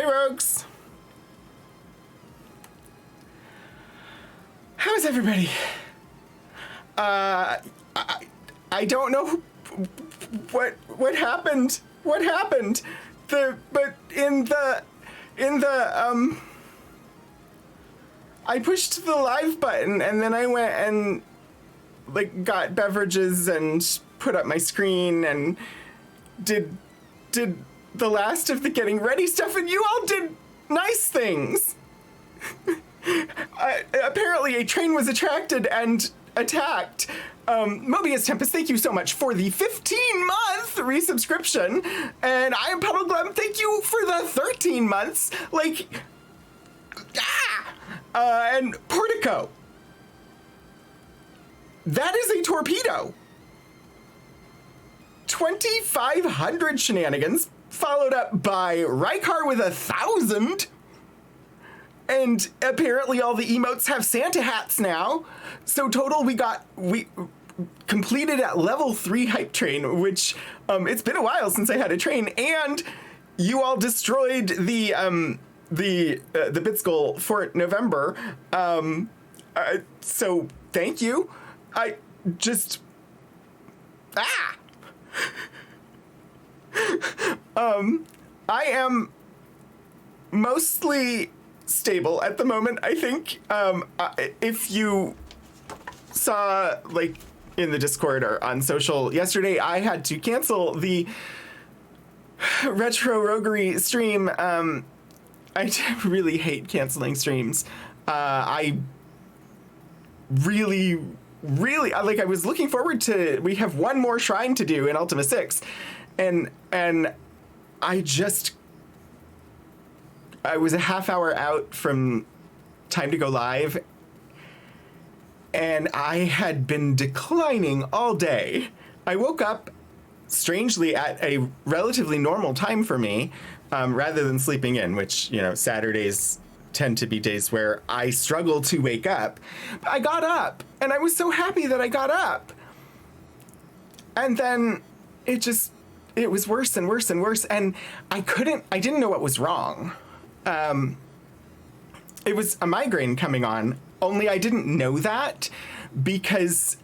Rogues. How's everybody? I don't know what happened. What happened? I pushed the live button and then I went and like got beverages and put up my screen and did the last of the getting ready stuff, and you all did nice things. Apparently a train was attracted and attacked. Mobius Tempest, thank you so much for the 15-month resubscription. And I am Puddleglum, thank you for the 13 months. And Portico. That is a torpedo. 2,500 shenanigans, followed up by Rykar with 1,000. And apparently all the emotes have Santa hats now. So total we completed at level 3 hype train, which it's been a while since I had a train, and you all destroyed the Bitskull for November. So thank you. I just I am mostly stable at the moment, I think. If you saw, like, in the Discord or on social yesterday, I had to cancel the Retro Roguery stream. I really hate canceling streams. I really, like, I was looking forward to, we have one more shrine to do in Ultima 6, and I was a half hour out from time to go live, and I had been declining all day. I woke up strangely at a relatively normal time for me, rather than sleeping in, which, you know, Saturdays tend to be days where I struggle to wake up. But I got up, and I was so happy that I got up. And then it was worse and worse and worse, and I didn't know what was wrong. It was a migraine coming on, only I didn't know that because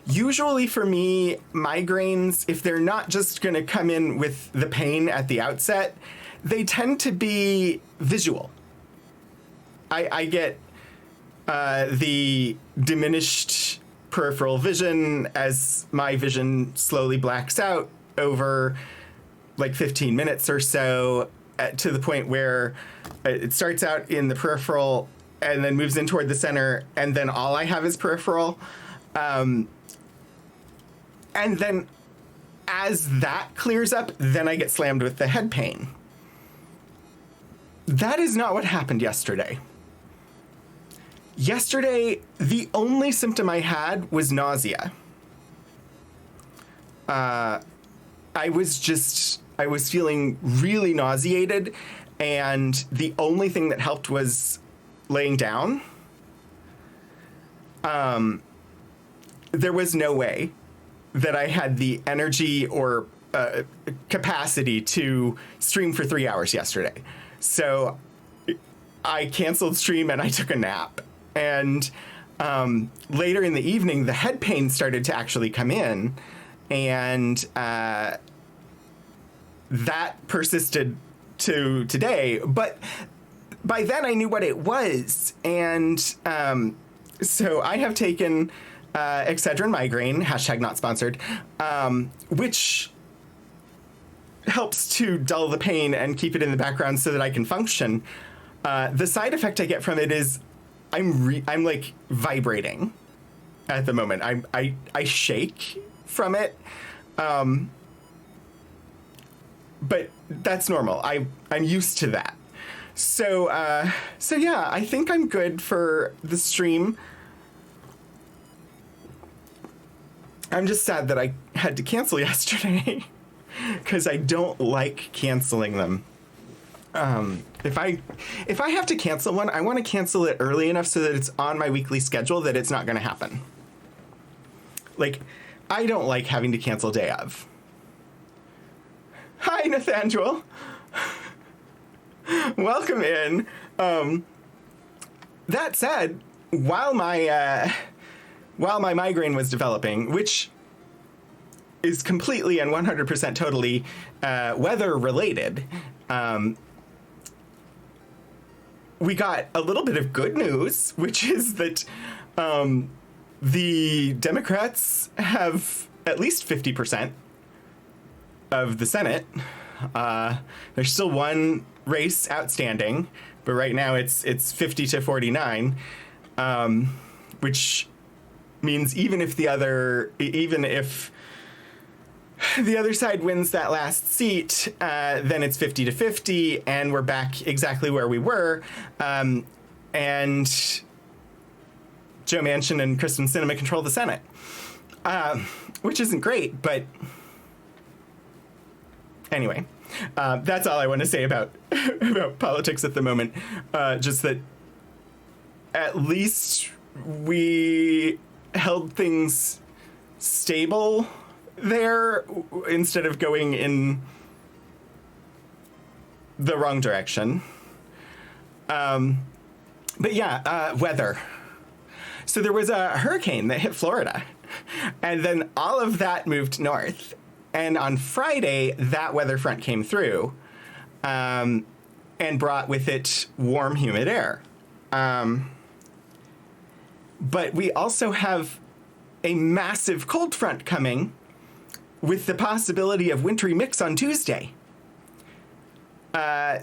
usually for me, migraines, if they're not just going to come in with the pain at the outset, they tend to be visual. I get the diminished peripheral vision as my vision slowly blacks out over like 15 minutes or so, to the point where it starts out in the peripheral and then moves in toward the center, and then all I have is peripheral. And then as that clears up, then I get slammed with the head pain. That is not what happened yesterday. Yesterday, the only symptom I had was nausea. I was feeling really nauseated, and the only thing that helped was laying down. There was no way that I had the energy or capacity to stream for 3 hours yesterday. So I canceled stream and I took a nap. And later in the evening, the head pain started to actually come in, and that persisted to today. But by then I knew what it was. And so I have taken Excedrin migraine, #not-sponsored, which helps to dull the pain and keep it in the background so that I can function. The side effect I get from it is I'm like vibrating at the moment. I shake from it. But that's normal. I'm used to that. So yeah, I think I'm good for the stream. I'm just sad that I had to cancel yesterday because I don't like canceling them. If I have to cancel one, I want to cancel it early enough so that it's on my weekly schedule that it's not going to happen. Like, I don't like having to cancel day of. Hi, Nathaniel. Welcome in. That said, while my migraine was developing, which is completely and 100% totally weather related, we got a little bit of good news, which is that the Democrats have at least 50% of the Senate. There's still one race outstanding, but right now it's 50 to 49, which means even if the other side wins that last seat, then it's 50 to 50, and we're back exactly where we were. And Joe Manchin and Kristen Sinema control the Senate, which isn't great, but anyway, that's all I want to say about politics at the moment. Just that at least we held things stable there instead of going in the wrong direction. But yeah, weather. So there was a hurricane that hit Florida, and then all of that moved north. And on Friday, that weather front came through and brought with it warm, humid air. But we also have a massive cold front coming with the possibility of wintry mix on Tuesday.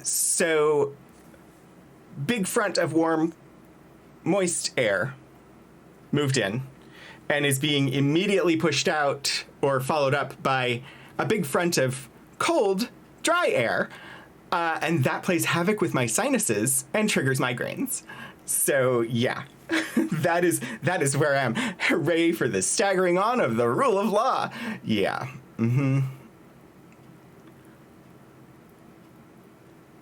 So big front of warm, moist air moved in and is being immediately pushed out or followed up by a big front of cold, dry air. And that plays havoc with my sinuses and triggers migraines. So yeah, that is where I am. Hooray for the staggering on of the rule of law. Yeah. Mm-hmm.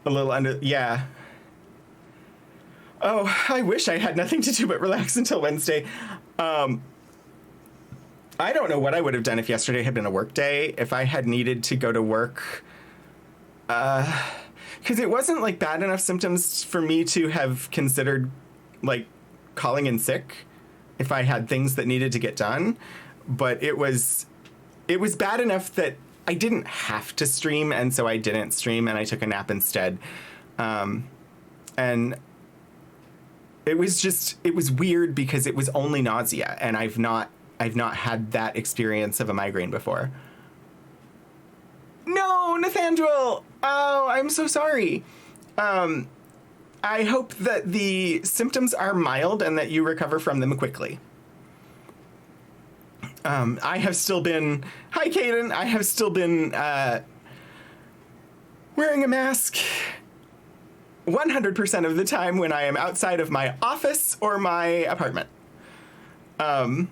A little under, yeah. Oh, I wish I had nothing to do but relax until Wednesday. I don't know what I would have done if yesterday had been a work day, if I had needed to go to work. Because it wasn't like bad enough symptoms for me to have considered like calling in sick if I had things that needed to get done. But it was bad enough that I didn't have to stream, and so I didn't stream, and I took a nap instead. And it was weird because it was only nausea, and I've not had that experience of a migraine before. No, Nathaniel! Oh, I'm so sorry. I hope that the symptoms are mild and that you recover from them quickly. I have still been... Hi, Caden. I have still been wearing a mask 100% of the time when I am outside of my office or my apartment. I'm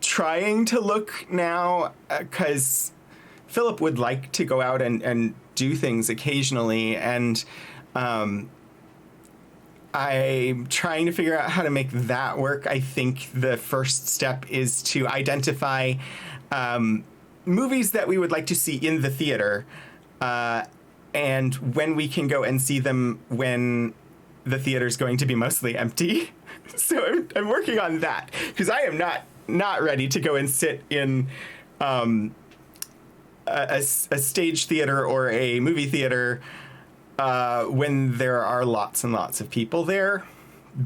trying to look now because Philip would like to go out and do things occasionally, and I'm trying to figure out how to make that work. I think the first step is to identify movies that we would like to see in the theater, and when we can go and see them when the theater's going to be mostly empty. So I'm working on that, because I am not ready to go and sit in a stage theater or a movie theater when there are lots and lots of people there,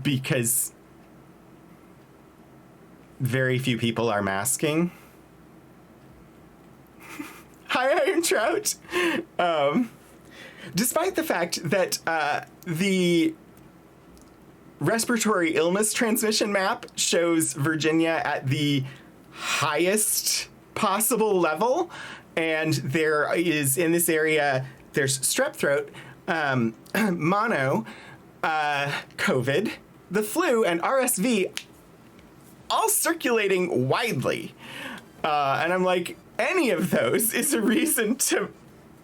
because very few people are masking. Hi, Iron Trout. Despite the fact that the respiratory illness transmission map shows Virginia at the highest possible level, and there is, in this area, there's strep throat, mono, COVID, the flu, and RSV all circulating widely. And I'm like, any of those is a reason to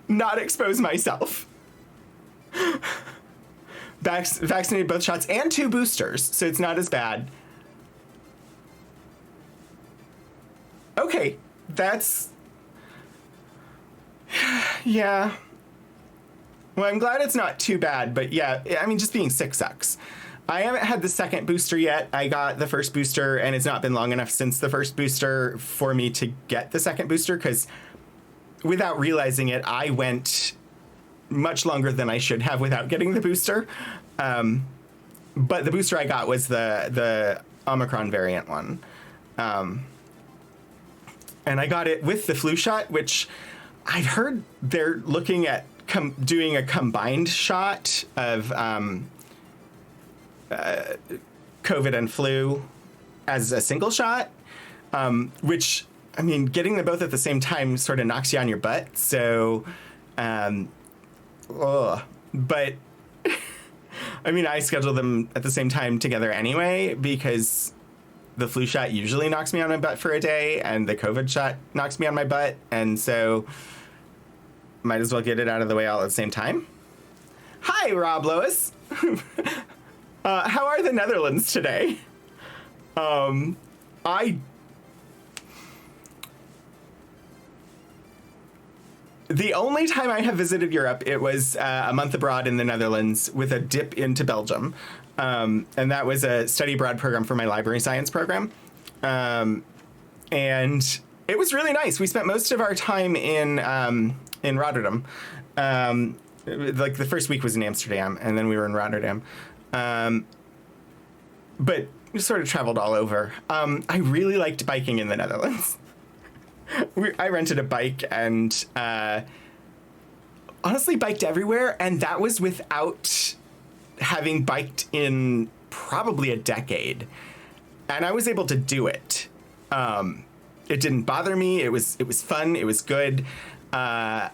not expose myself. Vaccinated both shots and 2 boosters, so it's not as bad. Okay, that's... Yeah. Well, I'm glad it's not too bad, but yeah, I mean, just being sick sucks. I haven't had the second booster yet. I got the first booster, and it's not been long enough since the first booster for me to get the second booster, because without realizing it, I went much longer than I should have without getting the booster. But the booster I got was the Omicron variant one. And I got it with the flu shot, which I've heard they're looking at doing a combined shot of COVID and flu as a single shot, which, I mean, getting them both at the same time sort of knocks you on your butt. So, but I mean, I schedule them at the same time together anyway, because the flu shot usually knocks me on my butt for a day, and the COVID shot knocks me on my butt. And so might as well get it out of the way all at the same time. Hi, Rob Lois. How are the Netherlands today? The only time I have visited Europe, it was a month abroad in the Netherlands with a dip into Belgium. And that was a study abroad program for my library science program. And it was really nice. We spent most of our time in Rotterdam. Like the first week was in Amsterdam, and then we were in Rotterdam. But we sort of traveled all over. I really liked biking in the Netherlands. I rented a bike and honestly biked everywhere, and that was without having biked in probably a decade. And I was able to do it. It didn't bother me. It was fun. It was good. The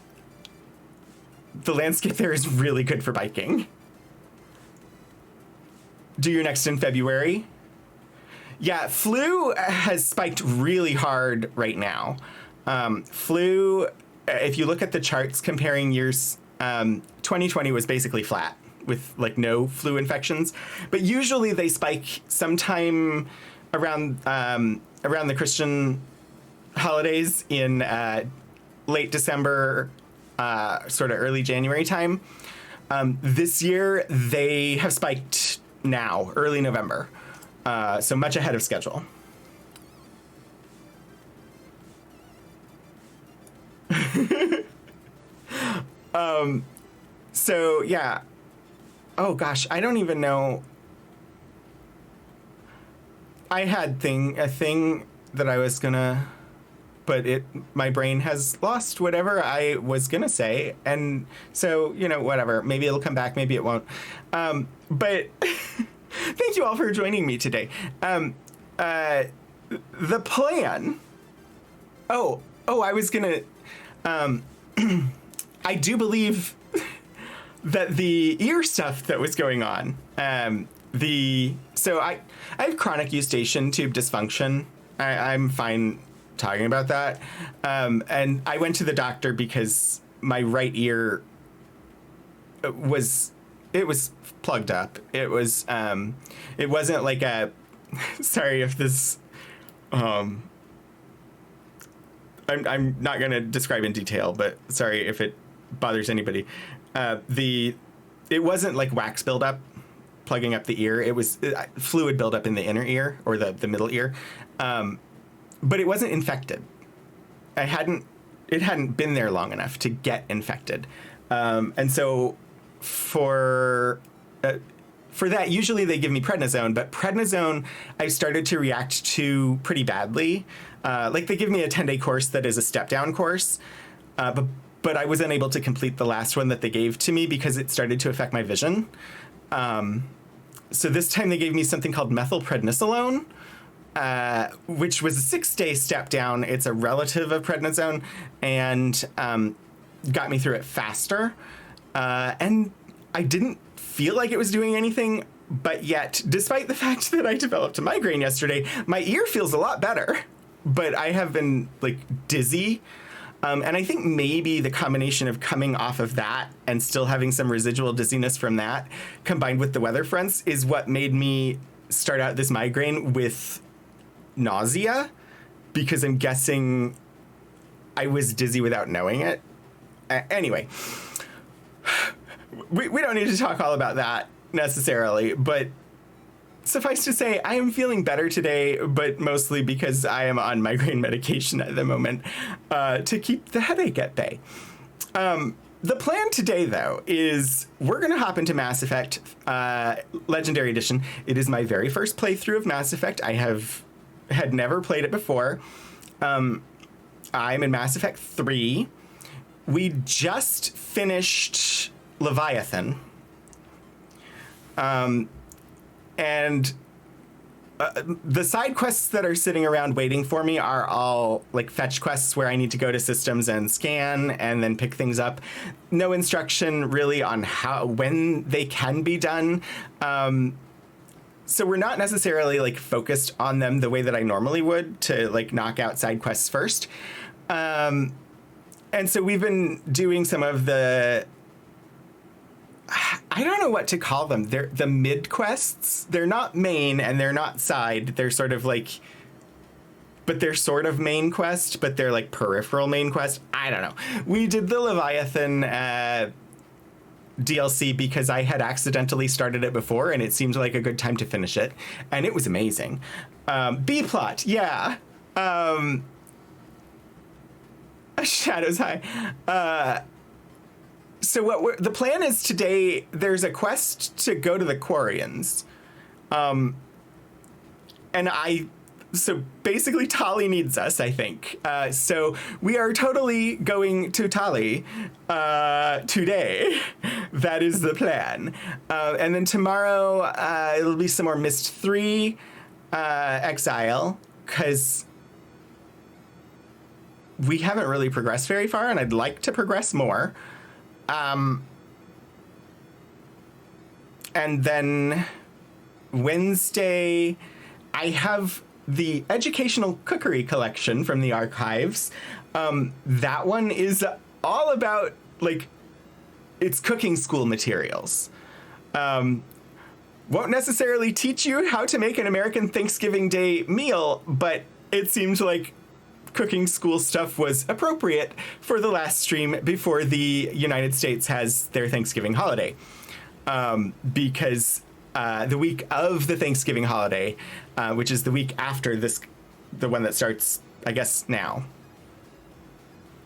landscape there is really good for biking. Do your next in February. Yeah, flu has spiked really hard right now. Flu, if you look at the charts comparing years, 2020 was basically flat with like no flu infections. But usually they spike sometime around the Christian holidays in late December, sort of early January time. This year they have spiked now, early November. So much ahead of schedule. So yeah. Oh gosh, I don't even know. I had a thing that I was gonna, but my brain has lost whatever I was gonna say, and so whatever. Maybe it'll come back, maybe it won't. But thank you all for joining me today. The plan. Oh, I was gonna. I do believe that the ear stuff that was going on. So I have chronic eustachian tube dysfunction. I'm fine talking about that. And I went to the doctor because my right ear was plugged up. It wasn't like a, sorry if this, I'm not going to describe in detail, but sorry if it bothers anybody. It wasn't like wax buildup plugging up the ear. It was fluid buildup in the inner ear or the middle ear. But it wasn't infected. It hadn't been there long enough to get infected. And so for that, usually they give me prednisone, but prednisone I started to react to pretty badly. Like they give me a 10-day course that is a step-down course, but I was unable to complete the last one that they gave to me because it started to affect my vision. So this time they gave me something called methylprednisolone, which was a 6-day step-down. It's a relative of prednisone, and got me through it faster. And I didn't feel like it was doing anything, but yet, despite the fact that I developed a migraine yesterday, my ear feels a lot better. But I have been like dizzy. And I think maybe the combination of coming off of that and still having some residual dizziness from that, combined with the weather fronts, is what made me start out this migraine with nausea, because I'm guessing I was dizzy without knowing it. Anyway, we don't need to talk all about that necessarily, but suffice to say, I am feeling better today, but mostly because I am on migraine medication at the moment to keep the headache at bay. The plan today, though, is we're going to hop into Mass Effect Legendary Edition. It is my very first playthrough of Mass Effect. I had never played it before. I'm in Mass Effect 3. We just finished Leviathan. And the side quests that are sitting around waiting for me are all like fetch quests where I need to go to systems and scan and then pick things up. No instruction really on when they can be done. So we're not necessarily like focused on them the way that I normally would to like knock out side quests first. And so we've been doing some of the, I don't know what to call them. They're the mid quests. They're not main and they're not side. They're sort of like, but they're sort of main quest, but they're like peripheral main quest. I don't know. We did the Leviathan DLC because I had accidentally started it before and it seemed like a good time to finish it. And it was amazing. B-plot, yeah. Shadows High. So the plan is today, there's a quest to go to the Quarians. So basically Tali needs us, I think. So we are totally going to Tali today. That is the plan. And then tomorrow it'll be some more Myst 3 Exile, because we haven't really progressed very far, and I'd like to progress more. And then Wednesday, I have the Educational Cookery Collection from the archives. That one is all about, like, it's cooking school materials. Won't necessarily teach you how to make an American Thanksgiving Day meal, but it seems like cooking school stuff was appropriate for the last stream before the United States has their Thanksgiving holiday. Because the week of the Thanksgiving holiday, which is the week after this, the one that starts, I guess, now.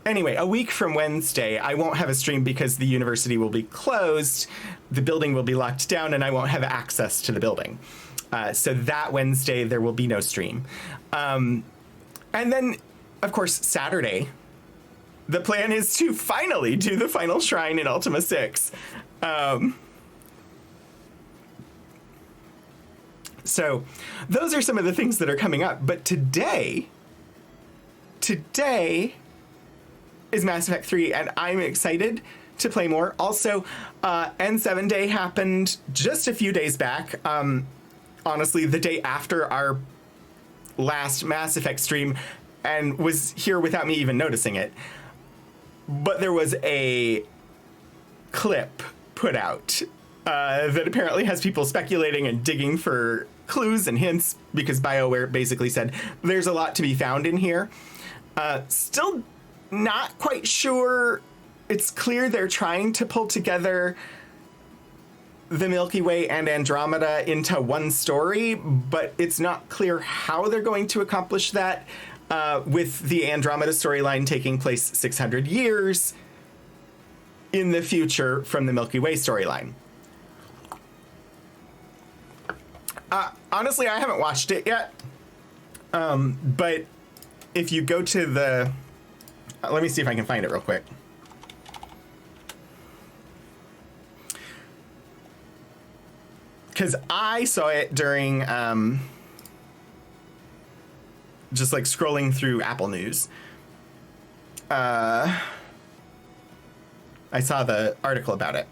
Anyway, a week from Wednesday, I won't have a stream because the university will be closed, the building will be locked down, and I won't have access to the building. So that Wednesday, there will be no stream. And then, of course, Saturday, the plan is to finally do the final shrine in Ultima 6. So those are some of the things that are coming up. But today is Mass Effect 3, and I'm excited to play more. Also, N7 Day happened just a few days back. Honestly, the day after our last Mass Effect stream, and was here without me even noticing it. But there was a clip put out that apparently has people speculating and digging for clues and hints, because BioWare basically said there's a lot to be found in here. Still not quite sure. It's clear they're trying to pull together the Milky Way and Andromeda into one story, but it's not clear how they're going to accomplish that, with the Andromeda storyline taking place 600 years in the future from the Milky Way storyline. Honestly, I haven't watched it yet, but if you go to the... let me see if I can find it real quick. Because I saw it during just like scrolling through Apple News. I saw the article about it.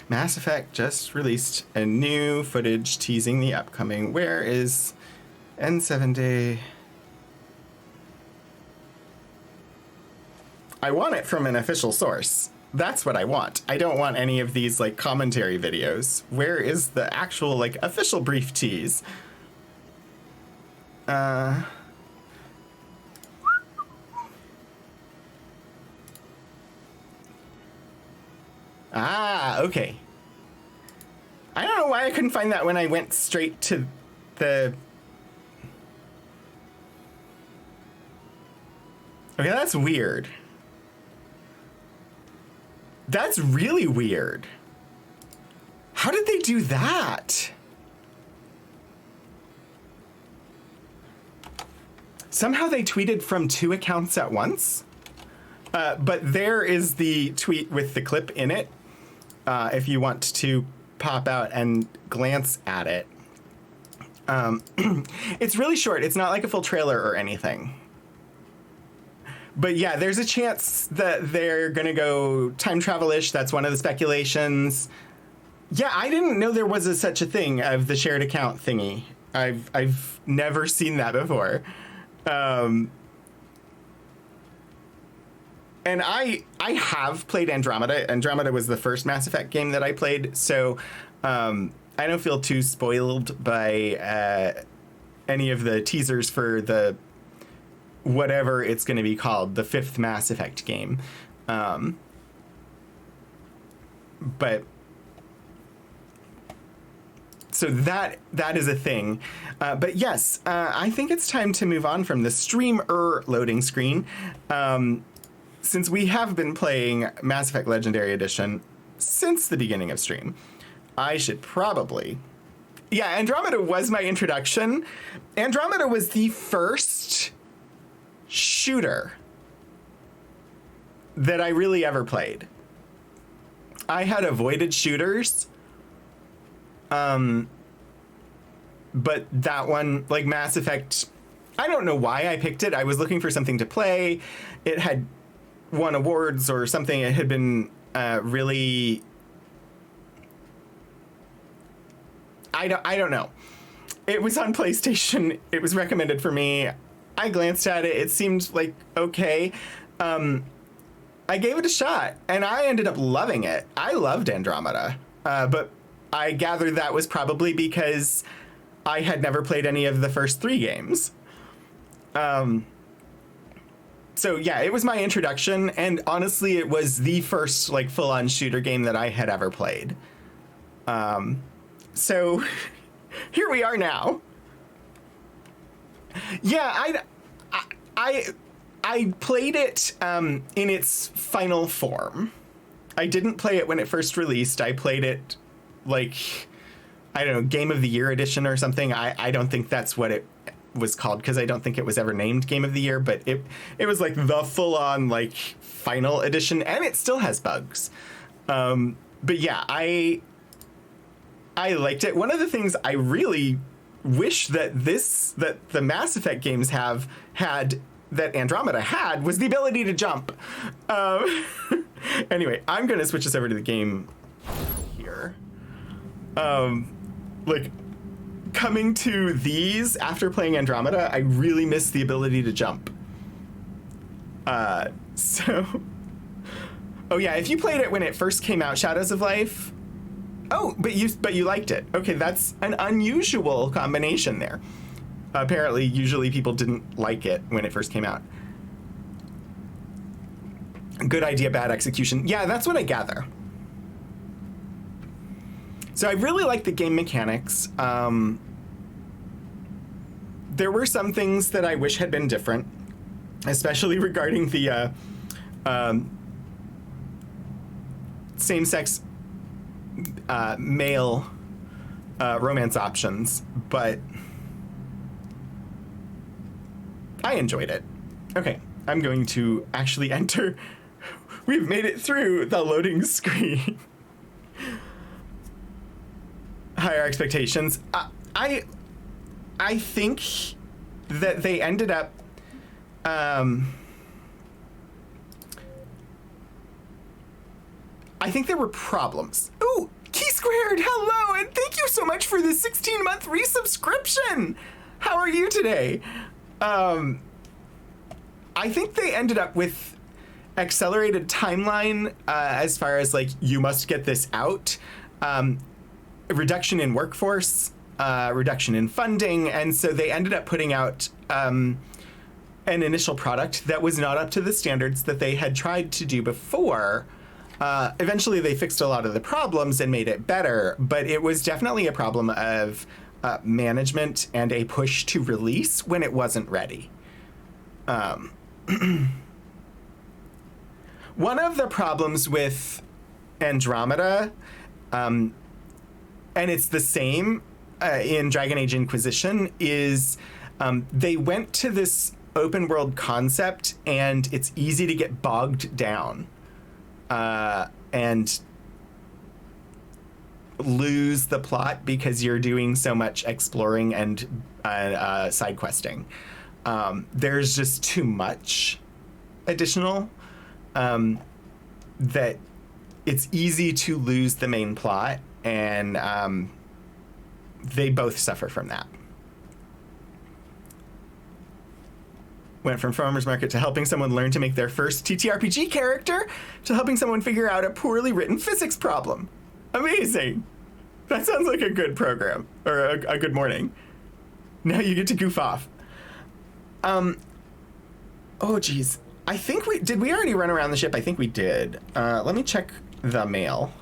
Mass Effect just released a new footage teasing the upcoming. Where is N7 Day? I want it from an official source. That's what I want. I don't want any of these like commentary videos. Where is the actual like official brief tease? Okay. I don't know why I couldn't find that when I went straight to the... Okay, that's weird. That's really weird. How did they do that? Somehow they tweeted from 2 accounts at once. But there is the tweet with the clip in it. If you want to pop out and glance at it. It's really short. It's not like a full trailer or anything. But yeah, there's a chance that they're going to go time travel-ish. That's one of the speculations. Yeah, I didn't know there was such a thing of the shared account thingy. I've never seen that before. And I have played Andromeda. Andromeda was the first Mass Effect game that I played, so I don't feel too spoiled by any of the teasers for the whatever it's going to be called, the 5th Mass Effect game. But so that is a thing. But yes, I think it's time to move on from the streamer loading screen. Since we have been playing Mass Effect Legendary Edition since the beginning of stream, I should probably... Yeah, Andromeda was my introduction. Andromeda was the first shooter that I really ever played. I had avoided shooters. But that one, like Mass Effect, I don't know why I picked it. I was looking for something to play. It had won awards or something. It had been really... I don't know. It was on PlayStation. It was recommended for me. I glanced at it. It seemed like okay. I gave it a shot, and I ended up loving it. I loved Andromeda, but I gather that was probably because I had never played any of the first 3 games. So yeah, it was my introduction, and honestly, it was the first like full-on shooter game that I had ever played. So here we are now. Yeah, I played it in its final form. I didn't play it when it first released. I played it like, I don't know, Game of the Year edition or something. I don't think that's what it was called, because I don't think it was ever named Game of the Year, but it was like the full-on like final edition, and it still has bugs. But yeah, I liked it. One of the things I really wish that the Mass Effect games had that Andromeda had was the ability to jump. Anyway, I'm gonna switch this over to the game here. Like coming to these after playing Andromeda, I really miss the ability to jump. So, oh yeah, if you played it when it first came out, Shadows of Life. Oh, but you liked it. Okay, that's an unusual combination there. Apparently, usually people didn't like it when it first came out. Good idea, bad execution. Yeah, that's what I gather. So I really like the game mechanics. There were some things that I wish had been different, especially regarding the same-sex male romance options, but I enjoyed it. Okay, I'm going to actually enter. We've made it through the loading screen. Higher expectations. I think that they ended up I think there were problems. Ooh, Key Squared, hello, and thank you so much for the 16-month resubscription. How are you today? I think they ended up with accelerated timeline as far as like you must get this out, a reduction in workforce, reduction in funding, and so they ended up putting out an initial product that was not up to the standards that they had tried to do before. Eventually, they fixed a lot of the problems and made it better, but it was definitely a problem of management and a push to release when it wasn't ready. One of the problems with Andromeda, and it's the same in Dragon Age Inquisition, is they went to this open world concept and it's easy to get bogged down and lose the plot because you're doing so much exploring and side questing. There's just too much additional that it's easy to lose the main plot, and they both suffer from that. Went from farmer's market to helping someone learn to make their first TTRPG character to helping someone figure out a poorly written physics problem. Amazing. That sounds like a good program, or a good morning. Now you get to goof off. Oh geez. I think did we already run around the ship? I think we did. Let me check the mail.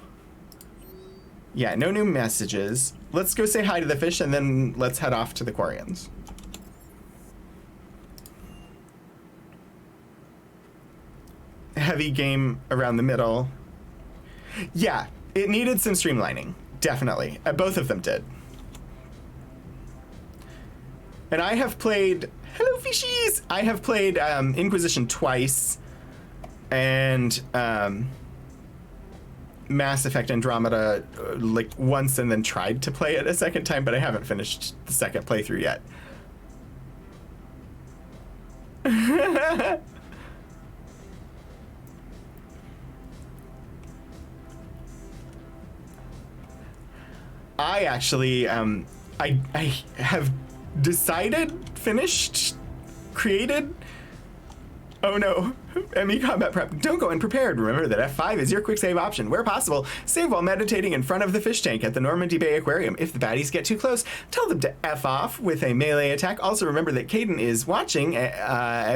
Yeah, no new messages. Let's go say hi to the fish and then let's head off to the Quarians. Heavy game around the middle. Yeah, it needed some streamlining, definitely. Both of them did. And I have played, hello fishies! I have played Inquisition twice, and Mass Effect Andromeda like once, and then tried to play it a second time, but I haven't finished the second playthrough yet. I actually, I have decided, finished, created. Oh no, ME combat prep. Don't go unprepared. Remember that F5 is your quick save option. Where possible, save while meditating in front of the fish tank at the Normandy Bay Aquarium. If the baddies get too close, tell them to F off with a melee attack. Also remember that Caden is watching.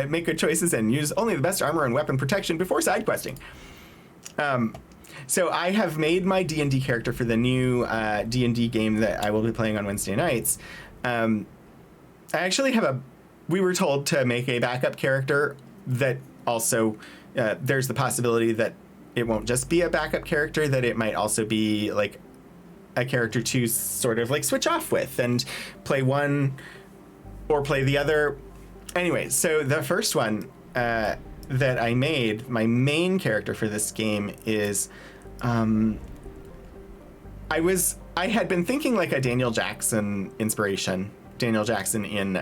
Make good choices and use only the best armor and weapon protection before side questing. So I have made my D&D character for the new D&D game that I will be playing on Wednesday nights. I actually have we were told to make a backup character that also, there's the possibility that it won't just be a backup character, that it might also be like a character to sort of like switch off with and play one or play the other. Anyway, so the first one that I made, my main character for this game is, I had been thinking like a Daniel Jackson inspiration, Daniel Jackson in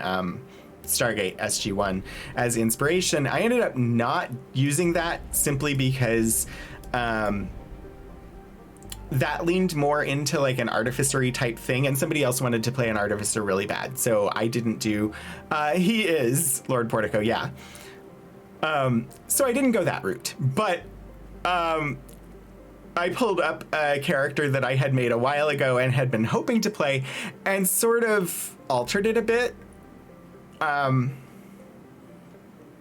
Stargate SG-1 as inspiration. I ended up not using that simply because that leaned more into like an artificery type thing, and somebody else wanted to play an artificer really bad, so I didn't do. He is Lord Portico, yeah. So I didn't go that route, but I pulled up a character that I had made a while ago and had been hoping to play and sort of altered it a bit.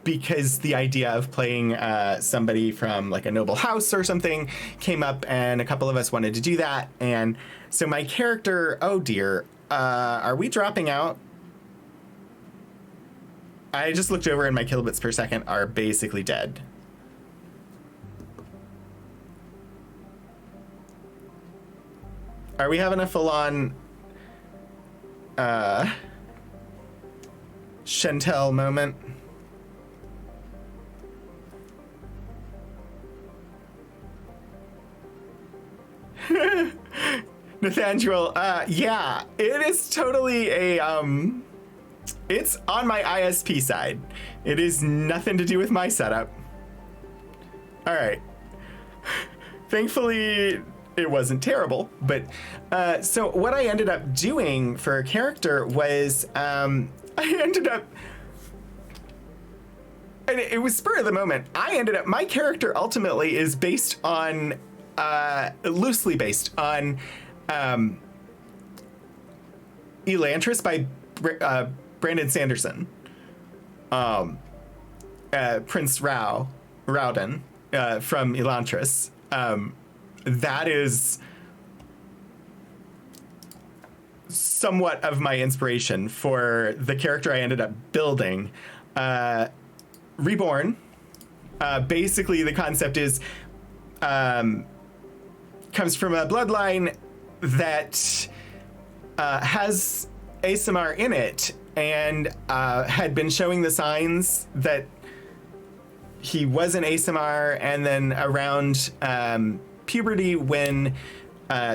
Because the idea of playing somebody from like a noble house or something came up, and a couple of us wanted to do that. And so my character, oh dear, are we dropping out? I just looked over and my kilobits per second are basically dead. Are we having a full-on Chantel moment? Nathaniel, yeah, it is totally a, it's on my ISP side. It is nothing to do with my setup. All right. Thankfully, it wasn't terrible, but so what I ended up doing for a character was I ended up and it was spur of the moment. My character ultimately is based on, loosely based on Elantris by Brandon Sanderson. Prince Raoden from Elantris. That is somewhat of my inspiration for the character I ended up building. Reborn. Basically, the concept is comes from a bloodline that has Aasimar in it, and had been showing the signs that he was an Aasimar, and then around puberty, when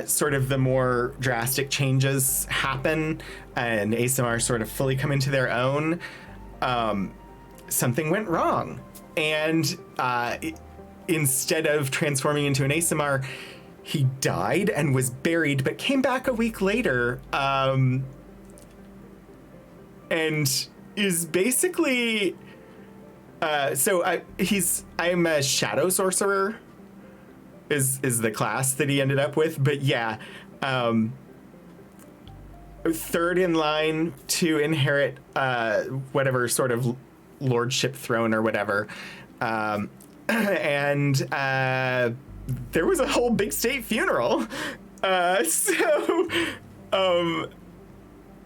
sort of the more drastic changes happen and Aasimar sort of fully come into their own, something went wrong. And instead of transforming into an Aasimar, he died and was buried, but came back a week later, and is basically... I'm a shadow sorcerer is the class that he ended up with, but yeah, third in line to inherit whatever sort of lordship throne or whatever, and there was a whole big state funeral,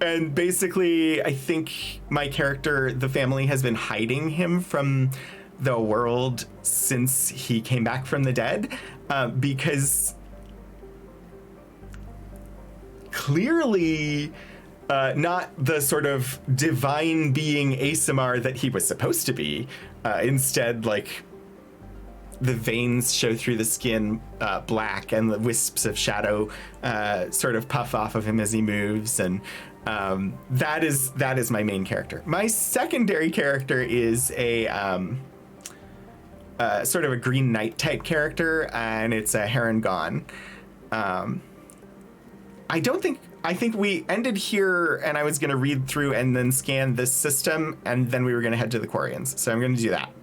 and basically, I think my character, the family has been hiding him from the world since he came back from the dead, because clearly not the sort of divine being Aasimar that he was supposed to be. Instead, like, the veins show through the skin black, and the wisps of shadow sort of puff off of him as he moves, and that is my main character. My secondary character is a sort of a Green Knight type character, and it's a Harengon. I think we ended here, and I was going to read through and then scan this system, and then we were going to head to the Quarians. So I'm going to do that.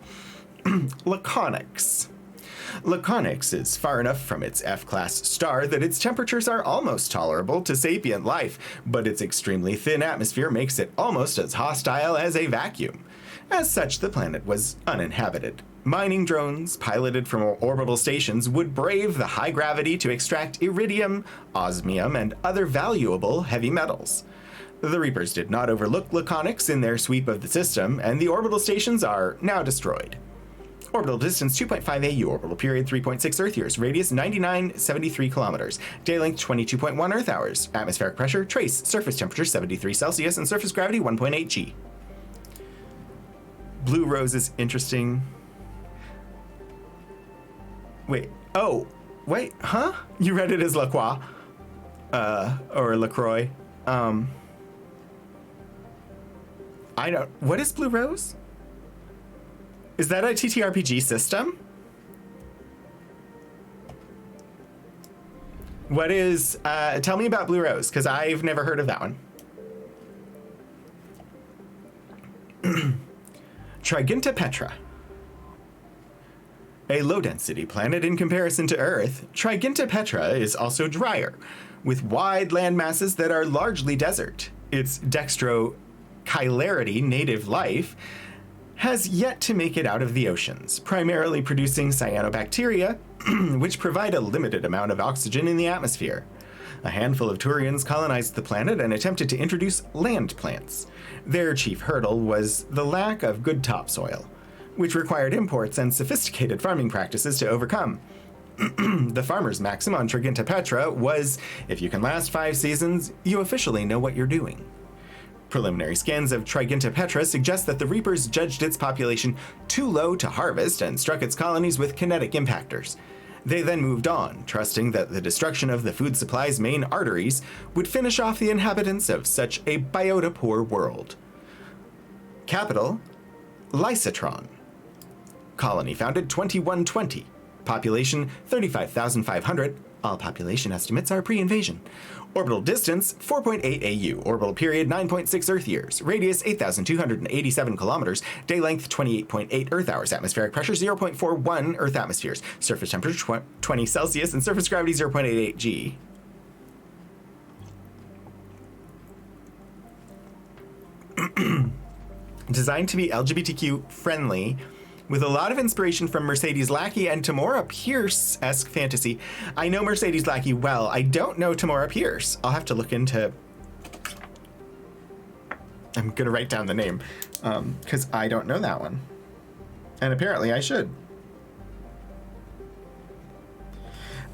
Laconics. Laconics is far enough from its F-class star that its temperatures are almost tolerable to sapient life, but its extremely thin atmosphere makes it almost as hostile as a vacuum. As such, the planet was uninhabited. Mining drones, piloted from orbital stations, would brave the high gravity to extract iridium, osmium, and other valuable heavy metals. The Reapers did not overlook Laconics in their sweep of the system, and the orbital stations are now destroyed. Orbital distance 2.5 AU, orbital period 3.6 Earth years, radius 9973 kilometers, day length 22.1 Earth hours, atmospheric pressure, trace, surface temperature 73 Celsius, and surface gravity 1.8 G. Blue Rose is interesting. Wait, huh? You read it as Lacroix, or LaCroix. What is Blue Rose? Is that a TTRPG system? What is, tell me about Blue Rose, because I've never heard of that one. Triginta Petra. A low-density planet in comparison to Earth, Triginta Petra is also drier, with wide land masses that are largely desert. Its dextrocheilarity native life has yet to make it out of the oceans, primarily producing cyanobacteria, which provide a limited amount of oxygen in the atmosphere. A handful of Turians colonized the planet and attempted to introduce land plants. Their chief hurdle was the lack of good topsoil, which required imports and sophisticated farming practices to overcome. The farmer's maxim on Triginta Petra was, if you can last 5 seasons, you officially know what you're doing. Preliminary scans of Triginta Petra suggest that the Reapers judged its population too low to harvest and struck its colonies with kinetic impactors. They then moved on, trusting that the destruction of the food supply's main arteries would finish off the inhabitants of such a biota-poor world. Capital, Lysotron. Colony founded 2120. Population 35,500. All population estimates are pre-invasion. Orbital distance, 4.8 AU. Orbital period, 9.6 Earth years. Radius, 8,287 kilometers. Day length, 28.8 Earth hours. Atmospheric pressure, 0.41 Earth atmospheres. Surface temperature, 20 Celsius. And surface gravity, 0.88 G. Designed to be LGBTQ friendly, with a lot of inspiration from Mercedes Lackey and Tamora Pierce-esque fantasy. I know Mercedes Lackey well. I don't know Tamora Pierce. I'll have to look into... I'm going to write down the name, because I don't know that one. And apparently I should.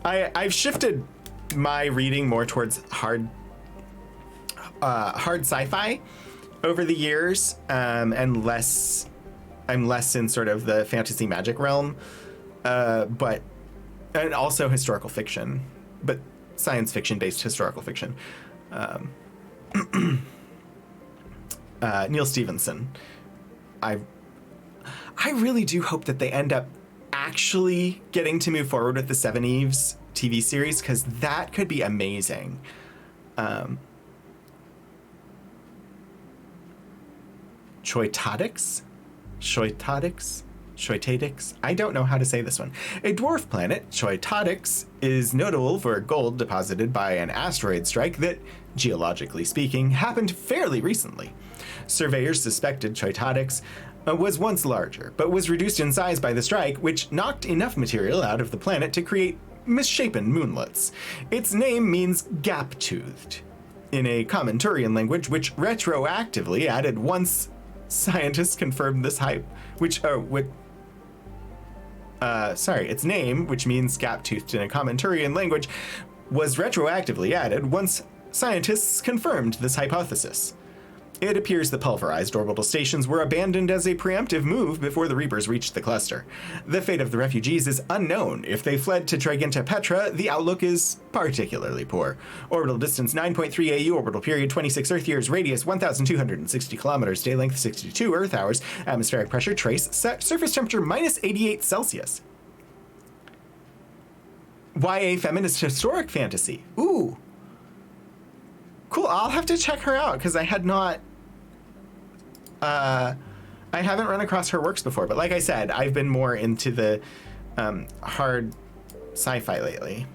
I've shifted my reading more towards hard sci-fi over the years, and I'm less in sort of the fantasy magic realm, and also historical fiction, but science fiction based historical fiction. Neil Stevenson. I really do hope that they end up actually getting to move forward with the Seven Eves TV series, because that could be amazing. Choitadix? I don't know how to say this one. A dwarf planet, Choitadix, is notable for gold deposited by an asteroid strike that, geologically speaking, happened fairly recently. Surveyors suspected Choitadix was once larger, but was reduced in size by the strike, which knocked enough material out of the planet to create misshapen moonlets. Its name means gap-toothed, in a common Turian language, which retroactively added once scientists confirmed this hype, its name, which means gap-toothed in a common Turian language, was retroactively added once scientists confirmed this hypothesis. It appears the pulverized orbital stations were abandoned as a preemptive move before the Reapers reached the cluster. The fate of the refugees is unknown. If they fled to Trigenta Petra, the outlook is particularly poor. Orbital distance 9.3 AU, orbital period 26 Earth years, radius 1,260 kilometers, day length 62 Earth hours, atmospheric pressure trace, surface temperature minus 88 Celsius. YA feminist historic fantasy. Ooh. Cool, I'll have to check her out, because I had not... I haven't run across her works before, but like I said, I've been more into the hard sci-fi lately.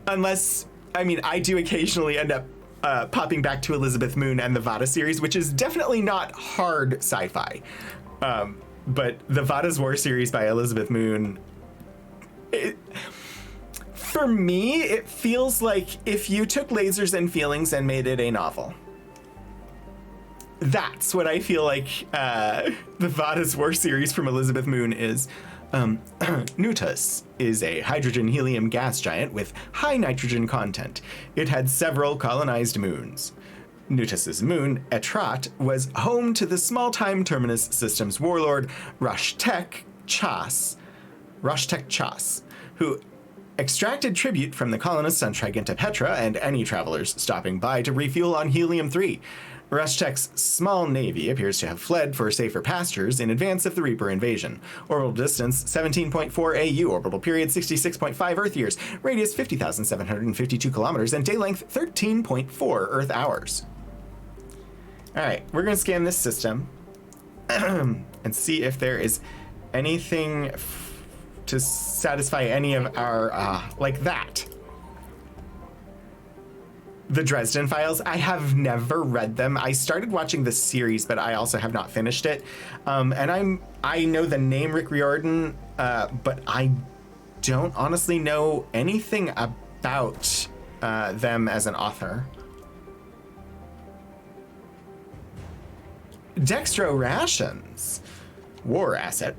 Unless, I mean, I do occasionally end up popping back to Elizabeth Moon and the Vada series, which is definitely not hard sci-fi. But the Vada's War series by Elizabeth Moon... For me, it feels like if you took Lasers and Feelings and made it a novel. That's what I feel like the Vada's War series from Elizabeth Moon is. Nutus is a hydrogen-helium gas giant with high nitrogen content. It had several colonized moons. Nutus's moon, Etrat, was home to the small-time Terminus Systems warlord Rashtek Chas, who extracted tribute from the colonists on Trigenta Petra and any travelers stopping by to refuel on Helium-3. Rashtek's small navy appears to have fled for safer pastures in advance of the Reaper invasion. Orbital distance 17.4 AU, orbital period 66.5 Earth years, radius 50,752 kilometers, and day length 13.4 Earth hours. All right, we're going to scan this system and see if there is anything to satisfy any of our, like that. The Dresden Files, I have never read them. I started watching the series, but I also have not finished it. And I know the name Rick Riordan, but I don't honestly know anything about them as an author. Dextro Rations, war asset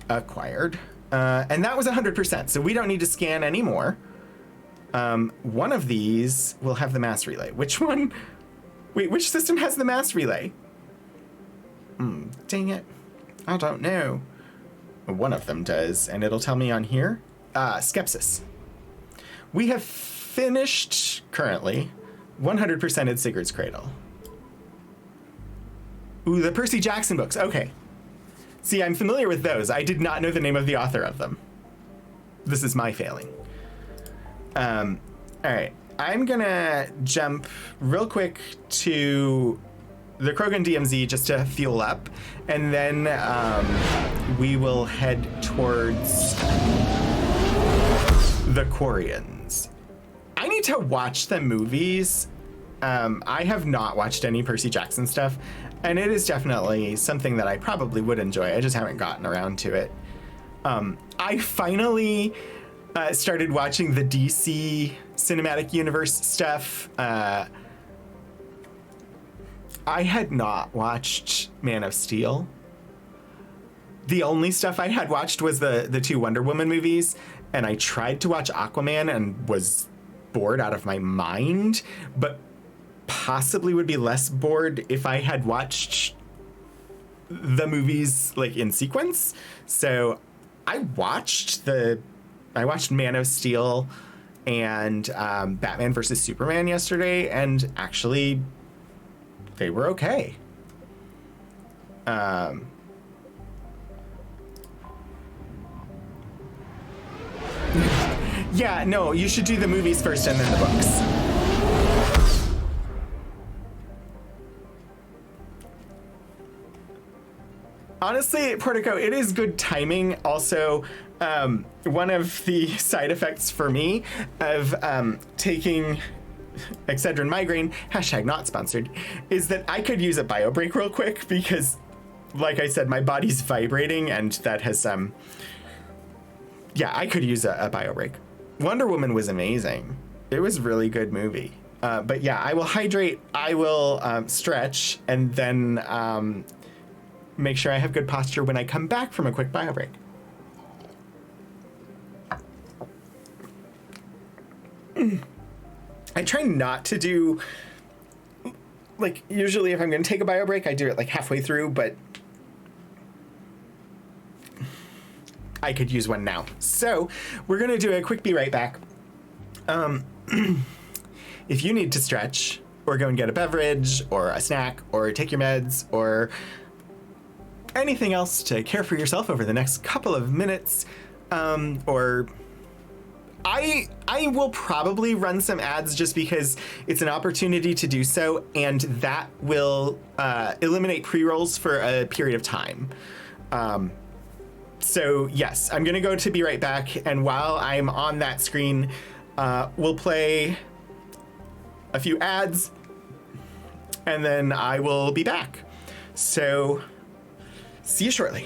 acquired. And that was 100%, so we don't need to scan anymore. One of these will have the mass relay. Which one? Wait, which system has the mass relay? Dang it. I don't know. One of them does, and it'll tell me on here. Skepsis. We have finished, currently, 100%ed Sigurd's Cradle. Ooh, the Percy Jackson books. Okay. See, I'm familiar with those. I did not know the name of the author of them. This is my failing. All right. I'm gonna jump real quick to the Krogan DMZ just to fuel up, and then we will head towards the Quarians. I need to watch the movies. I have not watched any Percy Jackson stuff, and it is definitely something that I probably would enjoy. I just haven't gotten around to it. I finally started watching the DC Cinematic Universe stuff. I had not watched Man of Steel. The only stuff I had watched was the two Wonder Woman movies, and I tried to watch Aquaman and was bored out of my mind, but possibly would be less bored if I had watched the movies like in sequence. So I watched Man of Steel and Batman versus Superman yesterday, and actually they were okay. Yeah, no, you should do the movies first and then the books. Honestly, Portico, it is good timing. Also, one of the side effects for me of taking Excedrin migraine, hashtag not sponsored, is that I could use a bio break real quick because, like I said, my body's vibrating, and that has, yeah, I could use a bio break. Wonder Woman was amazing. It was a really good movie. But yeah, I will hydrate, I will stretch, and then make sure I have good posture when I come back from a quick bio break. I try not to do, like, usually if I'm going to take a bio break, I do it like halfway through, but I could use one now. So we're going to do a quick be right back. If you need to stretch or go and get a beverage or a snack or take your meds or anything else to care for yourself over the next couple of minutes, or I will probably run some ads just because it's an opportunity to do so, and that will eliminate pre-rolls for a period of time. So yes, I'm gonna go to be right back, and while I'm on that screen, we'll play a few ads, and then I will be back. So see you shortly.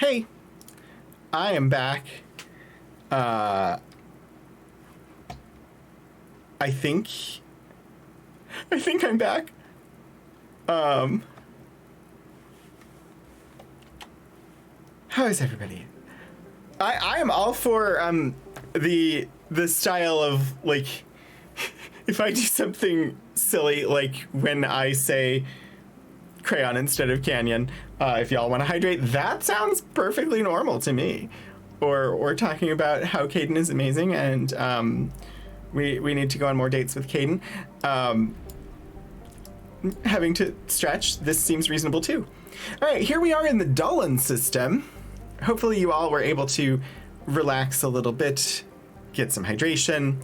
Hey, I am back. I think I'm back. How is everybody? I am all for the style of, like, if I do something silly, like when I say crayon instead of canyon, if y'all want to hydrate, that sounds perfectly normal to me. Or talking about how Caden is amazing, and we need to go on more dates with Caden. Having to stretch, this seems reasonable too. All right, here we are in the Dolan system. Hopefully you all were able to relax a little bit, get some hydration.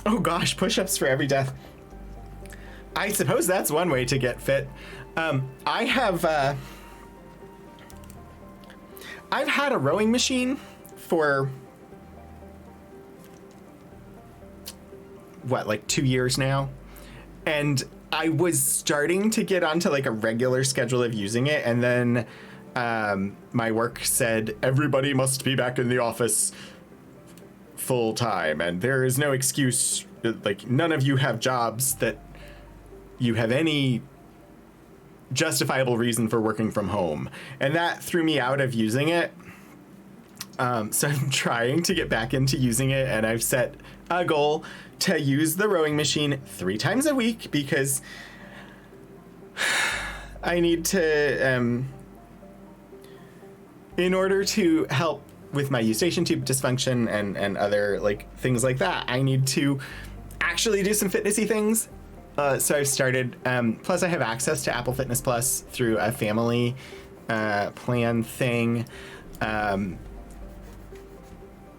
Oh gosh, push-ups for every death. I suppose that's one way to get fit. I've had a rowing machine for what, like 2 years now? And I was starting to get onto like a regular schedule of using it, and then my work said everybody must be back in the office full time, and there is no excuse, like none of you have jobs that you have any justifiable reason for working from home, and that threw me out of using it. So I'm trying to get back into using it, and I've set a goal to use the rowing machine 3 times a week because I need to, in order to help with my eustachian tube dysfunction and other like things like that, I need to actually do some fitnessy things. So I've started, plus I have access to Apple Fitness Plus through a family plan thing. And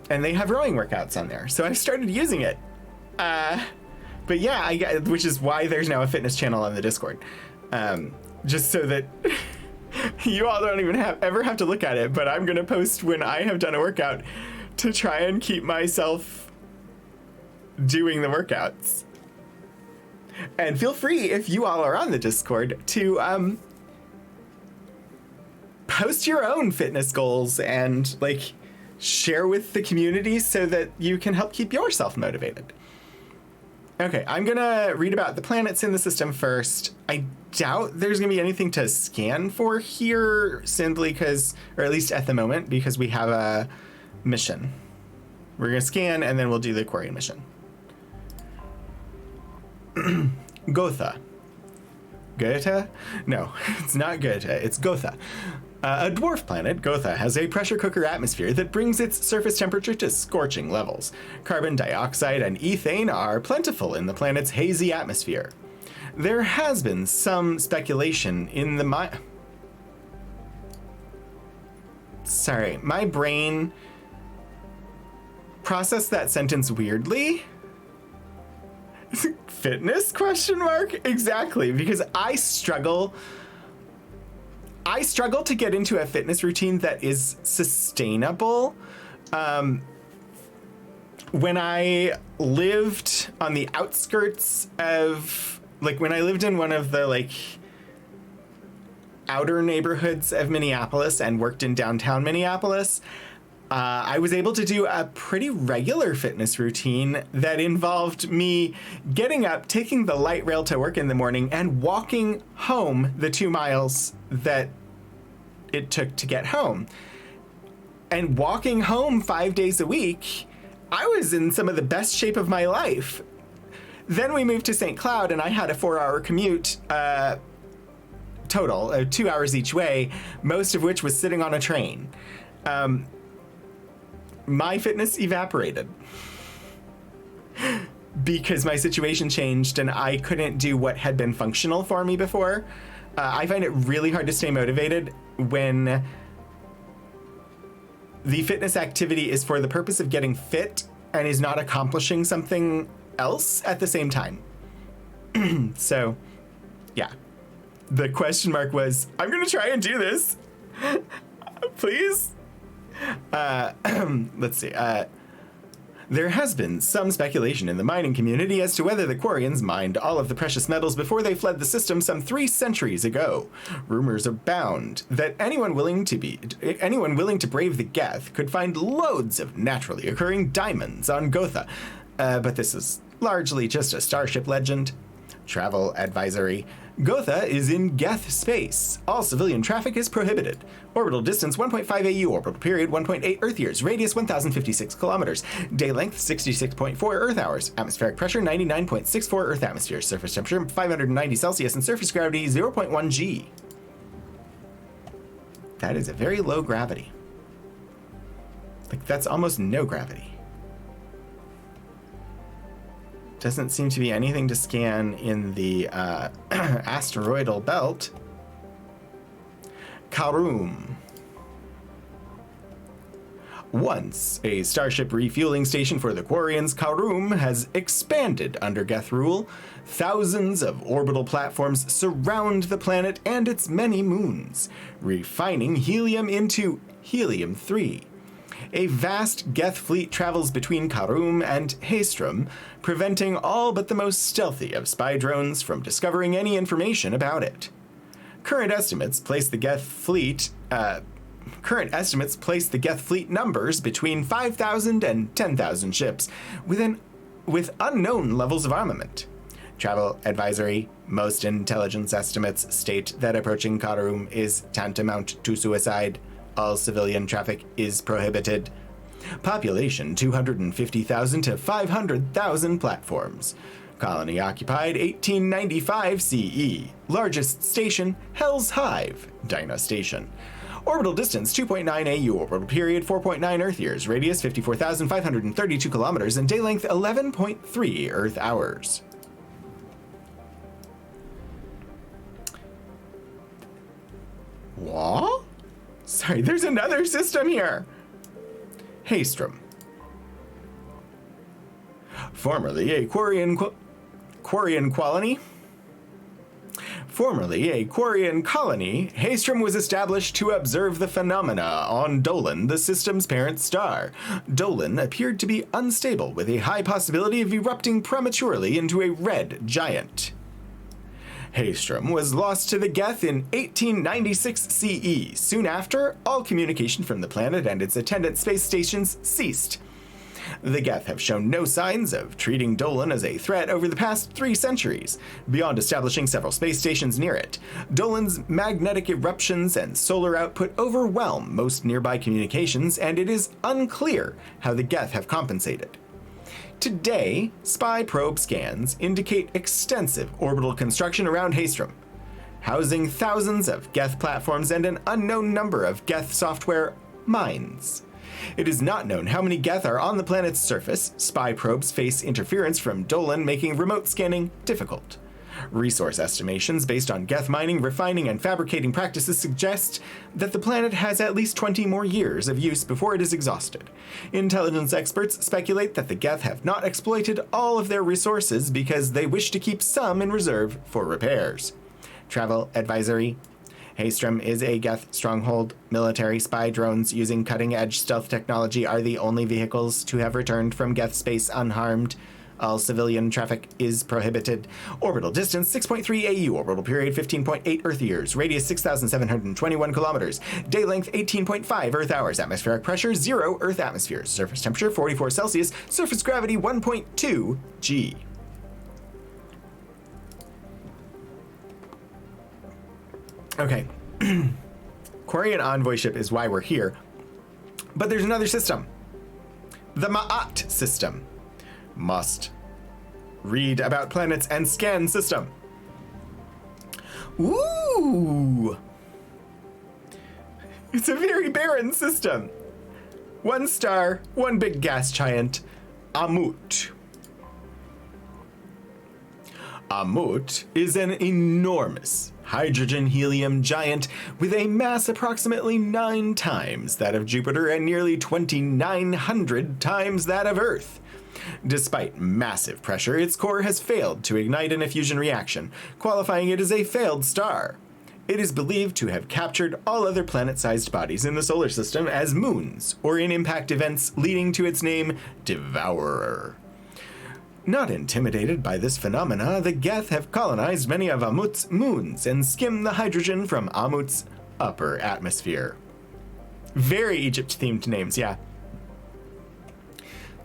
they have rowing workouts on there. So I've started using it. But yeah, which is why there's now a fitness channel on the Discord. Just so that you all don't even ever have to look at it, but I'm going to post when I have done a workout to try and keep myself doing the workouts. And feel free, if you all are on the Discord, to post your own fitness goals and like share with the community so that you can help keep yourself motivated. Okay, I'm gonna read about the planets in the system first. I doubt there's gonna be anything to scan for here, simply because, or at least at the moment, because we have a mission. We're gonna scan and then we'll do the Quarian mission. Gotha. Goethe? No, it's not Goethe, it's Gotha. A dwarf planet, Gotha has a pressure cooker atmosphere that brings its surface temperature to scorching levels. Carbon dioxide and ethane are plentiful in the planet's hazy atmosphere. There has been some speculation in the Sorry, my brain processed that sentence weirdly. Fitness ? Exactly, because I struggle to get into a fitness routine that is sustainable. When I lived on the outskirts of, like, when I lived in one of the, like, outer neighborhoods of Minneapolis and worked in downtown Minneapolis, I was able to do a pretty regular fitness routine that involved me getting up, taking the light rail to work in the morning, and walking home the 2 miles that it took to get home. And walking home 5 days a week, I was in some of the best shape of my life. Then we moved to St. Cloud, and I had a 4-hour commute total, 2 hours each way, most of which was sitting on a train. My fitness evaporated because my situation changed and I couldn't do what had been functional for me before. I find it really hard to stay motivated when the fitness activity is for the purpose of getting fit and is not accomplishing something else at the same time. So, yeah. The question mark was, I'm going to try and do this. Please? Let's see. There has been some speculation in the mining community as to whether the Quarians mined all of the precious metals before they fled the system some 3 centuries ago. Rumors abound that anyone willing to brave the Geth could find loads of naturally occurring diamonds on Gotha. But this is largely just a starship legend. Travel advisory. Gotha is in Geth space. All civilian traffic is prohibited. Orbital distance 1.5 AU, orbital period 1.8 Earth years, radius 1,056 kilometers, day length 66.4 Earth hours, atmospheric pressure 99.64 Earth atmospheres, surface temperature 590 Celsius, and surface gravity 0.1 G. That is a very low gravity. Like, that's almost no gravity. Doesn't seem to be anything to scan in the asteroidal belt. Karum. Once a starship refueling station for the Quarians, Karum has expanded under Geth rule. Thousands of orbital platforms surround the planet and its many moons, refining helium into helium-3. A vast Geth fleet travels between Karum and Haestrom, preventing all but the most stealthy of spy drones from discovering any information about it. Current estimates place the Geth fleet numbers between 5,000 and 10,000 ships, with unknown levels of armament. Travel advisory. Most intelligence estimates state that approaching Karum is tantamount to suicide. All civilian traffic is prohibited. Population 250,000 to 500,000 platforms. Colony occupied 1895 CE. Largest station, Hell's Hive, Dino Station. Orbital distance 2.9 AU, orbital period 4.9 Earth years, radius 54,532 kilometers, and day length 11.3 Earth hours. What? Sorry, there's another system here. Haestrom. Formerly a Quarian colony. Formerly a Quarian colony, Haestrom was established to observe the phenomena on Dolan, the system's parent star. Dolan appeared to be unstable, with a high possibility of erupting prematurely into a red giant. Haestrom was lost to the Geth in 1896 CE. Soon after, all communication from the planet and its attendant space stations ceased. The Geth have shown no signs of treating Dolan as a threat over the past 3 centuries, beyond establishing several space stations near it. Dolan's magnetic eruptions and solar output overwhelm most nearby communications, and it is unclear how the Geth have compensated. Today, spy probe scans indicate extensive orbital construction around Haestrom, housing thousands of Geth platforms and an unknown number of Geth software mines. It is not known how many Geth are on the planet's surface. Spy probes face interference from Dolan, making remote scanning difficult. Resource estimations based on Geth mining, refining, and fabricating practices suggest that the planet has at least 20 more years of use before it is exhausted. Intelligence experts speculate that the Geth have not exploited all of their resources because they wish to keep some in reserve for repairs. Travel advisory. Haestrom is a Geth stronghold. Military spy drones using cutting-edge stealth technology are the only vehicles to have returned from Geth space unharmed. All civilian traffic is prohibited. Orbital distance 6.3 AU, orbital period 15.8 Earth years, radius 6,721 kilometers, day length 18.5 Earth hours, atmospheric pressure 0 Earth atmospheres, surface temperature 44 Celsius, surface gravity 1.2 G. Okay. Quarian envoy ship is why we're here. But there's another system. The Ma'at system. Must read about planets and scan system. Ooh! It's a very barren system. 1 star, 1 big gas giant, Amut. Amut is an enormous hydrogen-helium giant with a mass approximately 9 times that of Jupiter and nearly 2,900 times that of Earth. Despite massive pressure, its core has failed to ignite in a fusion reaction, qualifying it as a failed star. It is believed to have captured all other planet-sized bodies in the solar system as moons, or in impact events leading to its name, Devourer. Not intimidated by this phenomena, the Geth have colonized many of Amut's moons and skimmed the hydrogen from Amut's upper atmosphere. Very Egypt-themed names, yeah.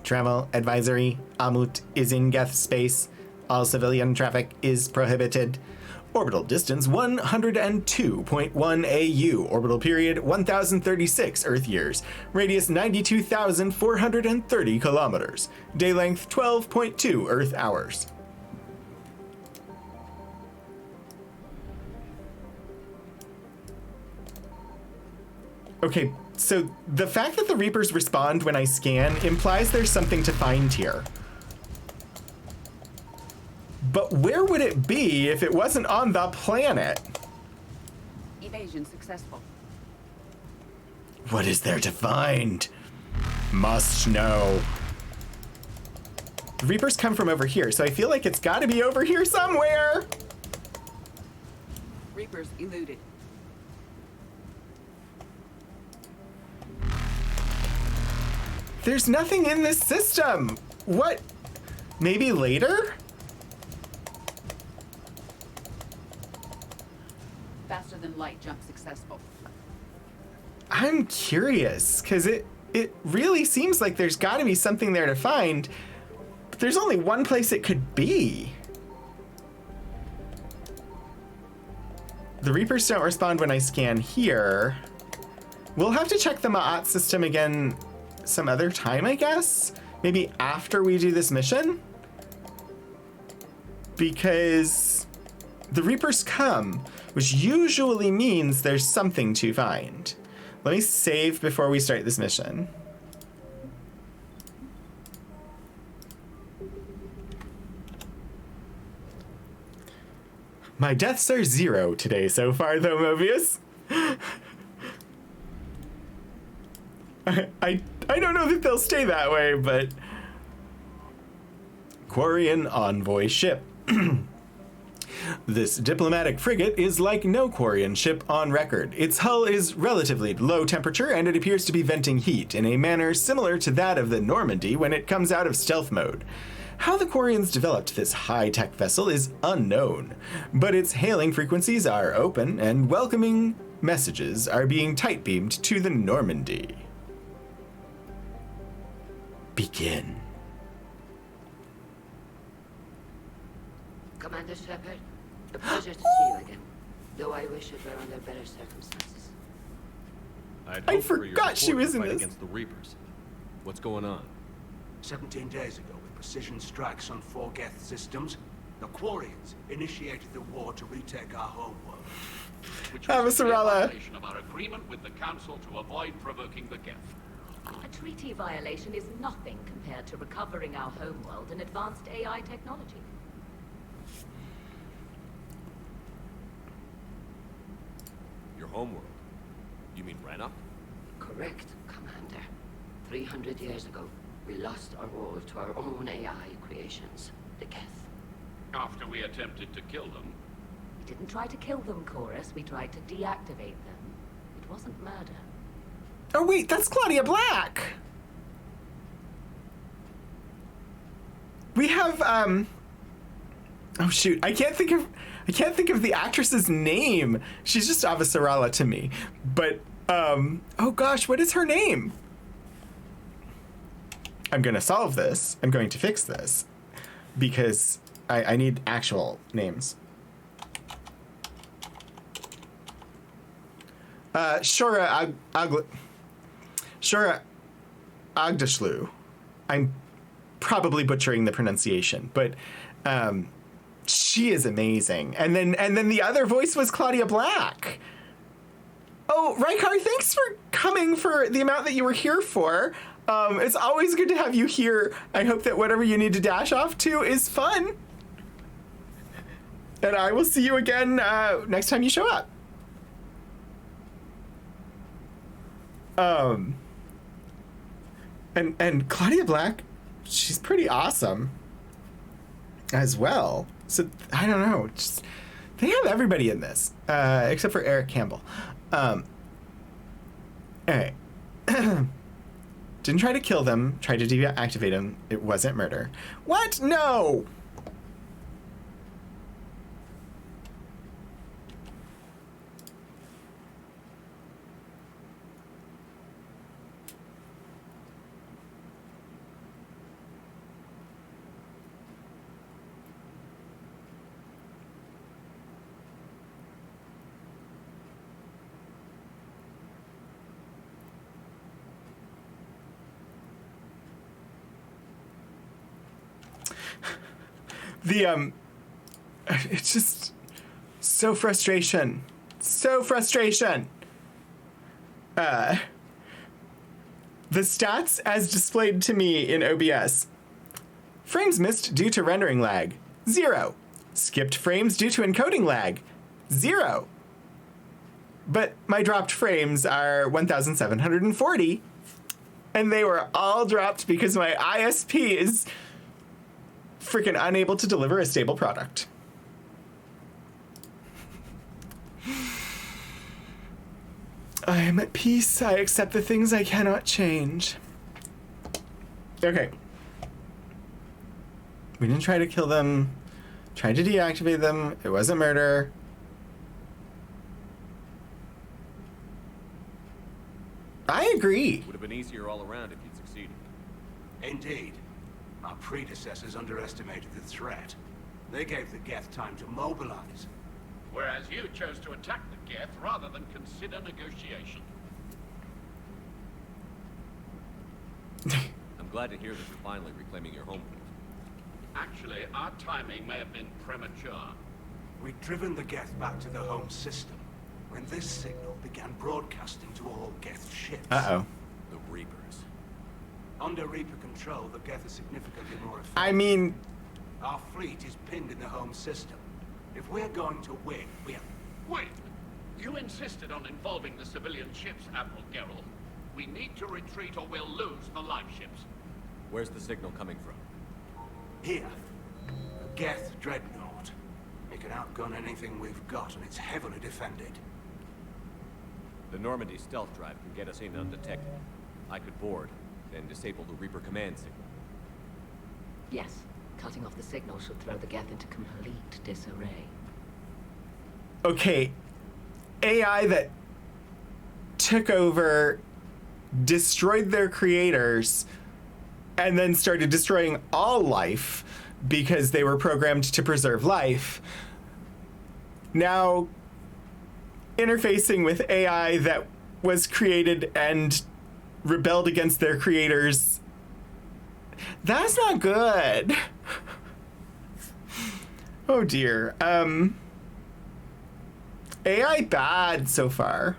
Travel advisory. Amut is in Geth space. All civilian traffic is prohibited. Orbital distance 102.1 AU. Orbital period 1036 Earth years. Radius 92,430 kilometers. Day length 12.2 Earth hours. Okay, so the fact that the Reapers respond when I scan implies there's something to find here. But where would it be if it wasn't on the planet? Evasion successful. What is there to find? Must know. The Reapers come from over here, so I feel like it's gotta be over here somewhere. Reapers eluded. There's nothing in this system. What? Maybe later? Faster than light jump successful. I'm curious, because it really seems like there's got to be something there to find, but there's only one place it could be. The Reapers don't respond when I scan here. We'll have to check the Ma'at system again some other time, I guess? Maybe after we do this mission? Because the Reapers come, which usually means there's something to find. Let me save before we start this mission. My deaths are 0 today so far, though, Mobius. I don't know that they'll stay that way, but... Quarian Envoy ship. This diplomatic frigate is like no Quarian ship on record. Its hull is relatively low temperature, and it appears to be venting heat in a manner similar to that of the Normandy when it comes out of stealth mode. How the Quarians developed this high-tech vessel is unknown, but its hailing frequencies are open, and welcoming messages are being tight-beamed to the Normandy. Begin. Commander Shepard, a pleasure to see you again, though I wish it were under better circumstances. I forgot she was in this. Against the Reapers. What's going on? 17 days ago, with precision strikes on 4 Geth systems, the Quarians initiated the war to retake our homeworld. Which was a Avasarala. violation of our agreement with the Council to avoid provoking the Geth. A treaty violation is nothing compared to recovering our homeworld and advanced AI technology. Your homeworld? You mean Rannoch? Correct, Commander. 300 years ago, we lost our world to our own AI creations, the Geth. After we attempted to kill them, We didn't try to kill them, Chorus. We tried to deactivate them. It wasn't murder. Oh wait, that's Claudia Black. We have oh shoot, I can't think of the actress's name. She's just Avasarala to me. But oh gosh, what is her name? I'm gonna solve this. I'm going to fix this because I need actual names. Shora Agdashlu. I'm probably butchering the pronunciation, but she is amazing. And then the other voice was Claudia Black. Oh, Rykar, thanks for coming for the amount that you were here for. It's always good to have you here. I hope that whatever you need to dash off to is fun. And I will see you again next time you show up. And Claudia Black, she's pretty awesome as well. So I don't know, just They have everybody in this, except for Eric Campbell. Alright. Didn't try to kill them, tried to deactivate them. It wasn't murder. What? No! It's just so frustration. So frustration. The stats as displayed to me in OBS. Frames missed due to rendering lag, 0. Skipped frames due to encoding lag, 0. But my dropped frames are 1,740, and they were all dropped because my ISP is freaking unable to deliver a stable product. I am at peace. I accept the things I cannot change. Okay. We didn't try to kill them. Tried to deactivate them. It wasn't murder. I agree. Would have been easier all around if you'd succeeded. Indeed. Our predecessors underestimated the threat. They gave the Geth time to mobilize. Whereas you chose to attack the Geth rather than consider negotiation. I'm glad to hear that you're finally reclaiming your homeworld. Actually, our timing may have been premature. We'd driven the Geth back to the home system when this signal began broadcasting to all Geth ships. Uh-oh. The Reapers. Under Reaper control, the Geth are significantly more effective. I mean, Our fleet is pinned in the home system. If we're going to win, we have... Wait! You insisted on involving the civilian ships, Admiral Geralt. We need to retreat or we'll lose the live ships. Where's the signal coming from? Here, a Geth dreadnought. It can outgun anything we've got, and it's heavily defended. The Normandy stealth drive can get us in undetected. I could board, then disable the Reaper command signal. Yes, cutting off the signal should throw the Geth into complete disarray. okay, AI that took over, destroyed their creators, and then started destroying all life because they were programmed to preserve life. Now, interfacing with AI that was created and rebelled against their creators, that's not good. Oh dear. AI bad so far.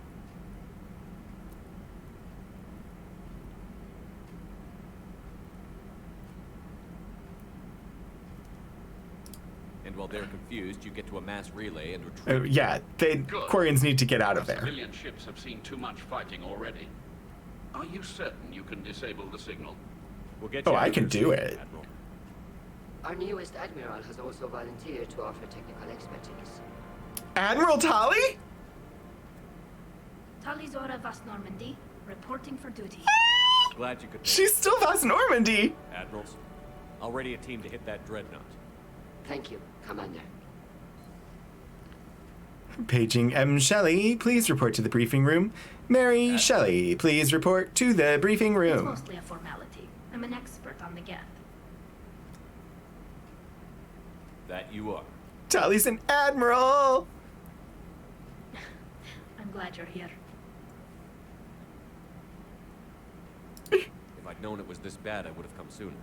And while they're confused, you get to a mass relay and retreat. Yeah, Good. Quarians need to get out of Our there. civilian ships have seen too much fighting already. Are you certain you can disable the signal? We'll get Oh, you I out can of do here, it. Admiral. Our newest admiral has also volunteered to offer technical expertise. Admiral Tali? Talizora Vas Normandy, reporting for duty. Glad you could make She's still Vas Normandy. it, Admirals. I'll ready a team to hit that dreadnought. Thank you, Commander. Paging M. Shelley, please report to the briefing room. Mary Shelley, please report to the briefing It's room. mostly a formality. I'm an expert on the Geth. That you are. Tali's an admiral. I'm glad you're here. If I'd known it was this bad, I would have come sooner.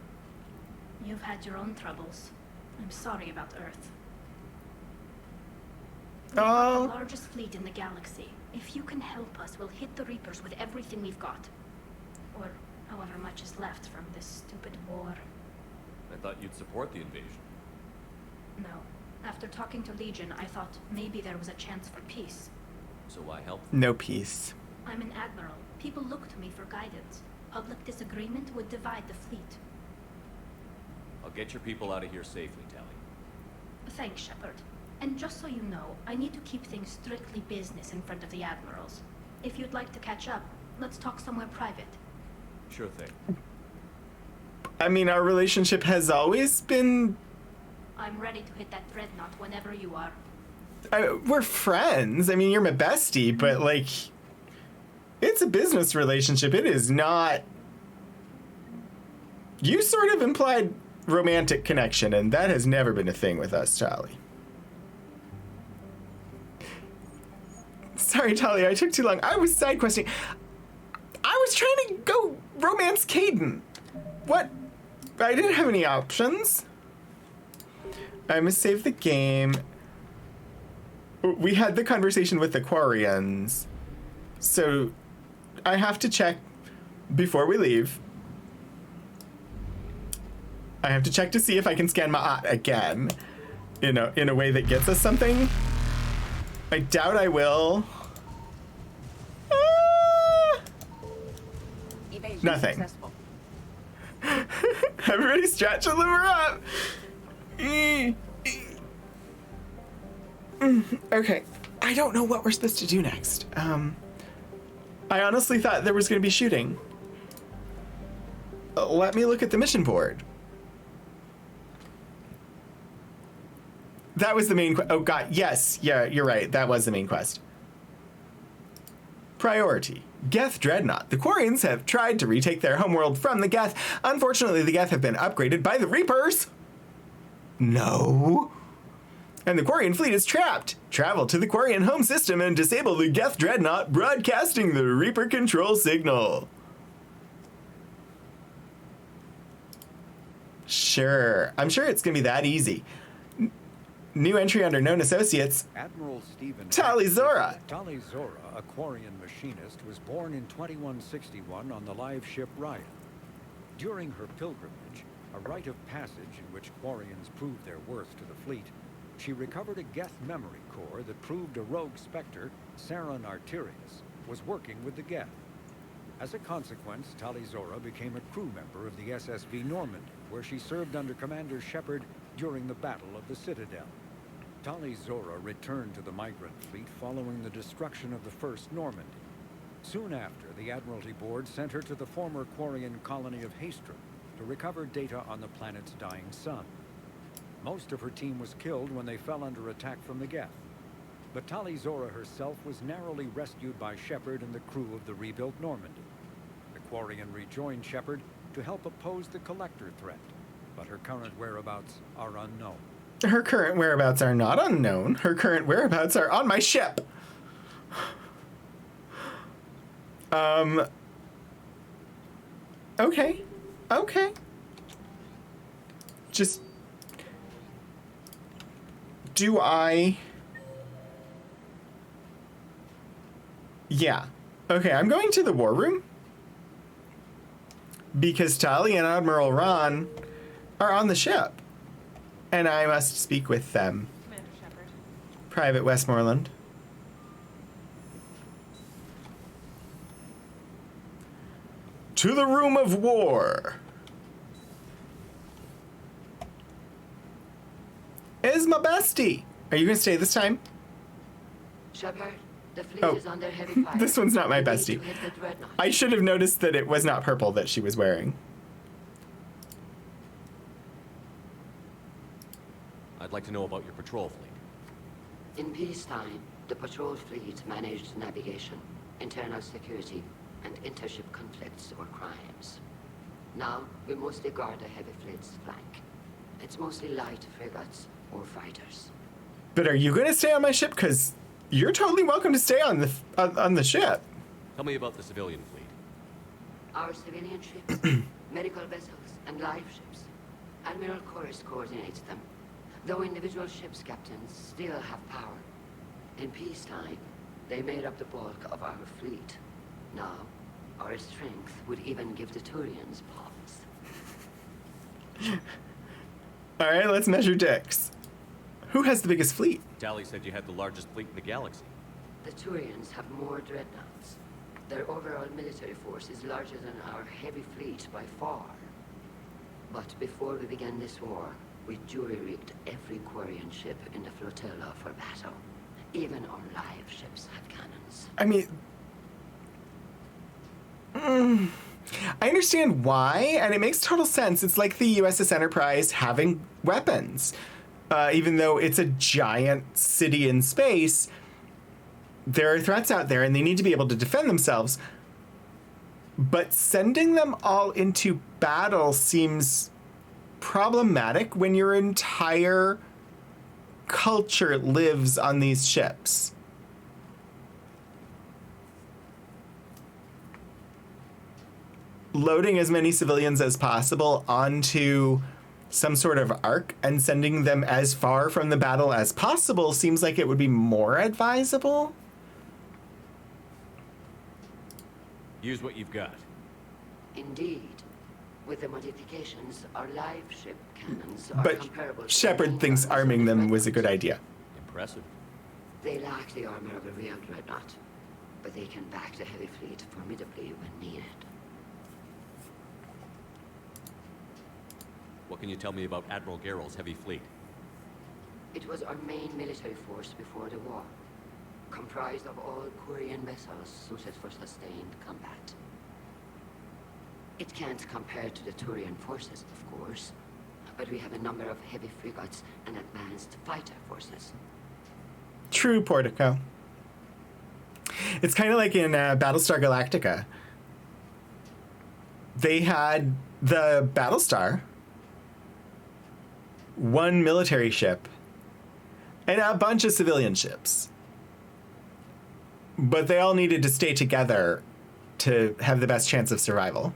You've had your own troubles. I'm sorry about Earth. We've got Oh. the largest fleet in the galaxy. If you can help us, we'll hit the Reapers with everything we've got. Or however much is left from this stupid war. I thought you'd support the invasion. No. After talking to Legion, I thought maybe there was a chance for peace. So why help? No peace. I'm an admiral. People look to me for guidance. Public disagreement would divide the fleet. I'll get your people out of here safely, Tali. Thanks, Shepard. And just so you know, I need to keep things strictly business in front of the admirals. If you'd like to catch up, let's talk somewhere private. Sure thing. I mean, our relationship has always been. I'm ready to hit that dreadnought whenever you are. We're friends. I mean, you're my bestie, but like, it's a business relationship. It is not. You sort of implied romantic connection, and that has never been a thing with us, Tali. Sorry, Tali, I took too long. I was side questing. I was trying to go romance Caden. What? I didn't have any options. I must save the game. We had the conversation with the Quarians, so I have to check before we leave. I have to check to see if I can scan Ma'at again, in a way that gets us something. I doubt I will. Evasion Nothing. successful. Everybody stretch and liver up. Okay. I don't know what we're supposed to do next. I honestly thought there was going to be shooting. Let me look at the mission board. That was the main oh god, yes, yeah, you're right. That was the main quest. Priority. Geth Dreadnought. The Quarians have tried to retake their homeworld from the Geth. Unfortunately, the Geth have been upgraded by the Reapers. No. And the Quarian fleet is trapped. Travel to the Quarian home system and disable the Geth Dreadnought, broadcasting the Reaper control signal. Sure. I'm sure it's going to be that easy. New entry under known associates. Admiral Stephen Tali Zora. Tali Zora, a Quarian machinist, was born in 2161 on the live ship Ryan. During her pilgrimage, a rite of passage in which Quarians proved their worth to the fleet, she recovered a Geth memory core that proved a rogue Spectre, Saron Arterius, was working with the Geth. As a consequence, Tali Zora became a crew member of the SSV Normandy, where she served under Commander Shepard during the Battle of the Citadel. Tali Zora returned to the migrant fleet following the destruction of the First Normandy. Soon after, the Admiralty Board sent her to the former Quarian colony of Haestrom to recover data on the planet's dying sun. Most of her team was killed when they fell under attack from the Geth. But Tali Zora herself was narrowly rescued by Shepard and the crew of the rebuilt Normandy. The Quarian rejoined Shepard to help oppose the Collector threat, but her current whereabouts are unknown. Her current whereabouts are not unknown. Her current whereabouts are on my ship. Okay. Okay. Just... Do I... Yeah. Okay, I'm going to the war room. Because Tali and Admiral Ron are on the ship. And I must speak with them. Commander Shepard. Private Westmoreland. To the room of war. Is my bestie. Are you going to stay this time? Shepard, the fleet Oh. is under heavy fire. This one's not my We need bestie. to hit the dreadnought. I should have noticed that it was not purple that she was wearing. I'd like to know about your patrol fleet. In peacetime, the patrol fleet managed navigation, internal security, and intership conflicts or crimes. Now, we mostly guard the heavy fleet's flank. It's mostly light frigates or fighters. But are you going to stay on my ship? Because you're totally welcome to stay on the ship. Tell me about the civilian fleet. Our civilian ships, medical vessels, and live ships. Admiral Chorus coordinates them, though individual ships' captains still have power. In peacetime, they made up the bulk of our fleet. Now, our strength would even give the Turians pause. All right, let's measure dicks. Who has the biggest fleet? Tali said you had the largest fleet in the galaxy. The Turians have more dreadnoughts. Their overall military force is larger than our heavy fleet by far. But before we began this war, We jury-rigged every Quarian ship in the flotilla for battle. Even our live ships have cannons. I mean, I understand why, and it makes total sense. It's like the USS Enterprise having weapons. Even though it's a giant city in space, there are threats out there, and they need to be able to defend themselves. But sending them all into battle seems problematic when your entire culture lives on these ships. Loading as many civilians as possible onto some sort of arc and sending them as far from the battle as possible seems like it would be more advisable. Use what you've got. Indeed. With the modifications, our live ship cannons are But comparable to Shepard main thinks guns of arming the them was a Dreadnought. good idea. Impressive. They lack the armor of a real dreadnought, but they can back the heavy fleet formidably when needed. What can you tell me about Admiral Gerrel's heavy fleet? It was our main military force before the war, comprised of all Quarian vessels suited for sustained combat. It can't compare to the Turian forces, of course, but we have a number of heavy frigates and advanced fighter forces. True, Portico. It's kind of like in Battlestar Galactica. They had the Battlestar, one military ship, and a bunch of civilian ships. But they all needed to stay together to have the best chance of survival.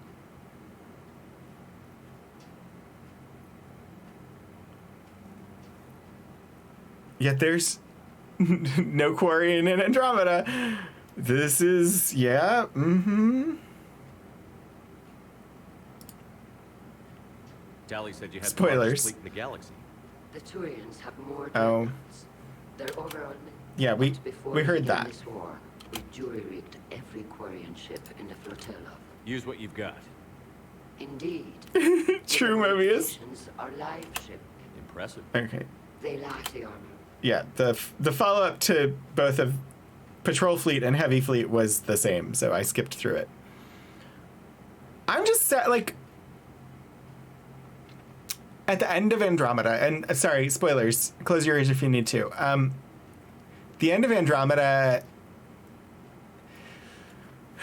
Yet there's no Quarian in Andromeda. This is, yeah, Tally said you had the Spoilers. largest fleet in the galaxy. The Turians have more Oh. dreadnoughts. Their overall... Yeah, we Before heard began that. This war, we jury-rigged every Quarian ship in the flotilla. Use what you've got. Indeed. True, With the Mobius. modifications, our live ship, Impressive. Okay. they lack the armor. Yeah, the follow-up to both of Patrol Fleet and Heavy Fleet was the same, so I skipped through it. I'm just like at the end of Andromeda, and sorry, spoilers. Close your ears if you need to. The end of Andromeda.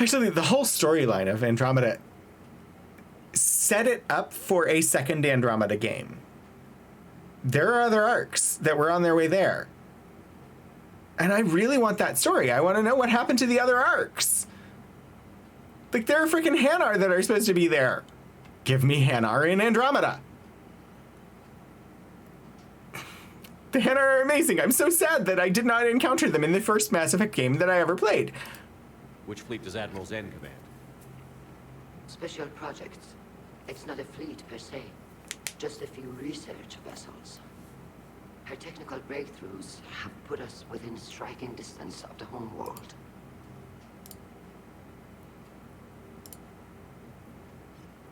Actually, the whole storyline of Andromeda set it up for a second Andromeda game. There are other arcs that were on their way there. And I really want that story. I want to know what happened to the other arcs. Like, there are freaking Hanar that are supposed to be there. Give me Hanar in Andromeda. The Hanar are amazing. I'm so sad that I did not encounter them in the first Mass Effect game that I ever played. Which fleet does Admiral Zen command? Special projects. It's not a fleet per se, just a few research vessels. Her technical breakthroughs have put us within striking distance of the home world.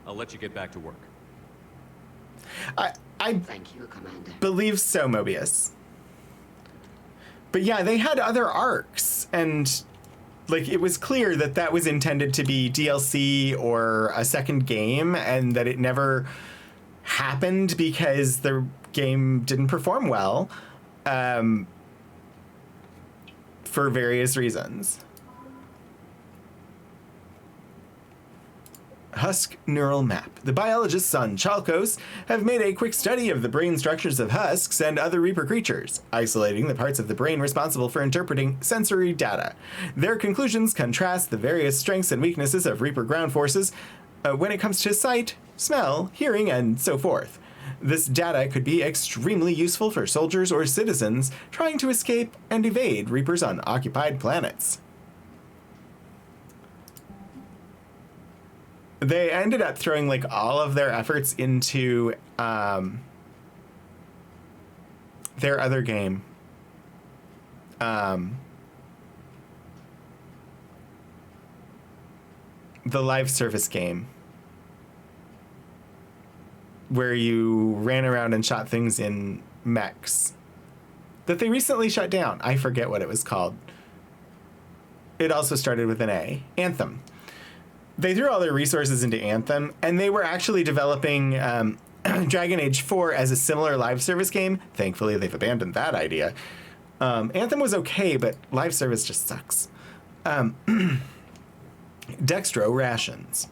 I'll let you get back to work. I Thank you, Commander. believe so, Mobius. But yeah, they had other arcs, and like it was clear that that was intended to be DLC or a second game, and that it never happened because the game didn't perform well, for various reasons. Husk neural map. The biologists on Chalkos have made a quick study of the brain structures of husks and other Reaper creatures, isolating the parts of the brain responsible for interpreting sensory data. Their conclusions contrast the various strengths and weaknesses of Reaper ground forces when it comes to sight, smell, hearing, and so forth. This data could be extremely useful for soldiers or citizens trying to escape and evade Reapers on occupied planets. They ended up throwing like all of their efforts into their other game. The live service game. where you ran around and shot things in mechs that they recently shut down. I forget what it was called. It also started with an A. Anthem. They threw all their resources into Anthem, and they were actually developing Dragon Age 4 as a similar live service game. Thankfully, they've abandoned that idea. Anthem was okay, but live service just sucks. Dextro rations.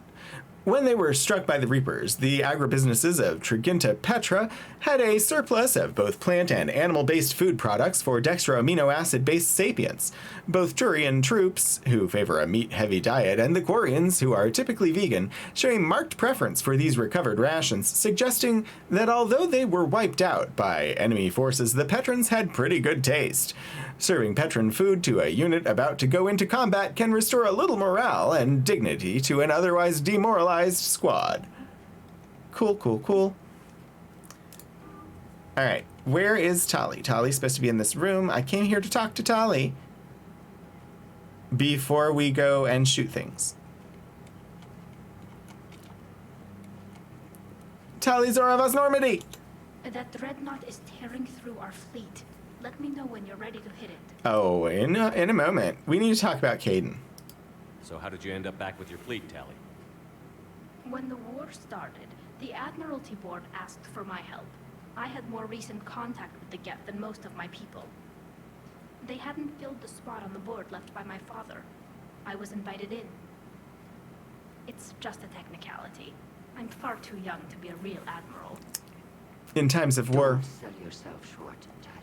When they were struck by the Reapers, the agribusinesses of Triginta Petra had a surplus of both plant and animal-based food products for dextro amino acid-based sapients, both Turian troops, who favor a meat-heavy diet, and the Quarians, who are typically vegan, show a marked preference for these recovered rations, suggesting that although they were wiped out by enemy forces, the Petrans had pretty good taste. Serving Petran food to a unit about to go into combat can restore a little morale and dignity to an otherwise demoralized squad. Cool, cool, cool. Alright, where is Tali? Tali's supposed to be in this room. I came here to talk to Tali before we go and shoot things. Tali Zoravas Normandy! That dreadnought is tearing through our fleet. Let me know when you're ready to hit it. Oh, in a moment. We need to talk about Caden. So how did you end up back with your fleet, Tali? When the war started, the Admiralty Board asked for my help. I had more recent contact with the Geth than most of my people. They hadn't filled the spot on the board left by my father. I was invited in. It's just a technicality. I'm far too young to be a real admiral. In times of war. Don't sell yourself short, Tali.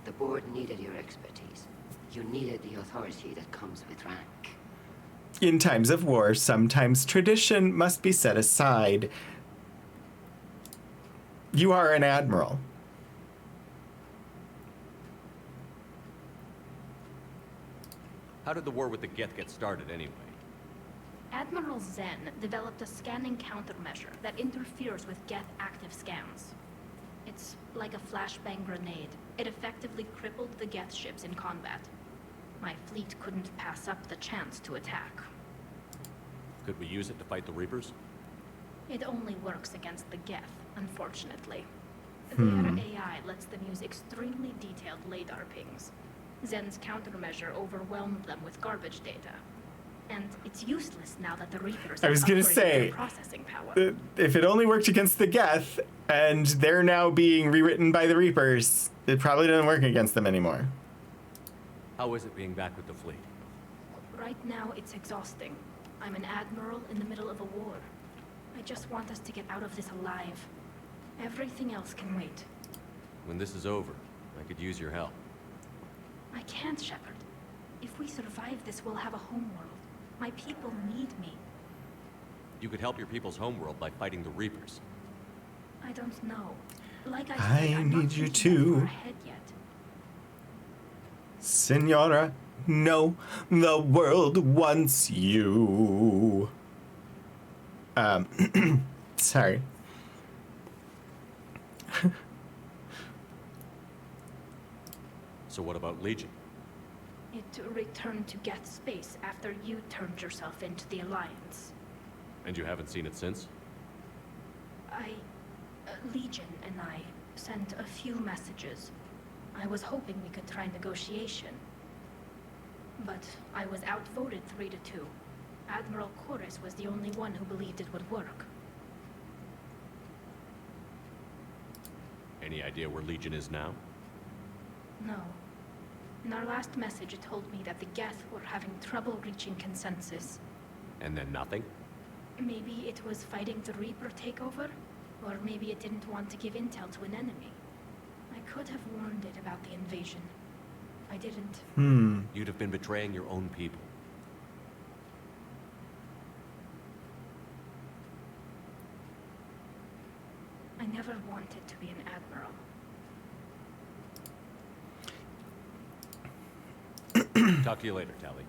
The board needed your expertise. You needed the authority that comes with rank. In times of war, sometimes tradition must be set aside. You are an admiral. How did the war with the Geth get started anyway? Admiral Zen developed a scanning countermeasure that interferes with Geth active scans. It's like a flashbang grenade. It effectively crippled the Geth ships in combat. My fleet couldn't pass up the chance to attack. Could we use it to fight the Reapers? It only works against the Geth, unfortunately. Their AI lets them use extremely detailed LADAR pings. Zen's countermeasure overwhelmed them with garbage data. And it's useless now that the Reapers I was gonna upgraded say, their processing power. If it only worked against the Geth, and they're now being rewritten by the Reapers, it probably doesn't work against them anymore. How is it being back with the fleet? Right now, it's exhausting. I'm an admiral in the middle of a war. I just want us to get out of this alive. Everything else can wait. When this is over, I could use your help. I can't, Shepard. If we survive this, we'll have a homeworld. My people need me. You could help your people's homeworld by fighting the Reapers. I don't know. Like I I said, I'm need not you thinking that to. far ahead yet. Senora, no, the world wants you. Sorry. So what about Legion? It returned to Geth space after you turned yourself into the Alliance. And you haven't seen it since? Legion and I sent a few messages. I was hoping we could try negotiation. But I was outvoted 3-2. Admiral Chorus was the only one who believed it would work. Any idea where Legion is now? No. In our last message, it told me that the Geth were having trouble reaching consensus. And then nothing? Maybe it was fighting the Reaper takeover? Or maybe it didn't want to give intel to an enemy. I could have warned it about the invasion. I didn't. You'd have been betraying your own people. I never wanted to be an admiral. Talk to you later, Tali.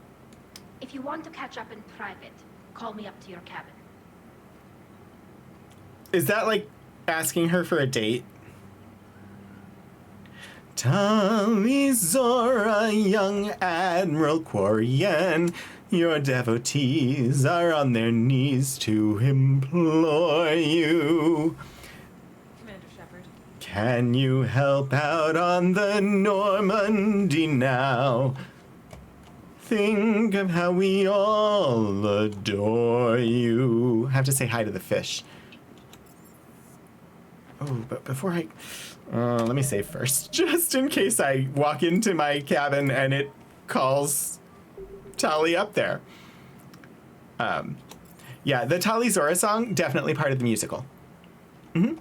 If you want to catch up in private, call me up to your cabin. Is that like asking her for a date? Tali Zora, young Admiral Quarian, your devotees are on their knees to implore you. Can you help out on the Normandy now? Think of how we all adore you. I have to say hi to the fish. Oh, but before I... let me save first, just in case I walk into my cabin and it calls Tali up there. Yeah, the Tali Zora song, definitely part of the musical. Mm-hmm.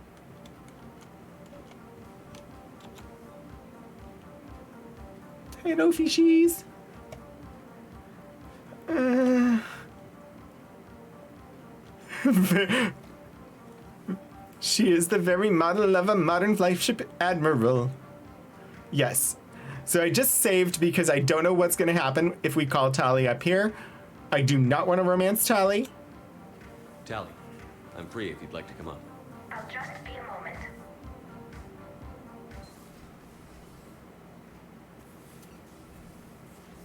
Hello, fishies. She is the very model of a modern flagship admiral. Yes. So I just saved because I don't know what's going to happen if we call Tali up here. I do not want to romance Tali. Tali, I'm free if you'd like to come up. I'll just be a moment.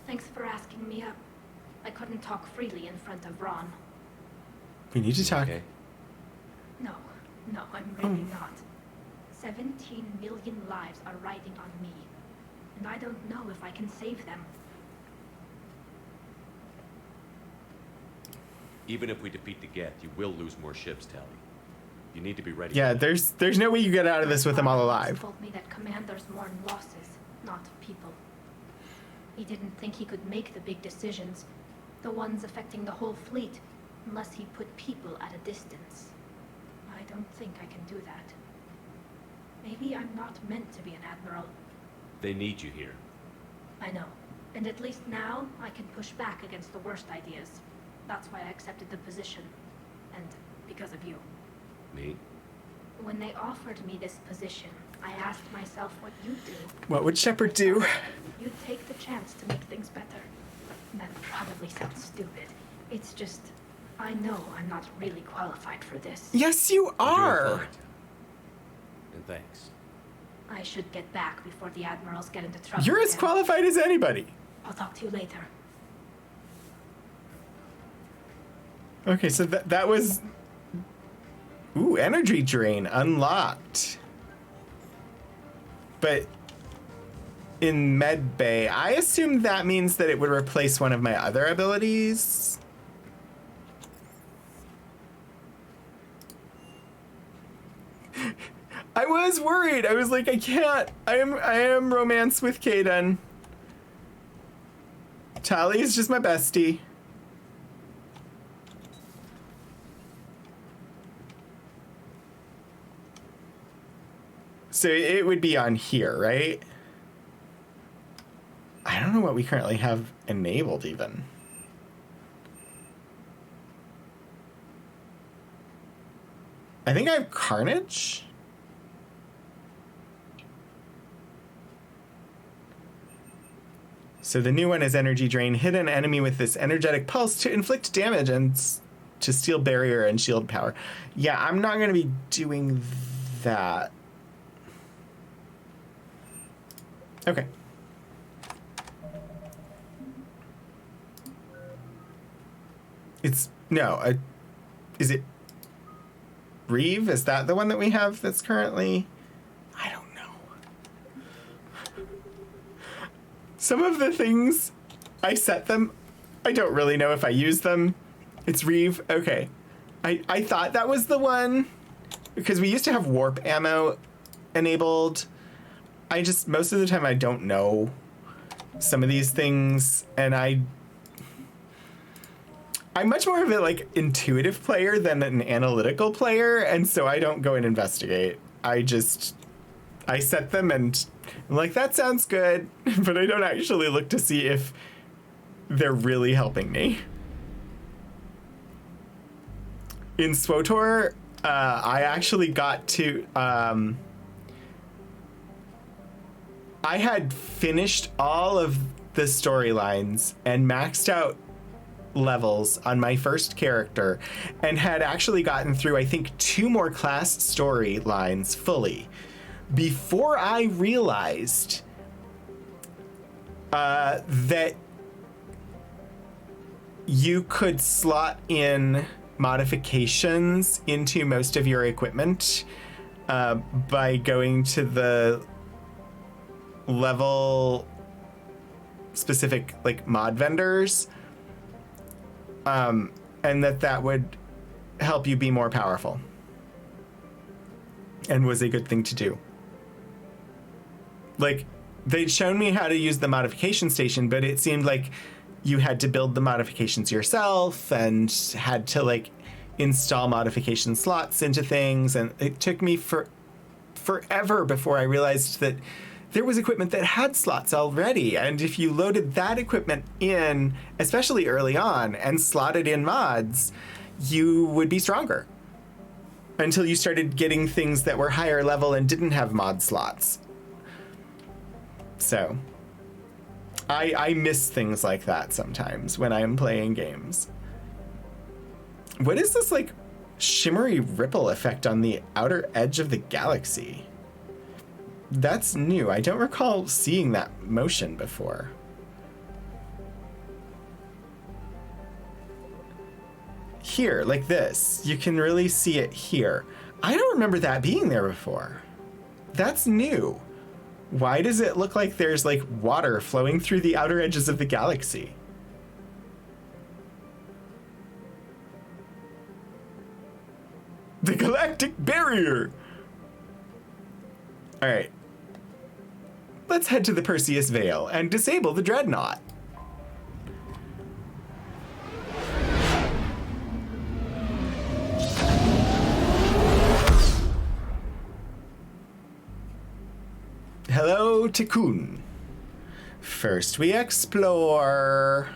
Thanks for asking me up. I couldn't talk freely in front of Ron. We need to talk. Okay. No, I'm really not. 17 million lives are riding on me, and I don't know if I can save them. Even if we defeat the Geth, you will lose more ships, Tali. You need to be ready. Yeah, there's no way you get out of this with them all alive. He told me that commanders mourn losses, not people. He didn't think he could make the big decisions, the ones affecting the whole fleet, unless he put people at a distance. I don't think I can do that. Maybe I'm not meant to be an admiral. They need you here. I know. And at least now, I can push back against the worst ideas. That's why I accepted the position. And because of you. Me? When they offered me this position, I asked myself what you'd do. What would Shepard do? You'd take the chance to make things better. That probably sounds stupid. It's just, I know I'm not really qualified for this. Yes, you You're are. doing fine. And thanks. I should get back before the admirals get into trouble. You're as again. qualified as anybody. I'll talk to you later. Okay, so that was... Ooh, energy drain unlocked. But in med bay, I assume that means that it would replace one of my other abilities. I was worried. I was like, I can't. I am romance with Kaidan. Tali is just my bestie. So it would be on here, right? I don't know what we currently have enabled even. I think I have Carnage. So the new one is Energy Drain. Hit an enemy with this energetic pulse to inflict damage and to steal barrier and shield power. Yeah, I'm not going to be doing that. Okay. It's no. Is it Reeve? Is that the one that we have that's currently? I don't know. Some of the things I set them, I don't really know if I use them. It's Reeve. Okay. I thought that was the one because we used to have warp ammo enabled. I just, most of the time I don't know some of these things, and I'm much more of a like intuitive player than an analytical player, and so I don't go and investigate. I set them and I'm like, that sounds good, but I don't actually look to see if they're really helping me. In SWTOR, I actually got to I had finished all of the storylines and maxed out levels on my first character and had actually gotten through, I think, 2 more class storylines fully before I realized that you could slot in modifications into most of your equipment by going to the level specific like mod vendors, and that would help you be more powerful and was a good thing to do. Like, they'd shown me how to use the modification station, but it seemed like you had to build the modifications yourself and had to like install modification slots into things, and it took me forever before I realized that there was equipment that had slots already, and if you loaded that equipment in, especially early on, and slotted in mods, you would be stronger until you started getting things that were higher level and didn't have mod slots. So I miss things like that sometimes when I'm playing games. What is this like shimmery ripple effect on the outer edge of the galaxy? That's new. I don't recall seeing that motion before. Here, like this. You can really see it here. I don't remember that being there before. That's new. Why does it look like there's like water flowing through the outer edges of the galaxy? The galactic barrier! Alright. Let's head to the Perseus Vale and disable the Dreadnought. Hello, Tikkun. First we explore.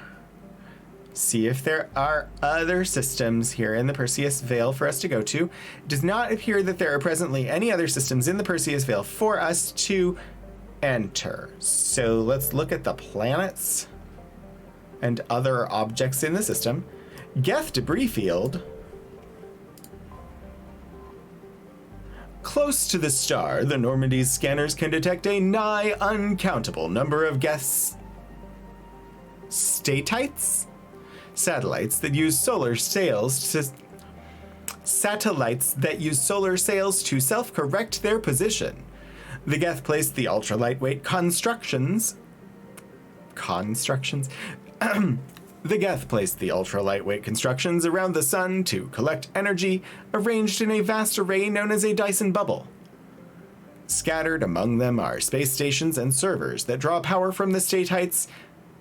See if there are other systems here in the Perseus Vale for us to go to. It does not appear that there are presently any other systems in the Perseus Vale for us to enter. So let's look at the planets and other objects in the system. Geth debris field. Close to the star, the Normandy's scanners can detect a nigh uncountable number of Geth's statites? Satellites that use solar sails to self-correct their position. The Geth placed the ultra-lightweight constructions. The Geth placed the ultra-lightweight constructions around the sun to collect energy, arranged in a vast array known as a Dyson bubble. Scattered among them are space stations and servers that draw power from the statites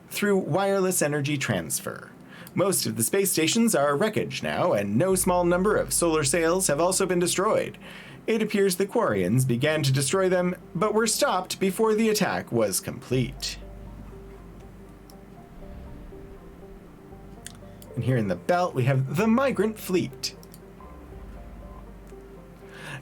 through wireless energy transfer. Most of the space stations are wreckage now, and no small number of solar sails have also been destroyed. It appears the Quarians began to destroy them, but were stopped before the attack was complete. And here in the belt, we have the Migrant Fleet.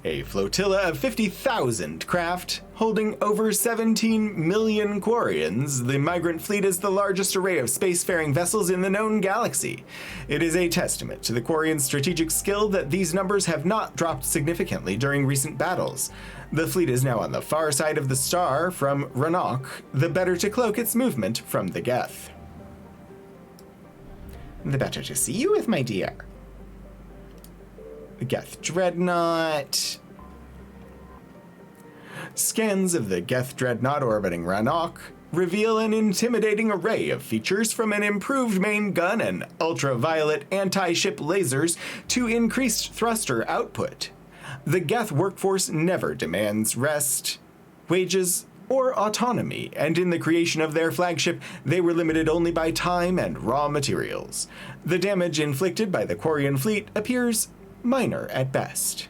A flotilla of 50,000 craft holding over 17 million Quarians, the Migrant Fleet is the largest array of spacefaring vessels in the known galaxy. It is a testament to the Quarian strategic skill that these numbers have not dropped significantly during recent battles. The fleet is now on the far side of the star from Rannoch, the better to cloak its movement from the Geth. The better to see you with, my dear. The Geth Dreadnought. Scans of the Geth Dreadnought orbiting Rannoch reveal an intimidating array of features, from an improved main gun and ultraviolet anti-ship lasers to increased thruster output. The Geth workforce never demands rest, wages, or autonomy, and in the creation of their flagship, they were limited only by time and raw materials. The damage inflicted by the Quarian fleet appears minor at best.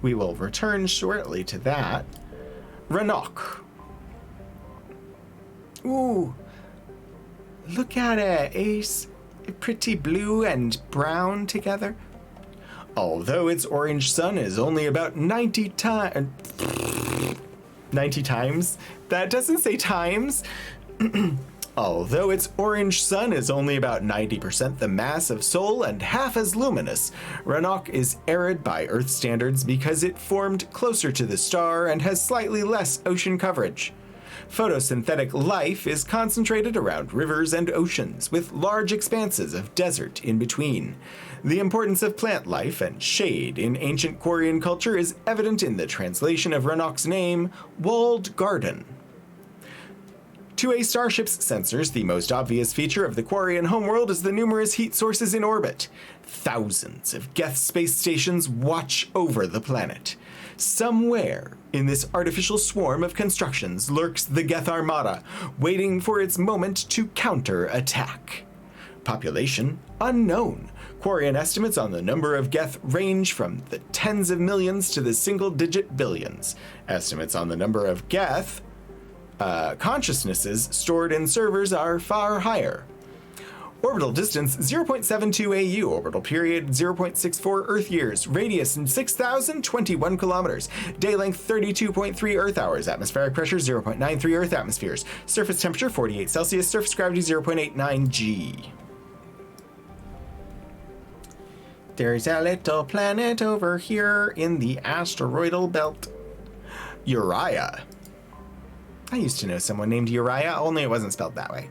We will return shortly to that. Rannoch. Ooh, look at it, Ace. Pretty blue and brown together. Although its orange sun is only about 90 times. That doesn't say times. Although its orange sun is only about 90% the mass of Sol and half as luminous, Rannoch is arid by Earth standards because it formed closer to the star and has slightly less ocean coverage. Photosynthetic life is concentrated around rivers and oceans, with large expanses of desert in between. The importance of plant life and shade in ancient Quarian culture is evident in the translation of Rannoch's name, Walled Garden. To a starship's sensors, the most obvious feature of the Quarian homeworld is the numerous heat sources in orbit. Thousands of Geth space stations watch over the planet. Somewhere in this artificial swarm of constructions lurks the Geth Armada, waiting for its moment to counter-attack. Population unknown. Quarian estimates on the number of Geth range from the tens of millions to the single-digit billions. Estimates on the number of Geth consciousnesses stored in servers are far higher. Orbital distance 0.72 AU, orbital period 0.64 Earth years, radius 6,021 kilometers, day length 32.3 Earth hours, atmospheric pressure 0.93 Earth atmospheres, surface temperature 48 Celsius, surface gravity 0.89 G. There's a little planet over here in the asteroidal belt. Uriah. I used to know someone named Uriah, only it wasn't spelled that way.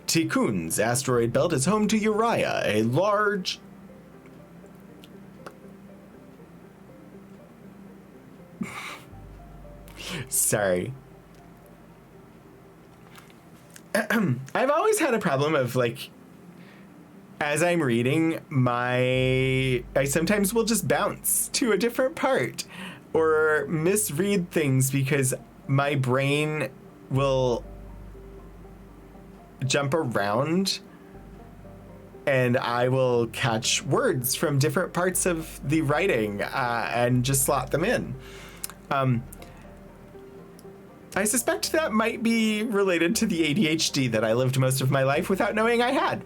Tikhun's asteroid belt is home to Uriah, a large... Sorry. I've always had a problem of, like, as I'm reading, I sometimes will just bounce to a different part or misread things because my brain will jump around and I will catch words from different parts of the writing and just slot them in. I suspect that might be related to the ADHD that I lived most of my life without knowing I had.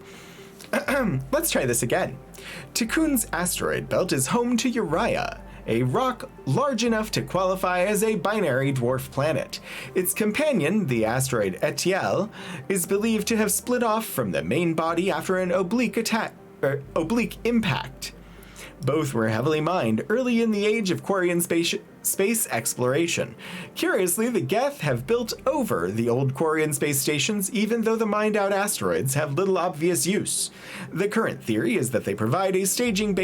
Let's try this again. Tikhun's asteroid belt is home to Uriah, a rock large enough to qualify as a binary dwarf planet. Its companion, the asteroid Etiel, is believed to have split off from the main body after an oblique impact. Both were heavily mined early in the age of Quarian space exploration. Curiously, the Geth have built over the old Quarian space stations, even though the mined-out asteroids have little obvious use. The current theory is that they provide a staging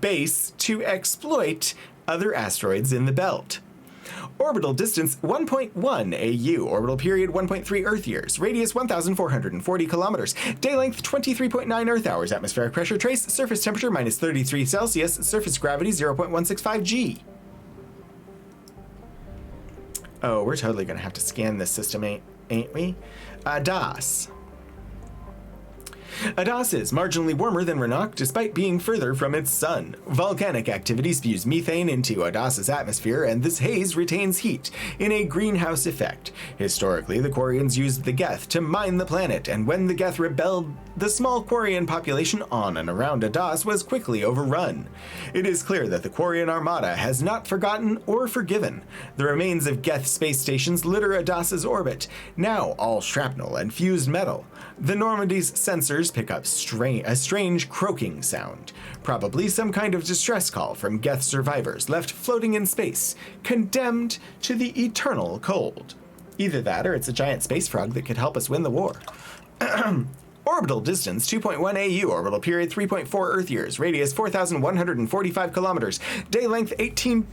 base to exploit other asteroids in the belt. Orbital distance 1.1 AU, orbital period 1.3 Earth years, radius 1,440 kilometers, day length 23.9 Earth hours, atmospheric pressure trace, surface temperature minus 33 Celsius, surface gravity 0.165 G. Oh, we're totally gonna have to scan this system, ain't we? DAS. Adas is marginally warmer than Rannoch despite being further from its sun. Volcanic activity spews methane into Adas's atmosphere, and this haze retains heat in a greenhouse effect. Historically, the Quarians used the Geth to mine the planet, and when the Geth rebelled, the small Quarian population on and around Adas was quickly overrun. It is clear that the Quarian Armada has not forgotten or forgiven. The remains of Geth space stations litter Adas's orbit, now all shrapnel and fused metal. The Normandy's sensors pick up a strange croaking sound, probably some kind of distress call from Geth survivors left floating in space, condemned to the eternal cold. Either that or it's a giant space frog that could help us win the war. Orbital distance 2.1 AU, orbital period 3.4 Earth years, radius 4,145 kilometers, day length 18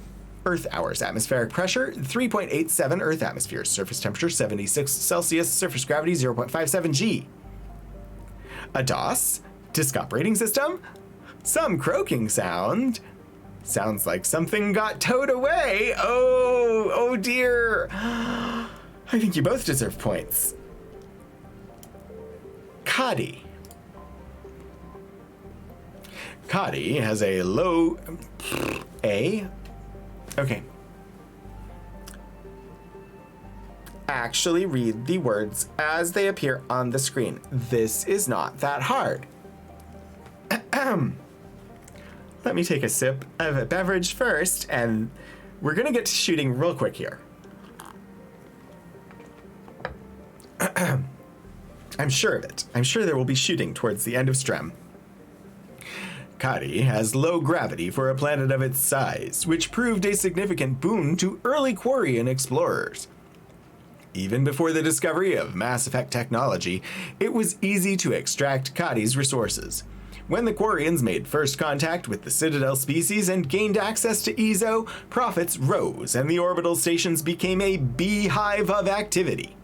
Earth hours, atmospheric pressure 3.87 Earth atmospheres, surface temperature 76 Celsius, surface gravity 0.57 G. Adas? Disk operating system? Some croaking sound. Sounds like something got towed away. Oh dear. I think you both deserve points. Kadi. Kadi has a low A. Okay. Actually read the words as they appear on the screen. This is not that hard. Let me take a sip of a beverage first, and we're gonna get to shooting real quick here. I'm sure of it. I'm sure there will be shooting towards the end of Strem. Kadi has low gravity for a planet of its size, which proved a significant boon to early Quarian explorers. Even before the discovery of Mass Effect technology, it was easy to extract Kadi's resources. When the Quarians made first contact with the Citadel species and gained access to Ezo, profits rose and the orbital stations became a beehive of activity.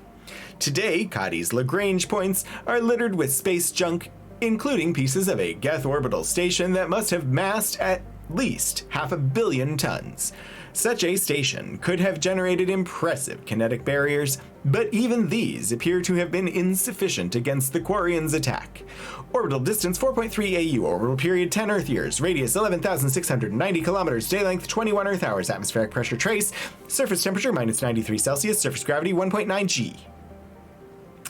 Today, Kadi's Lagrange points are littered with space junk, including pieces of a Geth orbital station that must have massed at least 500 million tons. Such a station could have generated impressive kinetic barriers, but even these appear to have been insufficient against the Quarians' attack. Orbital distance 4.3 AU, orbital period 10 Earth years, radius 11,690 kilometers, day length 21 Earth hours, atmospheric pressure trace, surface temperature -93 Celsius, surface gravity 1.9 G.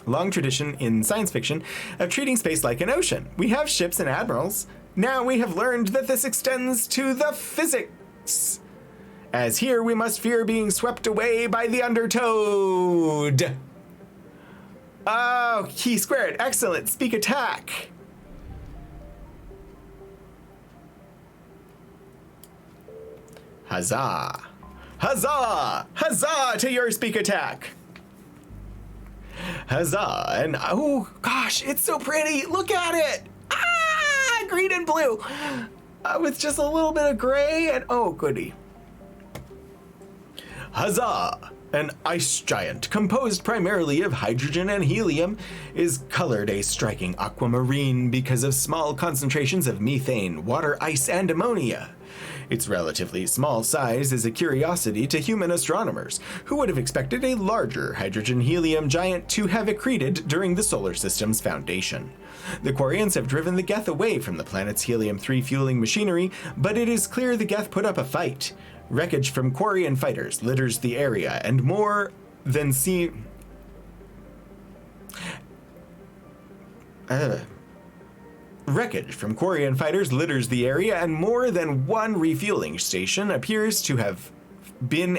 Long tradition in science fiction of treating space like an ocean. We have ships and admirals. Now we have learned that this extends to the physics. As here we must fear being swept away by the Undertoad. Oh, key squared. Excellent. Speak attack. Huzzah. Huzzah! Huzzah to your speak attack. Huzzah. And oh gosh, it's so pretty. Look at it. Ah, green and blue. With just a little bit of gray and oh goody. Huzzah! An ice giant, composed primarily of hydrogen and helium, is colored a striking aquamarine because of small concentrations of methane, water ice, and ammonia. Its relatively small size is a curiosity to human astronomers, who would have expected a larger hydrogen-helium giant to have accreted during the solar system's foundation. The Quarians have driven the Geth away from the planet's helium-3 fueling machinery, but it is clear the Geth put up a fight. Wreckage from Quarian fighters litters the area, and more than Wreckage from Quarian fighters litters the area, and more than one refueling station appears to have been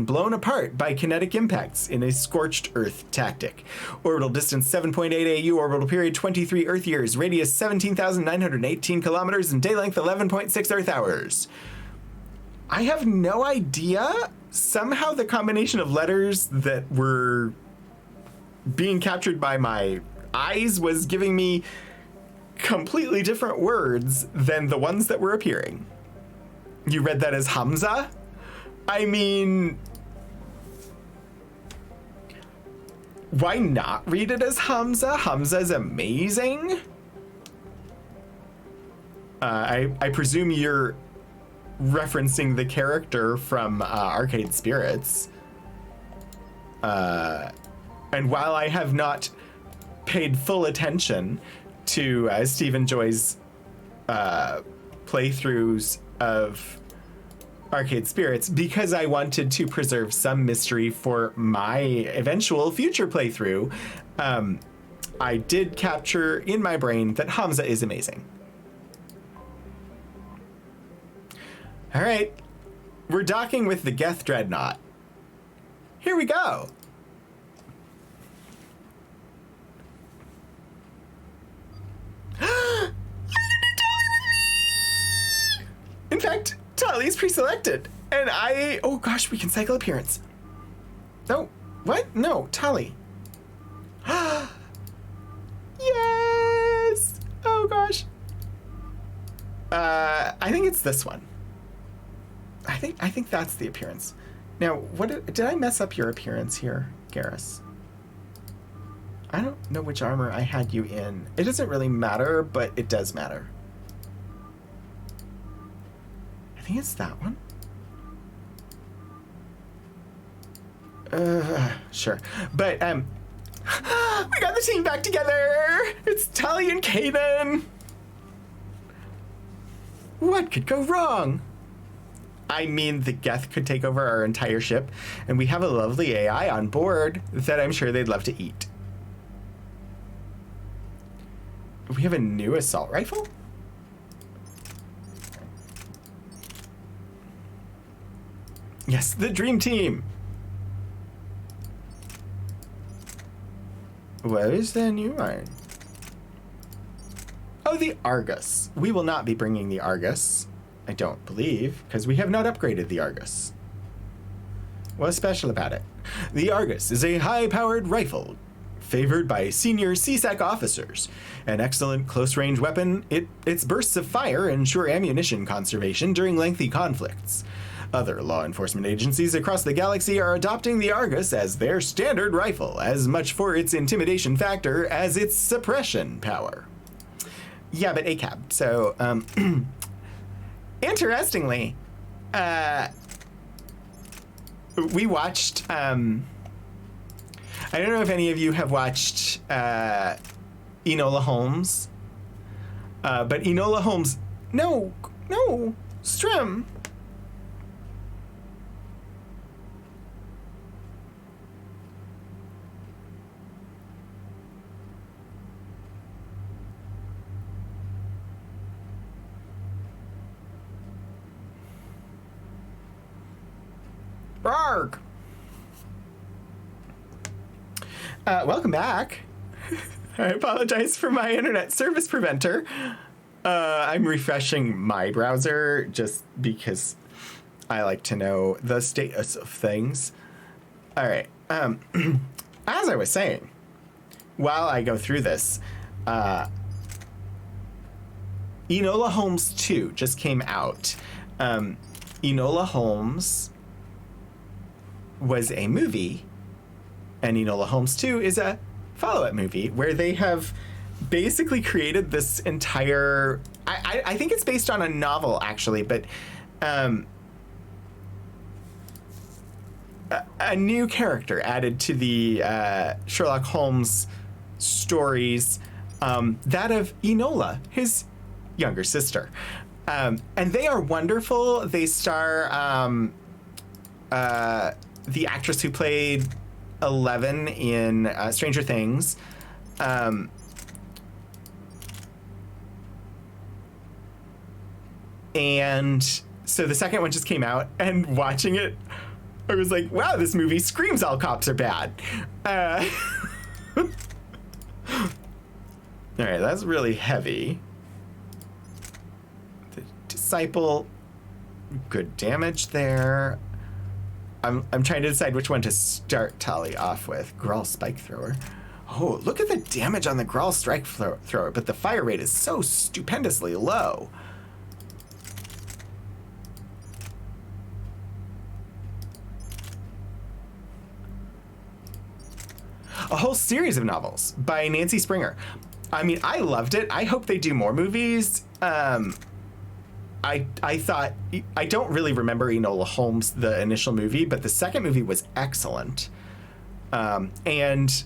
blown apart by kinetic impacts in a scorched Earth tactic. Orbital distance 7.8 AU, orbital period 23 Earth years, radius 17,918 kilometers, and day length 11.6 Earth hours. I have no idea. Somehow the combination of letters that were being captured by my eyes was giving me completely different words than the ones that were appearing. You read that as Hamza? I mean, why not read it as Hamza? Hamza is amazing. I presume you're referencing the character from Arcade Spirits. And while I have not paid full attention to Stephen Joy's playthroughs of Arcade Spirits, because I wanted to preserve some mystery for my eventual future playthrough, I did capture in my brain that Hamza is amazing. All right, we're docking with the Geth Dreadnought. Here we go. In fact, Tali's pre-selected, and oh gosh, we can cycle appearance. No, what? No, Tali. Yes! Oh gosh. I think it's this one. I think that's the appearance. Now, did I mess up your appearance here, Garrus? I don't know which armor I had you in. It doesn't really matter, but it does matter. I think it's that one. Sure. But, we got the team back together! It's Tali and Kaidan! What could go wrong? I mean, the Geth could take over our entire ship, and we have a lovely AI on board that I'm sure they'd love to eat. We have a new assault rifle? Yes, the dream team! Where is the new one? Oh, Oh, the Argus. We will not be bringing the Argus, I don't believe, because we have not upgraded the Argus. What's special about it? The Argus is a high-powered rifle favored by senior CSEC officers. An excellent close-range weapon, its bursts of fire ensure ammunition conservation during lengthy conflicts. Other law enforcement agencies across the galaxy are adopting the Argus as their standard rifle, as much for its intimidation factor as its suppression power. Yeah, but ACAB. So, interestingly, we watched, I don't know if any of you have watched Enola Holmes, but Enola Holmes, no, Strim. Arg. Welcome back. I apologize for my internet service preventer. I'm refreshing my browser just because I like to know the status of things. All right. As I was saying, while I go through this, Enola Holmes 2 just came out. Enola Holmes was a movie, and Enola Holmes 2 is a follow-up movie where they have basically created this entire... I think it's based on a novel, actually, but a new character added to the Sherlock Holmes stories, that of Enola, his younger sister. And they are wonderful. They star the actress who played Eleven in Stranger Things. And so the second one just came out, and watching it, I was like, wow, this movie screams all cops are bad. All right, that's really heavy. The Disciple, good damage there. I'm trying to decide which one to start Tali off with. Grawl Spike Thrower. Oh, look at the damage on the Grawl Strike Thrower, but the fire rate is so stupendously low. A whole series of novels by Nancy Springer. I mean, I loved it. I hope they do more movies. I thought, I don't really remember Enola Holmes, the initial movie, but the second movie was excellent. And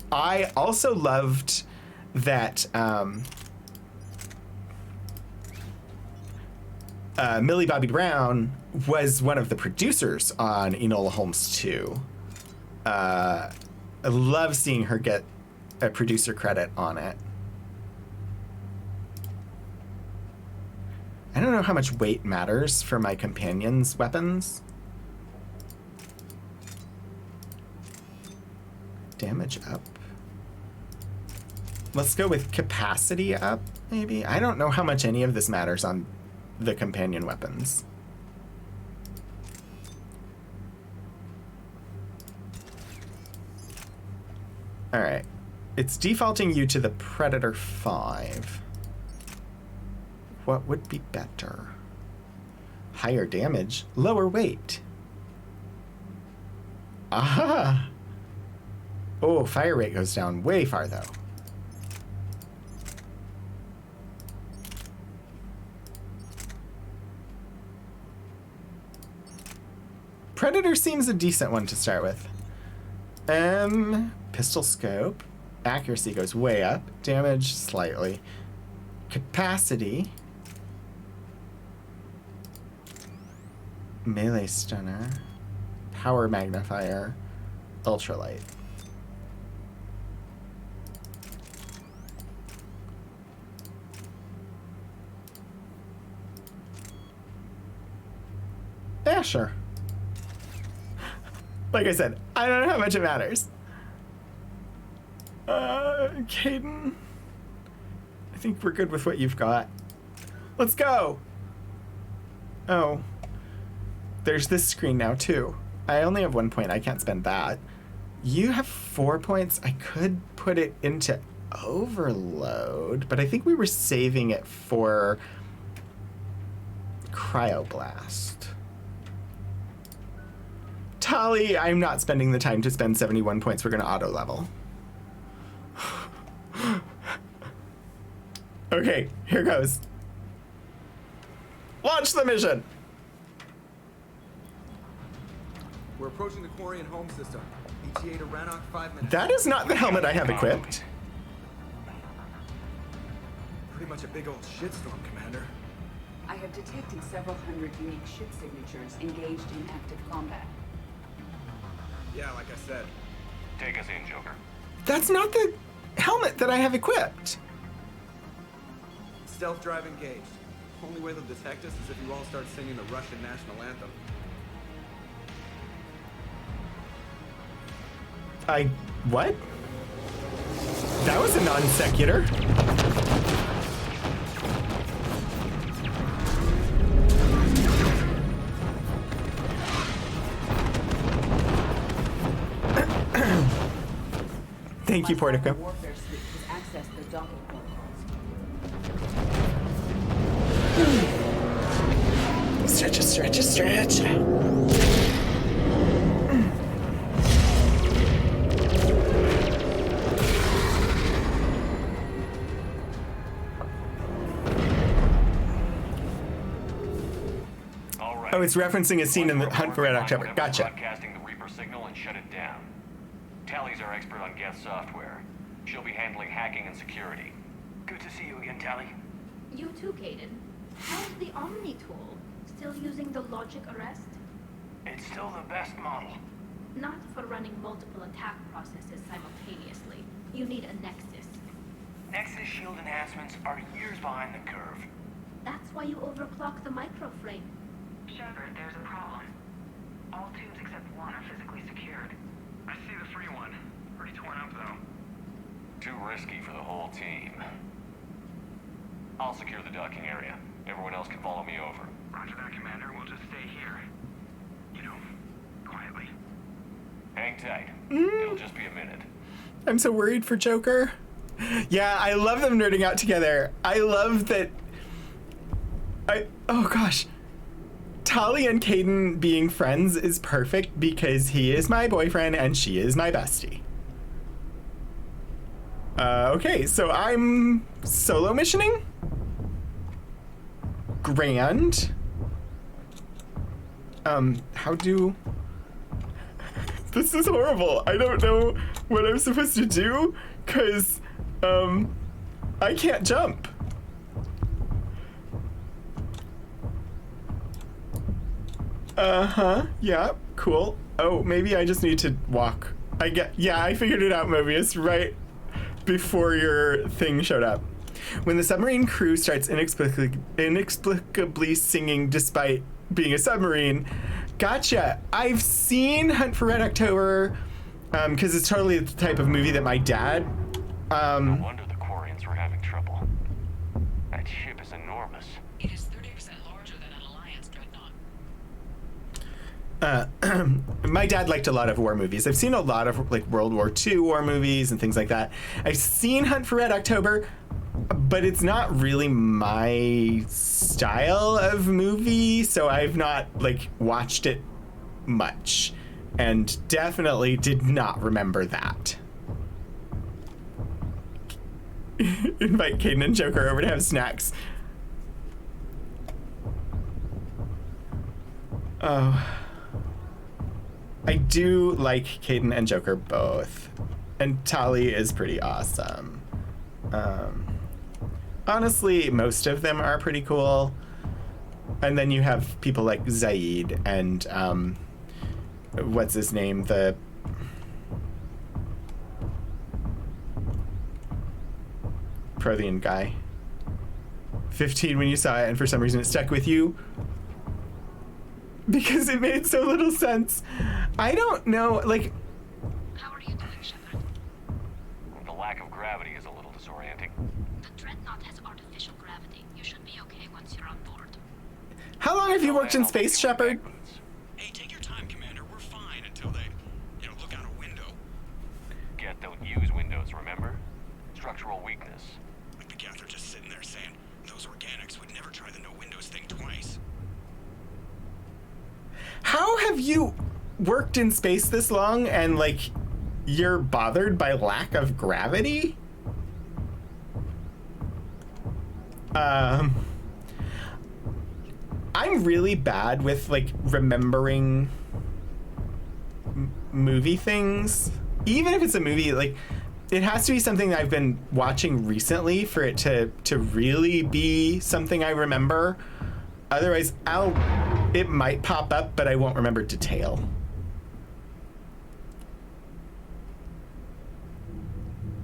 I also loved that Millie Bobby Brown was one of the producers on Enola Holmes 2. I love seeing her get a producer credit on it. I don't know how much weight matters for my companion's weapons. Damage up. Let's go with capacity up, maybe? I don't know how much any of this matters on the companion weapons. All right. It's defaulting you to the Predator 5. What would be better? Higher damage, lower weight. Aha! Oh, fire rate goes down way far, though. Predator seems a decent one to start with. Pistol scope. Accuracy goes way up. Damage slightly. Capacity. Melee stunner. Power magnifier. Ultralight. Yeah, sure. Like I said, I don't know how much it matters. Caden. I think we're good with what you've got. Let's go! Oh. There's this screen now, too. I only have 1 point. I can't spend that. You have 4 points. I could put it into overload, but I think we were saving it for cryoblast. Tali, I'm not spending the time to spend 71 points. We're going to auto level. Okay, here goes. Launch the mission! We're approaching the Quarian home system. ETA to Rannoch 5 minutes. That is not the helmet I have equipped. Pretty much a big old shitstorm, Commander. I have detected several hundred unique ship signatures engaged in active combat. Yeah, like I said. Take us in, Joker. That's not the helmet that I have equipped. Stealth drive engaged. Only way they'll detect us is if you all start singing the Russian national anthem. What? That was a non sequitur. Thank you, Portico. Warfare suite has accessed the docking protocols. Stretch, stretch, stretch. Oh, it's referencing a scene in the Hunt for Red October. Gotcha. Broadcasting the Reaper signal and shut it down. Tally's our expert on Geth software. She'll be handling hacking and security. Good to see you again, Tally. You too, Caden. How's the Omni tool? Still using the logic arrest? It's still the best model. Not for running multiple attack processes simultaneously. You need a Nexus. Nexus shield enhancements are years behind the curve. That's why you overclock the microframe. Shepard, there's a problem. All tubes except one are physically secured. I see the free one. Pretty torn up, though. Too risky for the whole team. I'll secure the docking area. Everyone else can follow me over. Roger that, Commander. We'll just stay here. You know, quietly. Hang tight. It'll just be a minute. I'm so worried for Joker. Yeah, I love them nerding out together. I love that. Oh gosh. Tali and Caden being friends is perfect because he is my boyfriend and she is my bestie. Okay, so I'm solo missioning. Grand. How do... This is horrible. I don't know what I'm supposed to do because, I can't jump. Yeah, cool. Oh, maybe I just need to walk. Yeah, I figured it out, Mobius, right before your thing showed up. When the submarine crew starts inexplicably singing despite being a submarine. Gotcha. I've seen Hunt for Red October, because it's totally the type of movie that my dad, No wonder the Quarians were having trouble. That ship is enormous. It is 30% larger than an Alliance dreadnought. my dad liked a lot of war movies. I've seen a lot of like World War II war movies and things like that. I've seen Hunt for Red October, but it's not really my style of movie, so I've not like watched it much and definitely did not remember that. Invite Caden and Joker over to have snacks. Oh. I do like Caden and Joker both. And Tali is pretty awesome. Honestly, most of them are pretty cool. And then you have people like Zaid and, what's his name? The Prothean guy. 15 when you saw it, and for some reason it stuck with you. Because it made so little sense. I don't know, like... How are you doing, Shepard? The lack of gravity is a little disorienting. The Dreadnought has artificial gravity. You should be okay once you're on board. How long have you worked in space, Shepard? Hey, take your time, Commander. We're fine until they, look out a window. Geth don't use windows, remember? Structural weakness. Like the Geth are just sitting there saying, those organics would never try the no windows thing twice. How have you worked in space this long and, like, you're bothered by lack of gravity? I'm really bad with, like, remembering movie things. Even if it's a movie, like, it has to be something that I've been watching recently for it to really be something I remember. Otherwise, it might pop up, but I won't remember detail.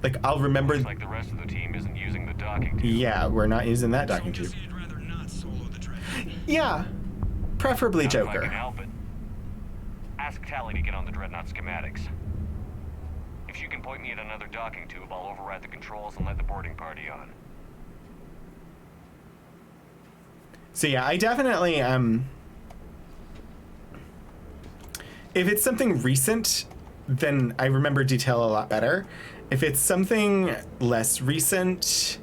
Like, I'll remember. Looks like the rest of the team isn't using the docking tube. Yeah, we're not using that docking tube. You'd rather not solo the Dreadnought. Yeah, preferably Not if I Joker. can help it. Ask Tally to get on the Dreadnought schematics. If you can point me at another docking tube, I'll override the controls and let the boarding party on. So yeah, I definitely if it's something recent, then I remember detail a lot better. If it's something less recent,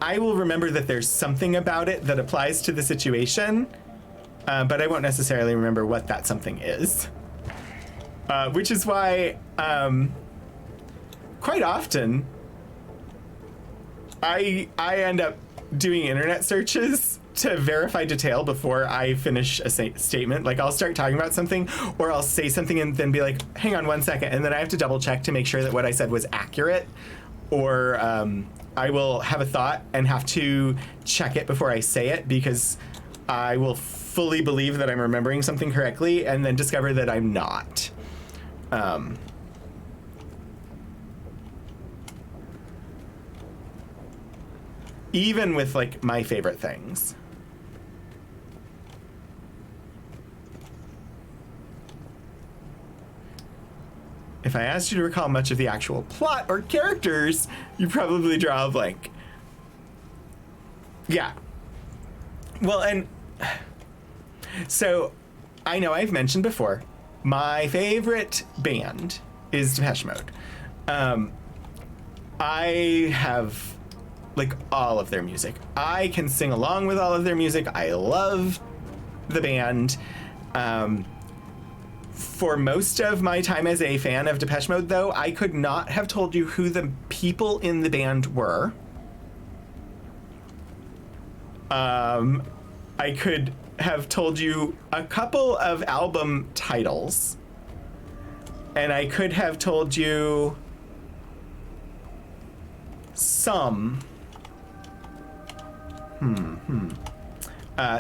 I will remember that there's something about it that applies to the situation, but I won't necessarily remember what that something is. Which is why, quite often, I end up doing internet searches to verify detail before I finish a statement. Like, I'll start talking about something, or I'll say something and then be like, hang on one second, and then I have to double check to make sure that what I said was accurate, or I will have a thought and have to check it before I say it, because I will fully believe that I'm remembering something correctly and then discover that I'm not. Even with, like, my favorite things. If I asked you to recall much of the actual plot or characters, you probably draw a blank. Yeah. Well, and so I know I've mentioned before, my favorite band is Depeche Mode. I have, like, all of their music. I can sing along with all of their music. I love the band. For most of my time as a fan of Depeche Mode, though, I could not have told you who the people in the band were. I could have told you a couple of album titles. And I could have told you some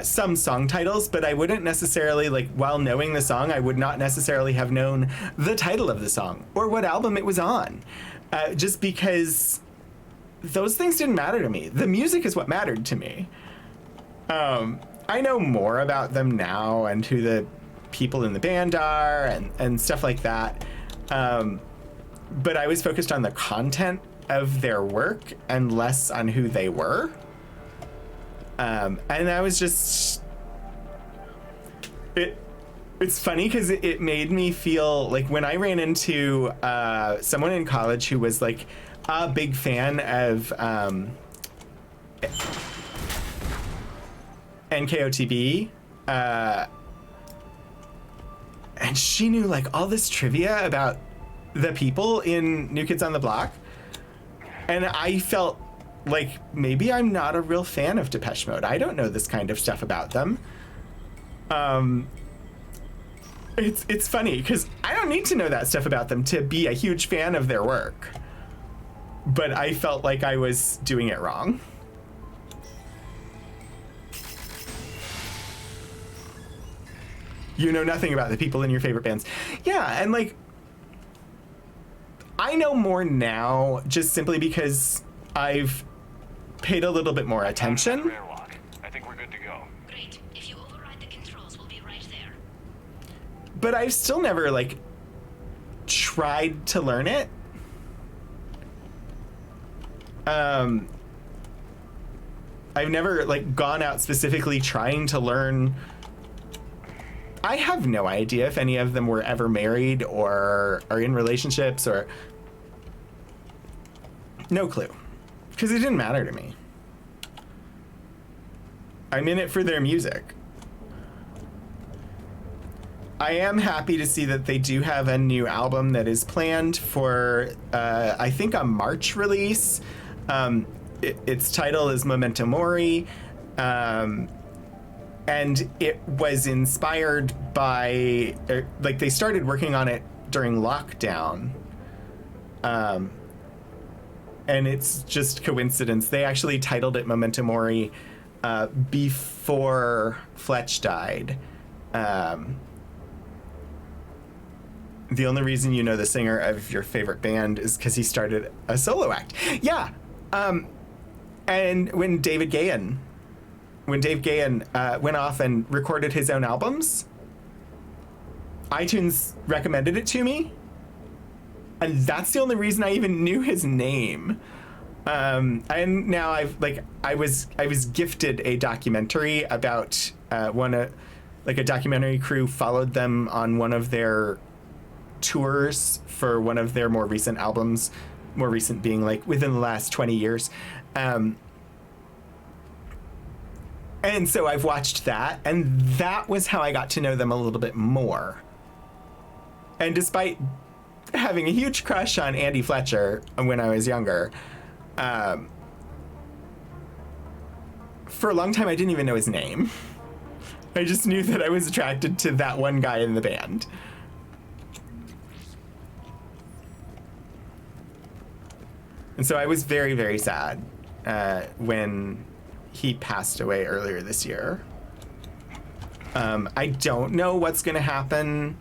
some song titles, but I wouldn't necessarily, like, while knowing the song, I would not necessarily have known the title of the song or what album it was on, just because those things didn't matter to me. The music is what mattered to me. I know more about them now and who the people in the band are and stuff like that, but I was focused on the content of their work and less on who they were. And I was just, it's funny because it made me feel like when I ran into someone in college who was, like, a big fan of NKOTB, and she knew, like, all this trivia about the people in New Kids on the Block, and I felt like maybe I'm not a real fan of Depeche Mode. I don't know this kind of stuff about them. It's funny because I don't need to know that stuff about them to be a huge fan of their work, but I felt like I was doing it wrong. You know nothing about the people in your favorite bands. Yeah, and, like, I know more now just simply because I've paid a little bit more attention. I think we're good to go. Great. If you override the controls, we'll be right there. But I've still never, like, tried to learn it. I've never like gone out specifically trying to learn. I have no idea if any of them were ever married or are in relationships or no clue, because it didn't matter to me. I'm in it for their music. I am happy to see that they do have a new album that is planned for, I think, a March release. Its title is Memento Mori, and it was inspired by, like, they started working on it during lockdown. And it's just coincidence. They actually titled it Memento Mori before Fletch died. The only reason you know the singer of your favorite band is because he started a solo act. Yeah. And when Dave Gahan went off and recorded his own albums, iTunes recommended it to me. And that's the only reason I even knew his name. And now I was gifted a documentary about a documentary crew followed them on one of their tours for one of their more recent albums, more recent being like within the last 20 years. And so I've watched that, and that was how I got to know them a little bit more. And despite having a huge crush on Andy Fletcher when I was younger, for a long time I didn't even know his name. I just knew that I was attracted to that one guy in the band. And so I was very, very sad when he passed away earlier this year. I don't know what's going to happen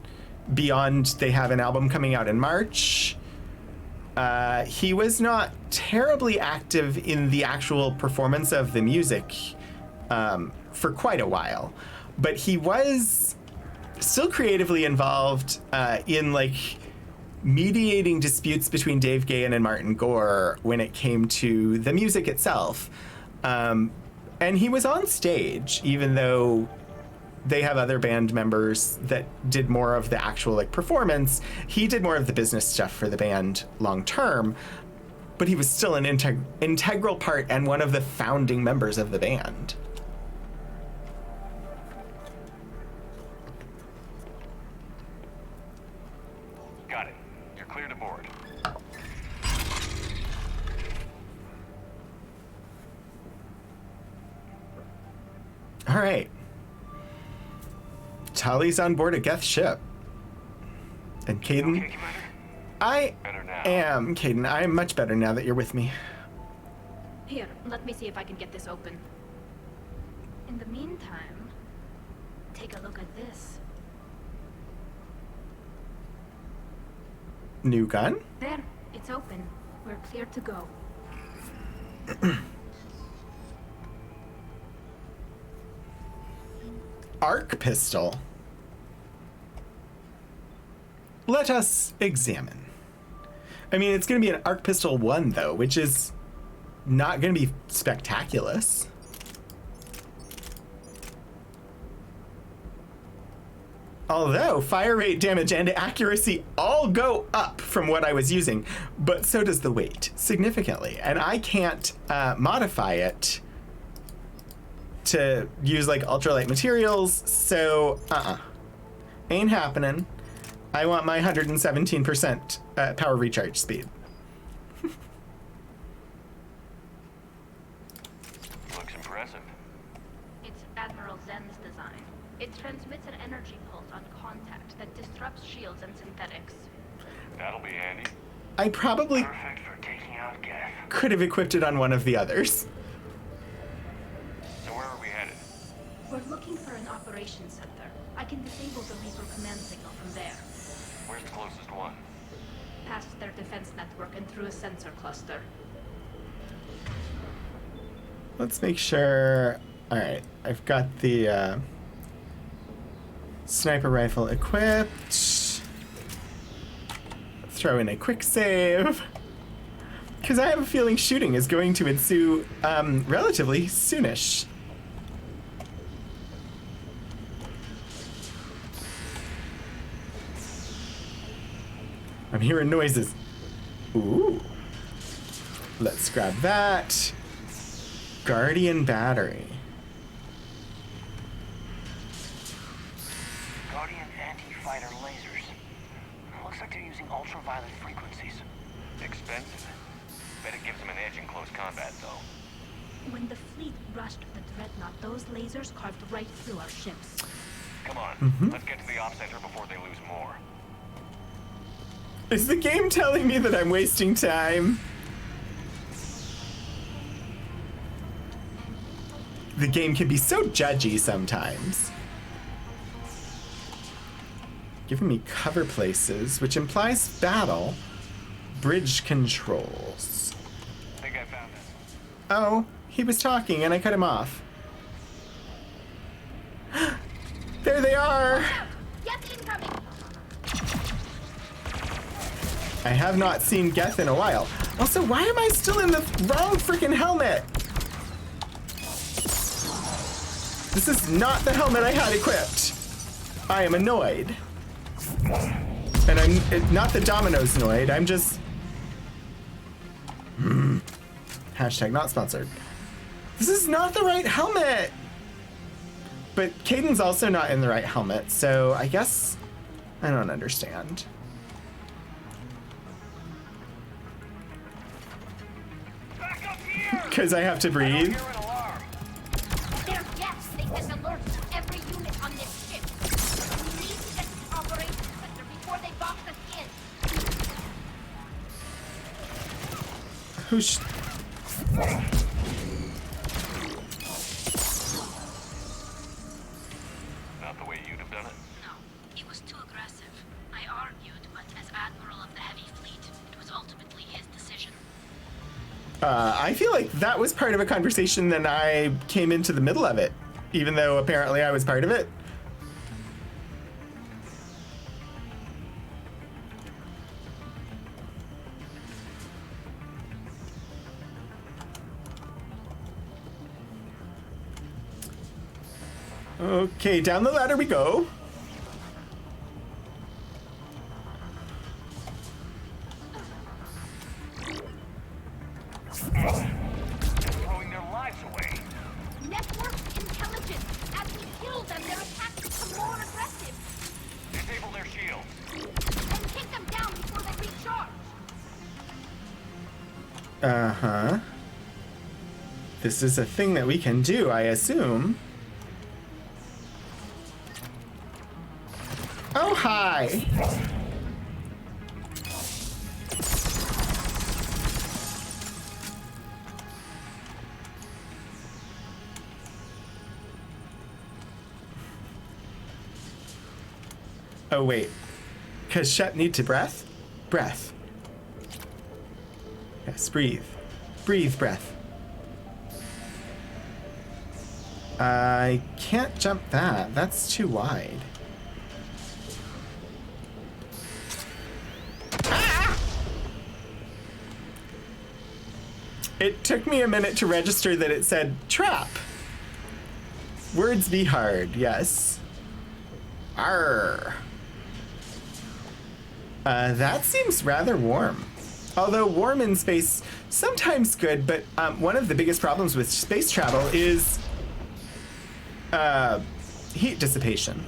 beyond they have an album coming out in March. He was not terribly active in the actual performance of the music for quite a while, but he was still creatively involved in like mediating disputes between Dave Gahan and Martin Gore when it came to the music itself. And he was on stage, even though they have other band members that did more of the actual like performance. He did more of the business stuff for the band long term, but he was still an integral part and one of the founding members of the band. Got it. You're clear to board. All right. Tali's on board a Geth ship. And Kaidan, Okay, Commander? I Better now. am, Kaidan. I am much better now that you're with me. Here, let me see if I can get this open. In the meantime, take a look at this. New gun? There, it's open. We're clear to go. Arc pistol. Let us examine. I mean, it's going to be an Arc Pistol 1, though, which is not going to be spectacular. Although fire rate, damage, and accuracy all go up from what I was using, but so does the weight significantly. And I can't modify it to use like ultralight materials, so ain't happening. I want my 117% power recharge speed. Looks impressive. It's Admiral Zen's design. It transmits an energy pulse on contact that disrupts shields and synthetics. That'll be handy. I probably Perfect for taking out Geth. could have equipped it on one of the others. So where are we headed? We're looking for an operations center. I can disable the Reaper command signal from there. Where's the closest one? Past their defense network and through a sensor cluster. Let's make sure. All right, I've got the sniper rifle equipped. Throw in a quick save. Because I have a feeling shooting is going to ensue relatively soonish. I'm hearing noises. Ooh. Let's grab that. Guardian battery. Guardian anti-fighter lasers. Looks like they're using ultraviolet frequencies. Expensive. Bet it gives them an edge in close combat, though. When the fleet rushed the Dreadnought, those lasers carved right through our ships. Come on, let's get to the op center before they lose more. Is the game telling me that I'm wasting time? The game can be so judgy sometimes. Giving me cover places, which implies battle. Bridge controls. Think I found it. Oh, he was talking and I cut him off. There they are! Geth incoming! I have not seen Geth in a while. Also, why am I still in the wrong freaking helmet? This is not the helmet I had equipped. I am annoyed. And I'm not the Domino's annoyed, I'm just... Hashtag not sponsored. This is not the right helmet! But Kaiden's also not in the right helmet, so I guess I don't understand. Because I have to breathe. They're Geths! They send alerts to every unit on this ship. We need to get to the operations center before they box us in. Who's... Not the way you'd have done it. No, he was too aggressive. I argued, but as Admiral of the Heavy Fleet, it was ultimately his decision. I feel like that was part of a conversation and I came into the middle of it, even though apparently I was part of it. Okay, down the ladder we go. Throwing their lives away. Network intelligence! As we kill them, their attacks become more aggressive! Disable their shields. And take them down before they recharge! Uh-huh. This is a thing that we can do, I assume. Oh, hi! Oh, wait. Because Shep need to breath? Breath. Yes, breathe. Breathe, breath. I can't jump that. That's too wide. Ah! It took me a minute to register that it said trap. Words be hard, yes. Arr. That seems rather warm. Although warm in space, sometimes good, but one of the biggest problems with space travel is heat dissipation.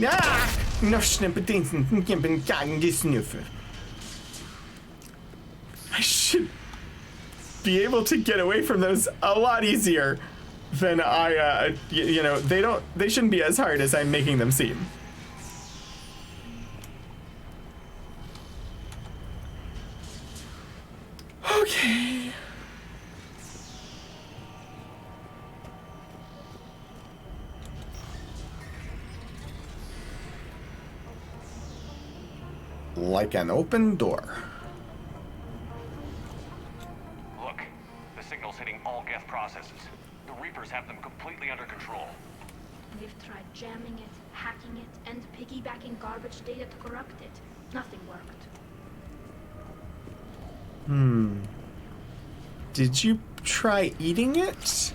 Ah! I should be able to get away from those a lot easier than I, you know, they shouldn't be as hard as I'm making them seem. Okay. Like an open door. Look, the signal's hitting all Geth processes. The Reapers have them completely under control. They've tried jamming it, hacking it, and piggybacking garbage data to corrupt it. Nothing worked. Did you try eating it?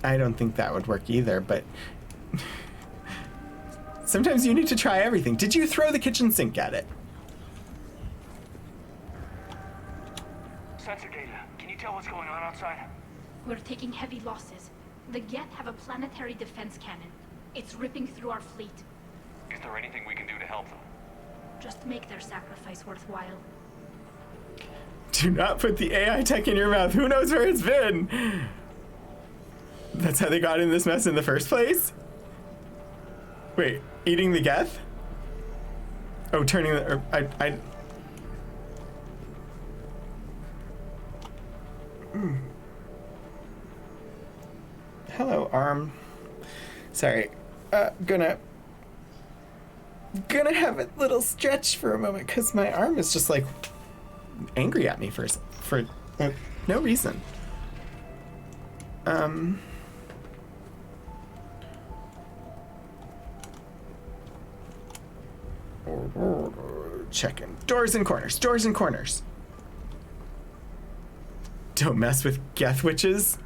I don't think that would work either, but sometimes you need to try everything. Did you throw the kitchen sink at it? Sensor data. Can you tell what's going on outside? We're taking heavy losses. The Geth have a planetary defense cannon. It's ripping through our fleet. Is there anything we can do to help them? Just make their sacrifice worthwhile. Do not put the AI tech in your mouth. Who knows where it's been? That's how they got in this mess in the first place? Wait, eating the Geth? Oh, turning the... Hello, arm. Sorry. Gonna have a little stretch for a moment because my arm is just like angry at me for no reason. Checking doors and corners. Doors and corners. Don't mess with Geth witches.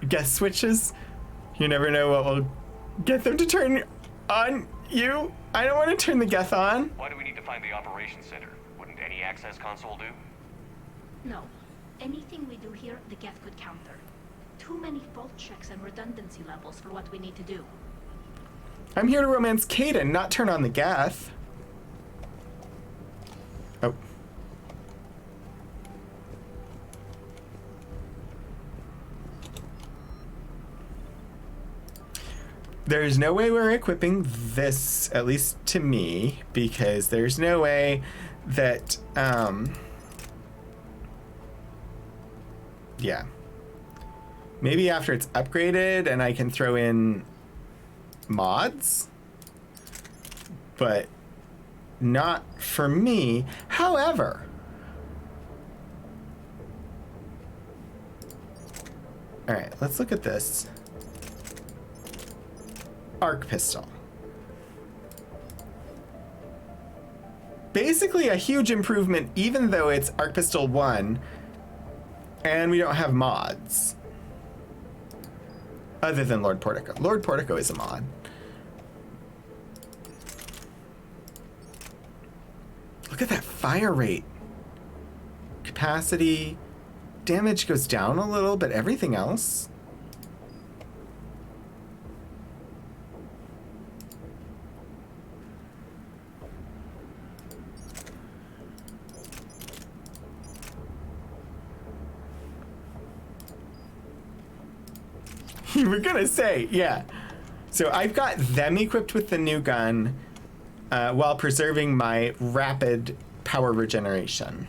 Geth switches. You never know what will get them to turn on you. I don't want to turn the Geth on. Why do we need to find the operations center? Wouldn't any access console do? No. Anything we do here, the Geth could counter. Too many fault checks and redundancy levels for what we need to do. I'm here to romance Kaidan, not turn on the Geth. Oh. There's no way we're equipping this, at least to me, because there's no way that, yeah. Maybe after it's upgraded and I can throw in mods, but not for me. However, all right, let's look at this. Arc pistol. Basically a huge improvement, even though it's Arc Pistol 1 and we don't have mods. Other than Lord Portico. Lord Portico is a mod. Look at that fire rate. Capacity. Damage goes down a little, but everything else. You were gonna say, yeah. So I've got them equipped with the new gun while preserving my rapid power regeneration.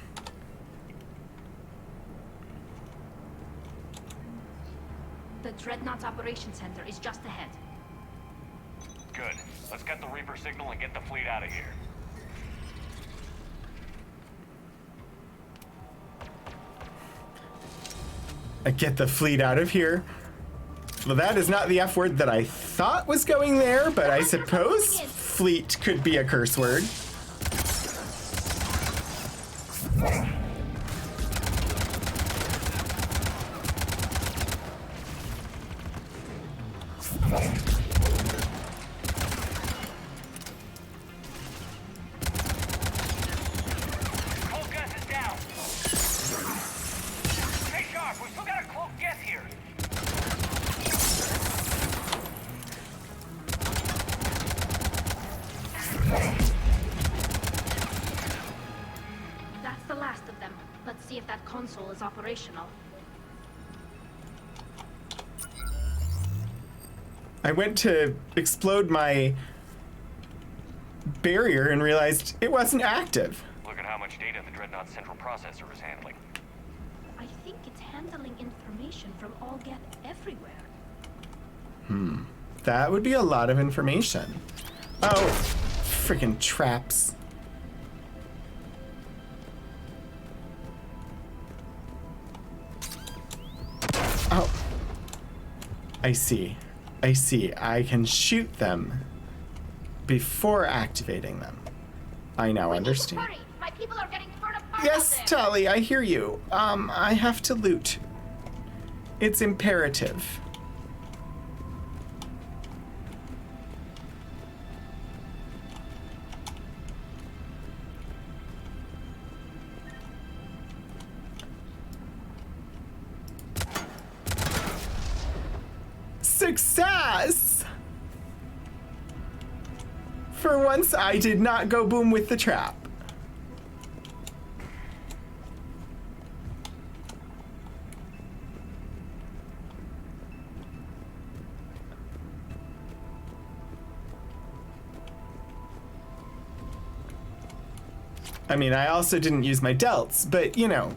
The Dreadnought's Operations Center is just ahead. Good. Let's get the Reaper signal and get the fleet out of here. Get the fleet out of here. Well, that is not the F word that I thought was going there, but I suppose fleet could be a curse word. Cloak gas is down. Stay sharp. We still got a cloak gas here. That's the last of them. Let's see if that console is operational. I went to explode my barrier and realized it wasn't active. Look at how much data the Dreadnought central processor is handling. I think it's handling information from all Geth everywhere. That would be a lot of information. Oh, freaking traps. Oh. I see. I see. I can shoot them before activating them. I now understand. Hurry! My people are getting torn apart. Yes, Tali, I hear you. I have to loot. It's imperative. Success! For once, I did not go boom with the trap. I mean, I also didn't use my delts, but you know.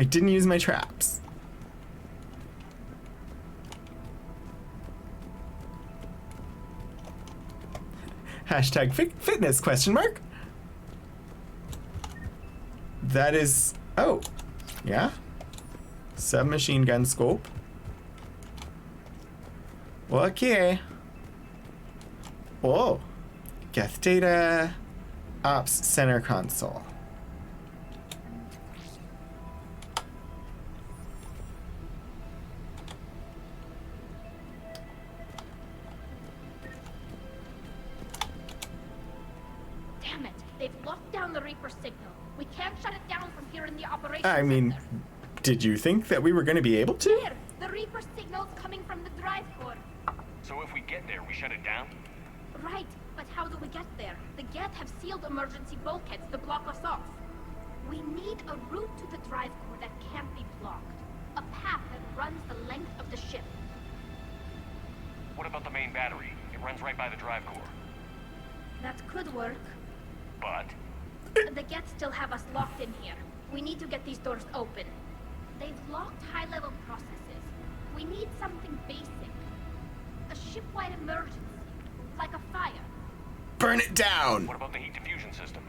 I didn't use my traps. Hashtag fitness question mark. That is, oh, yeah. Submachine gun scope. Okay. Oh, Geth data, ops center console. Damn it! They've locked down the Reaper signal. We can't shut it down from here in the operation I mean, center. did you think that we were going to be able to? There! The Reaper signal's coming from the drive core. So if we get there, we shut it down? Right, but how do we get there? The Geth have sealed emergency bulkheads to block us off. We need a route to the drive core that can't be blocked. A path that runs the length of the ship. What about the main battery? It runs right by the drive core. That could work. But The Geth still have us locked in here. We need to get these doors open. They've locked high-level processes. We need something basic. A ship-wide emergency. Like a fire. Burn it down! what about the heat diffusion system?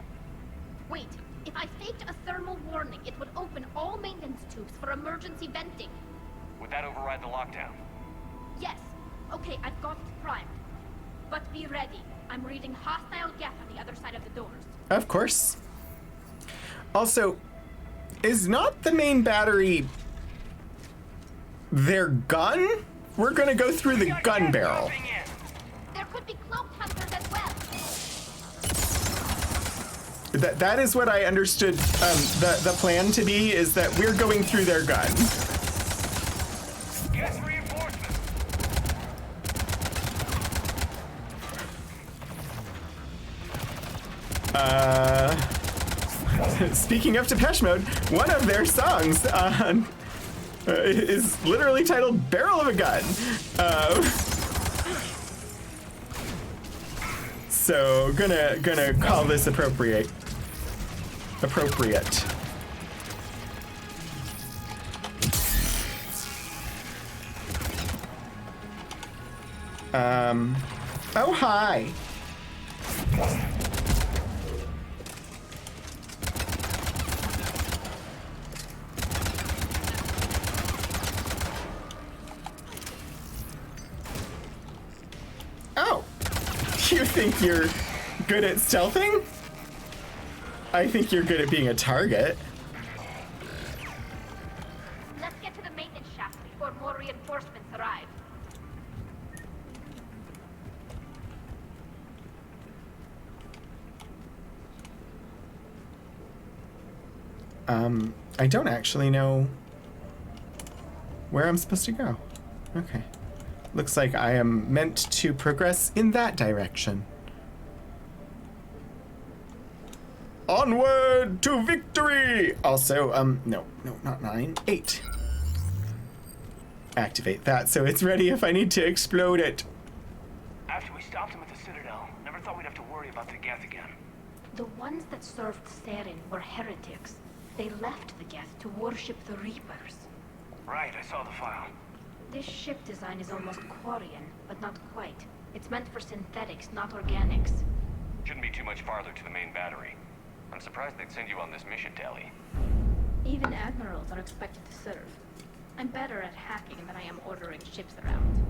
Wait, if I faked a thermal warning, it would open all maintenance tubes for emergency venting. Would that override the lockdown? Yes. Okay, I've got it primed. But be ready. I'm reading hostile Geth on the other side of the doors. Of course. Also, is not the main battery their gun? We're gonna go through the gun barrel. There could be cloaked hunters as well. That is what I understood the plan to be, is that we're going through their gun. Get reinforcements! Speaking of Depeche Mode, one of their songs is literally titled Barrel of a Gun. So gonna call this appropriate. Oh hi. Oh, you think you're good at stealthing? I think you're good at being a target. Let's get to the maintenance shaft before more reinforcements arrive. I don't actually know where I'm supposed to go. Okay. Looks like I am meant to progress in that direction. Onward to victory! Also, no, not 9, 8. Activate that so it's ready if I need to explode it. After we stopped him at the Citadel, never thought we'd have to worry about the Geth again. The ones that served Saren were heretics. They left the Geth to worship the Reapers. Right, I saw the file. This ship design is almost Quarian, but not quite. It's meant for synthetics, not organics. Shouldn't be too much farther to the main battery. I'm surprised they'd send you on this mission, Tali. Even admirals are expected to serve. I'm better at hacking than I am ordering ships around.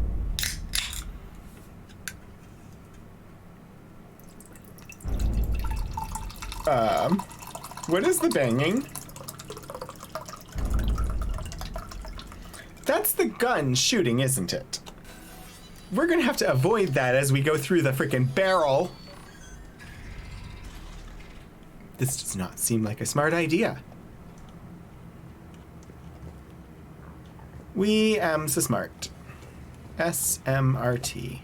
What is the banging? That's the gun shooting, isn't it? We're gonna have to avoid that as we go through the freaking barrel. This does not seem like a smart idea. We am so smart. SMRT.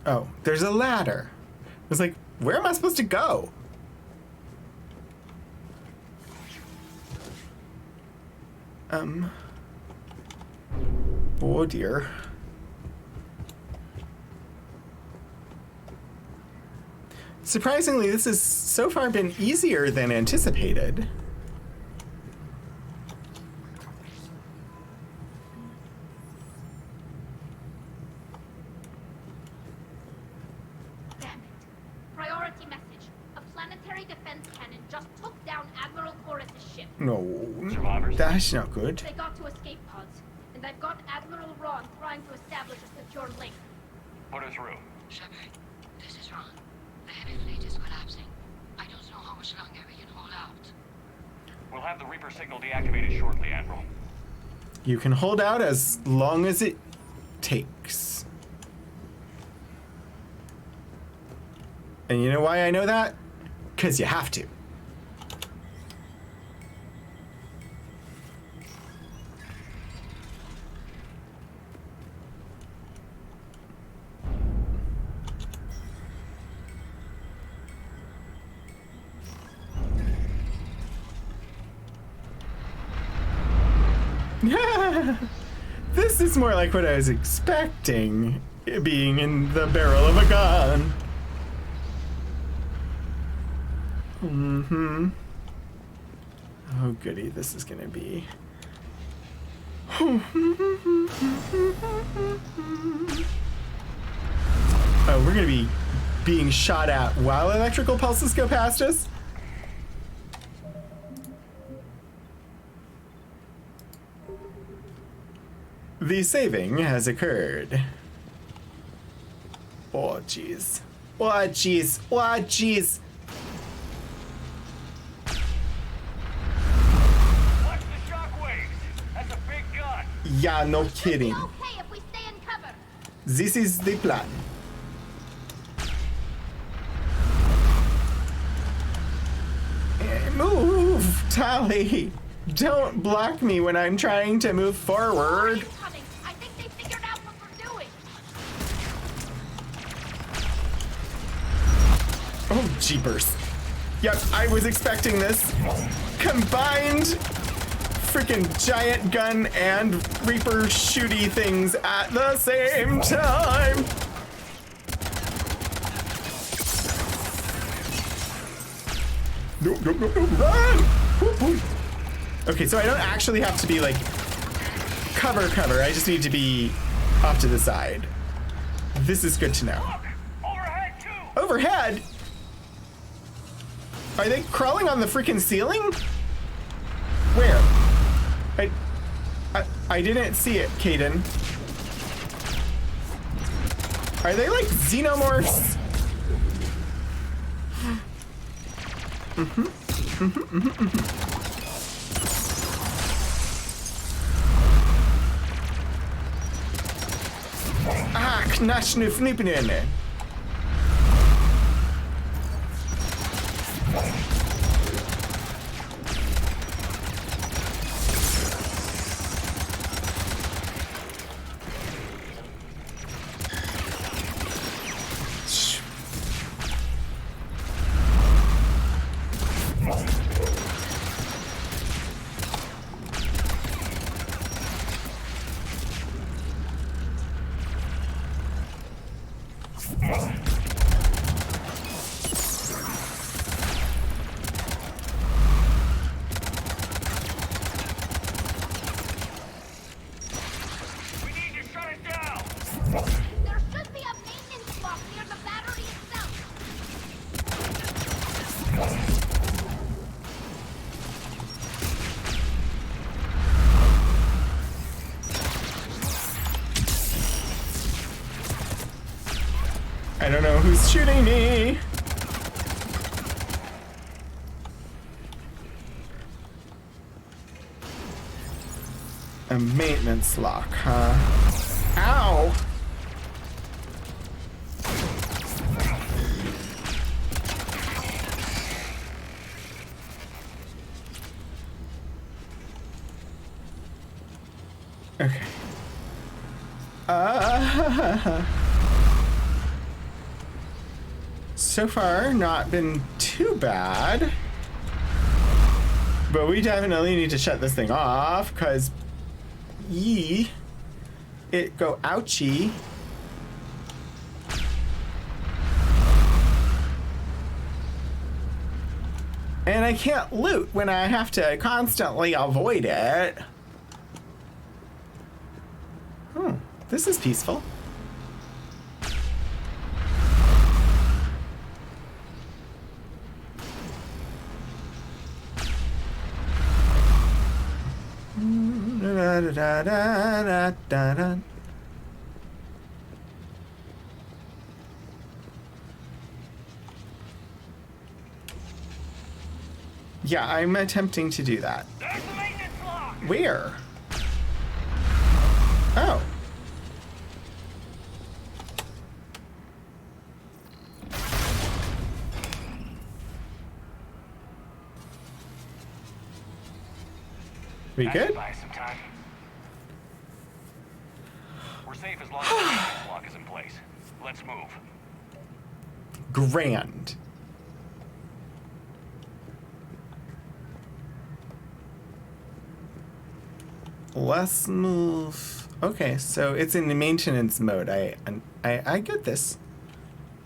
Oh, there's a ladder. I was like, where am I supposed to go? Oh dear. Surprisingly, this has so far been easier than anticipated. Damn it. Priority message. A planetary defense cannon just took down Admiral Chorus' ship. No, Survivors? that's not good. They got to escape pods, and I've got Admiral Ron trying to establish a secure link. Put her through. Shepard, this is Ron. The heavy fleet is collapsing. I don't know how much longer we can hold out. We'll have the Reaper signal deactivated shortly, Admiral. You can hold out as long as it takes. And you know why I know that? 'Cause you have to. This is more like what I was expecting, being in the barrel of a gun. Mm-hmm. Oh goody, this is gonna be... Oh, we're gonna be being shot at while electrical pulses go past us? The saving has occurred. Oh, jeez. Oh, jeez. Oh, jeez. Watch the shockwaves! That's a big gun! Yeah, no kidding. Okay if we stay in cover. This is the plan. Move, Tali. Don't block me when I'm trying to move forward. I think they figured out what we're doing. Oh, jeepers. Yep, I was expecting this. Combined freaking giant gun and Reaper shooty things at the same time. No, no, no, no, run! Whoop, whoop. Okay, so I don't actually have to be like cover. I just need to be off to the side. This is good to know. Look! Overhead, too! Overhead? Are they crawling on the freaking ceiling? Where? I didn't see it, Caden. Are they like xenomorphs? Ah, knashnu fnipnene. who's shooting me. A maintenance lock, huh? Ow! Okay. So far, not been too bad. But we definitely need to shut this thing off, because it go ouchie. And I can't loot when I have to constantly avoid it. This is peaceful. Yeah, I'm attempting to do that. Where? Oh. We good? Buy some time. We're safe as long as the maintenance lock is in place. Let's move. Grand. Let's move. Okay, so it's in the maintenance mode. I get this.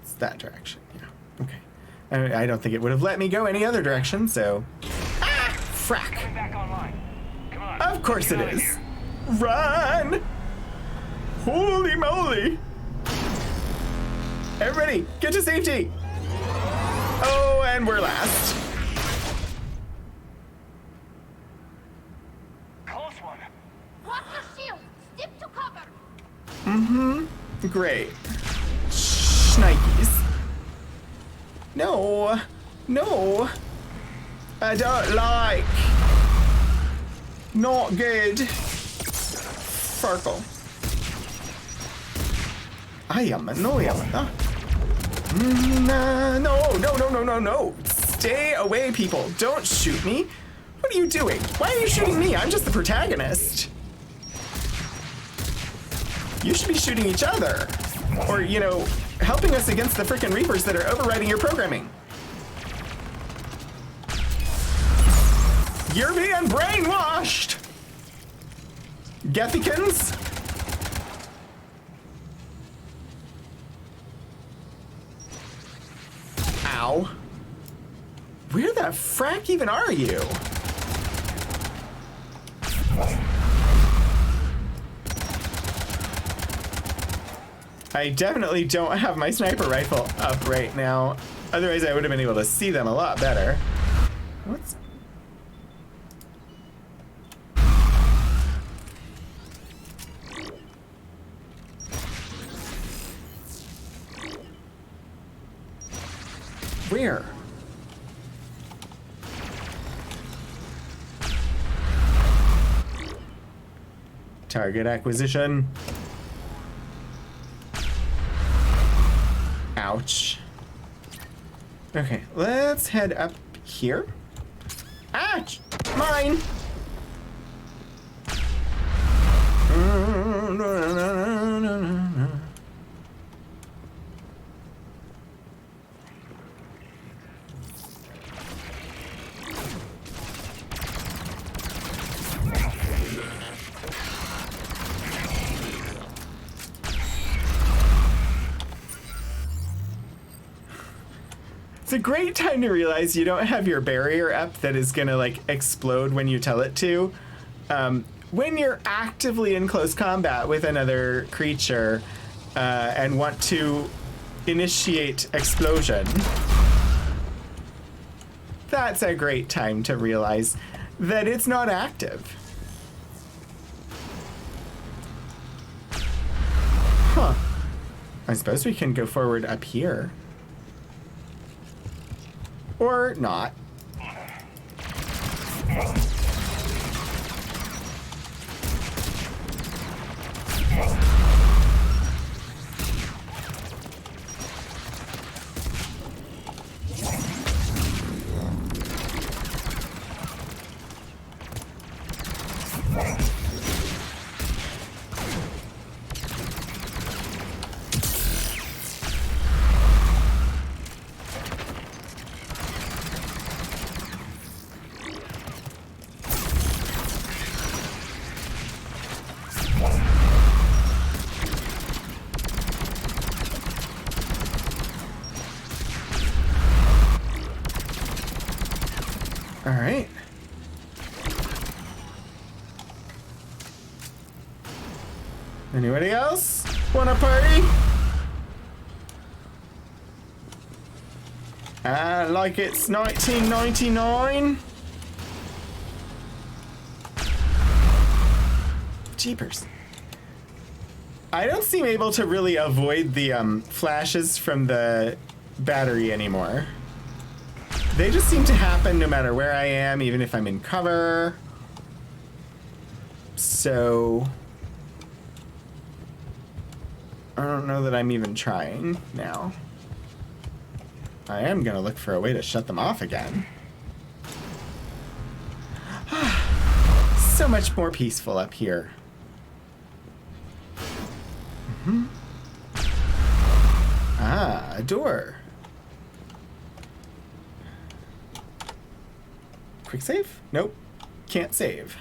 It's that direction. Yeah. Okay. I don't think it would have let me go any other direction. So. Ah! Frack. Back online. Come on. Of course it is. Run! Holy moly! Everybody, get to safety! Oh, and we're last. Close one. Rock your shield! Step to cover! Mm-hmm. Great. Shnikes. No. No. I don't like. Not good. Farkle. I am annoyed. No. Stay away, people. Don't shoot me. What are you doing? Why are you shooting me? I'm just the protagonist. You should be shooting each other. Or, you know, helping us against the frickin' Reapers that are overriding your programming. You're being brainwashed! Gethykins? Ow. Where the frack even are you? I definitely don't have my sniper rifle up right now. Otherwise I would have been able to see them a lot better. What's... Where? Target acquisition. Ouch. Okay, let's head up here. Ouch! Mine! It's a great time to realize you don't have your barrier up that is gonna like explode when you tell it to. When you're actively in close combat with another creature and want to initiate explosion, that's a great time to realize that it's not active. Huh. I suppose we can go forward up here. Or not. All right. Anybody else want to party? Like it's 1999. Jeepers. I don't seem able to really avoid the flashes from the battery anymore. They just seem to happen no matter where I am, even if I'm in cover. So I don't know that I'm even trying now. I am gonna look for a way to shut them off again. So much more peaceful up here. Ah, a door. Quick save? Nope. Can't save.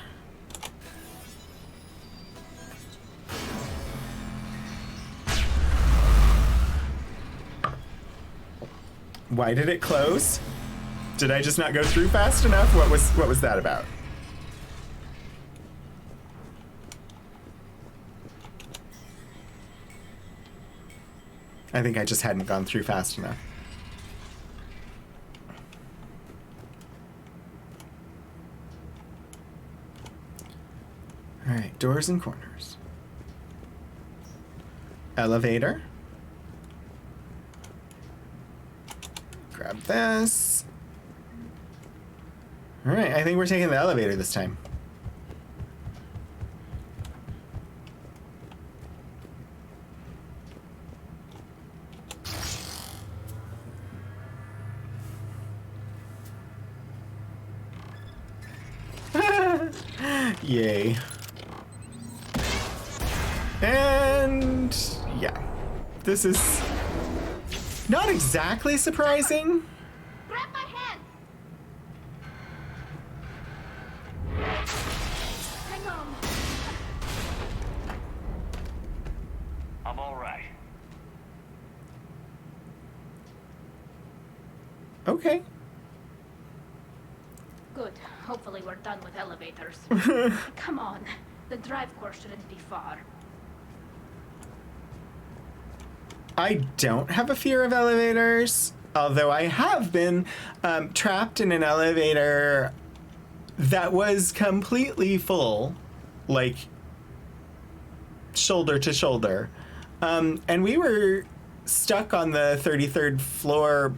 Why did it close? Did I just not go through fast enough? What was that about? I think I just hadn't gone through fast enough. All right, doors and corners. Elevator. Grab this. All right, I think we're taking the elevator this time. Yay. And yeah, this is not exactly surprising. Grab my hand! Hang on. I'm all right. Okay. Good. Hopefully we're done with elevators. Come on. The drive core shouldn't be far. I don't have a fear of elevators, although I have been trapped in an elevator that was completely full, like shoulder to shoulder. And we were stuck on the 33rd floor,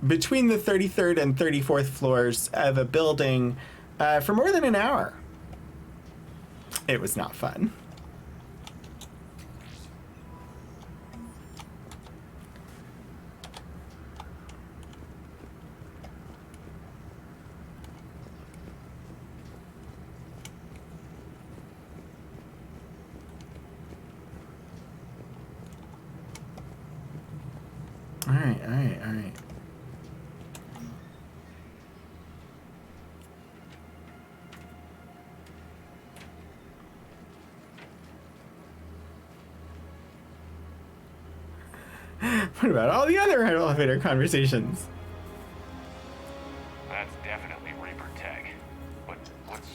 between the 33rd and 34th floors of a building for more than an hour. It was not fun. All right. What about all the other elevator conversations? That's definitely Reaper tech. But what's...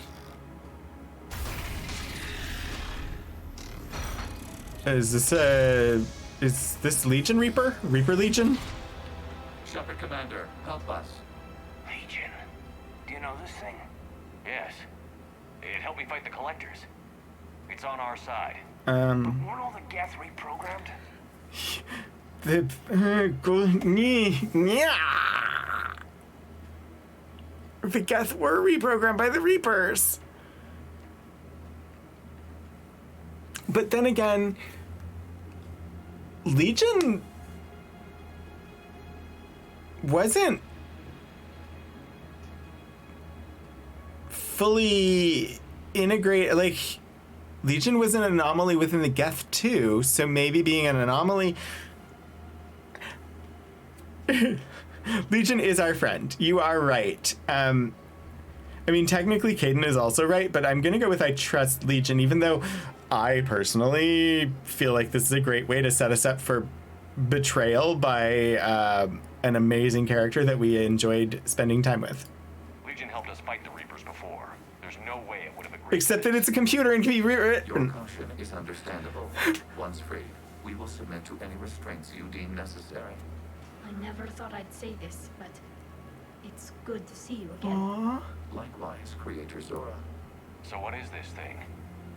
Is this Legion Reaper? Reaper Legion? Shepard Commander, help us. Legion? Do you know this thing? Yes. It helped me fight the Collectors. It's on our side. But weren't all the Geth reprogrammed? The Geth were reprogrammed by the Reapers. But then again, Legion wasn't fully integrated. Like, Legion was an anomaly within the Geth too, so maybe being an anomaly... Legion is our friend. You are right. I mean, technically, Caden is also right, but I'm gonna go with I trust Legion, even though I personally feel like this is a great way to set us up for betrayal by an amazing character that we enjoyed spending time with. Legion helped us fight the Reapers before. There's no way it would have agreed. Except that it's a computer and can be rewritten. Your caution is understandable. Once free, we will submit to any restraints you deem necessary. I never thought I'd say this, but it's good to see you again. Aww. Likewise, Creator Zora. So what is this thing?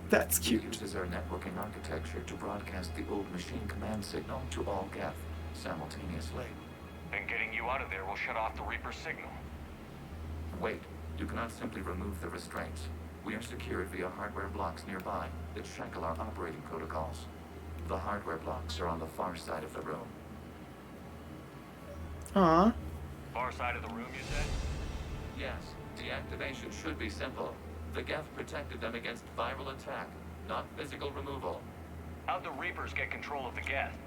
That's cute. It uses our networking architecture to broadcast the old machine command signal to all Geth simultaneously. Then getting you out of there will shut off the Reaper signal. Wait, you cannot simply remove the restraints. We are secured via hardware blocks nearby that shackle our operating protocols. The hardware blocks are on the far side of the room. Aww. Far side of the room, you said? Yes, deactivation should be simple. The Geth protected them against viral attack, not physical removal. How'd the Reapers get control of the Geth?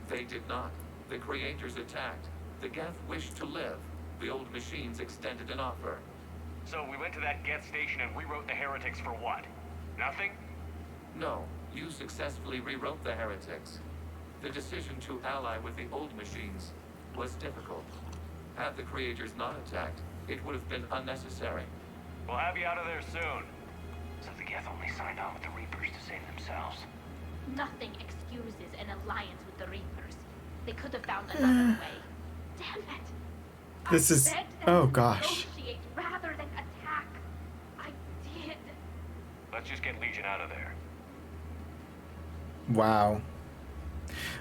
They did not. The Creators attacked. The Geth wished to live. The old machines extended an offer. So we went to that Geth station and rewrote the heretics for what? Nothing? No, you successfully rewrote the heretics. The decision to ally with the old machines was difficult. Had the Creators not attacked, it would have been unnecessary. We'll have you out of there soon. So the Geth only signed on with the Reapers to save themselves. Nothing excuses an alliance with the Reapers. They could have found another way. Damn it! This is... Oh, gosh. Negotiate rather than attack. I did. Let's just get Legion out of there. Wow.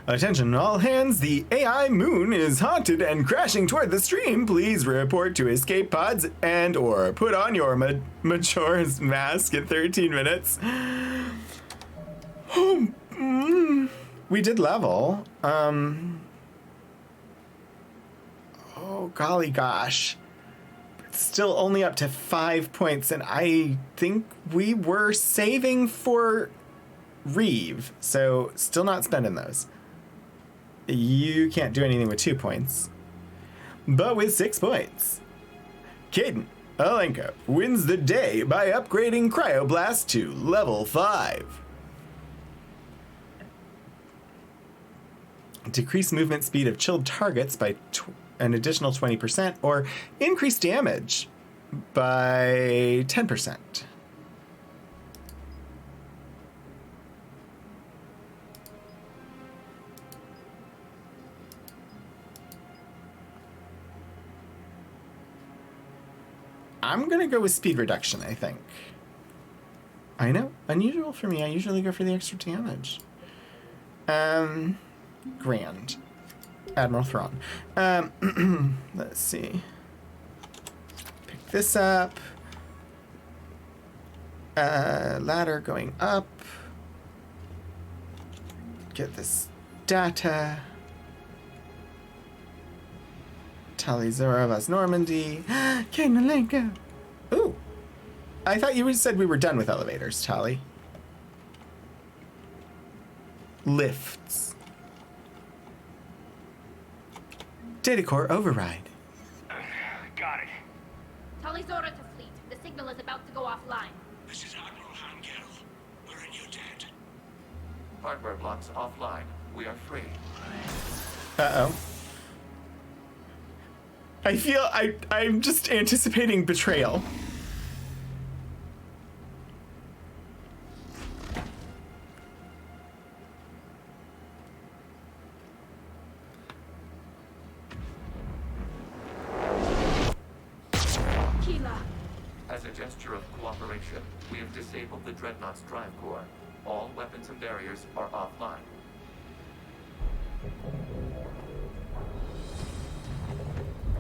Attention all hands, the AI moon is haunted and crashing toward the stream. Please report to escape pods and or put on your Majora's Mask in 13 minutes. We did level. Oh, golly gosh. It's still only up to 5 points, and I think we were saving for Reeve, so still not spending those. You can't do anything with 2 points. But with 6 points, Caden Alenko wins the day by upgrading Cryoblast to level 5. Decrease movement speed of chilled targets by an additional 20%, or increase damage by 10%. I'm gonna go with speed reduction, I think. I know, unusual for me. I usually go for the extra damage. Grand. Admiral Thrawn. Let's see. Pick this up. Ladder going up. Get this data. Tali Zoravas Normandy. Caden. Ooh. I thought you said we were done with elevators, Tali. Lifts. Data core override. Got it. Tali Zora to fleet. The signal is about to go offline. This is Admiral Hangel. We're in your debt. Hardware blocks offline. We are free. Uh-oh. I feel I'm just anticipating betrayal. Keela. As a gesture of cooperation, we have disabled the Dreadnought's drive core. All weapons and barriers are offline.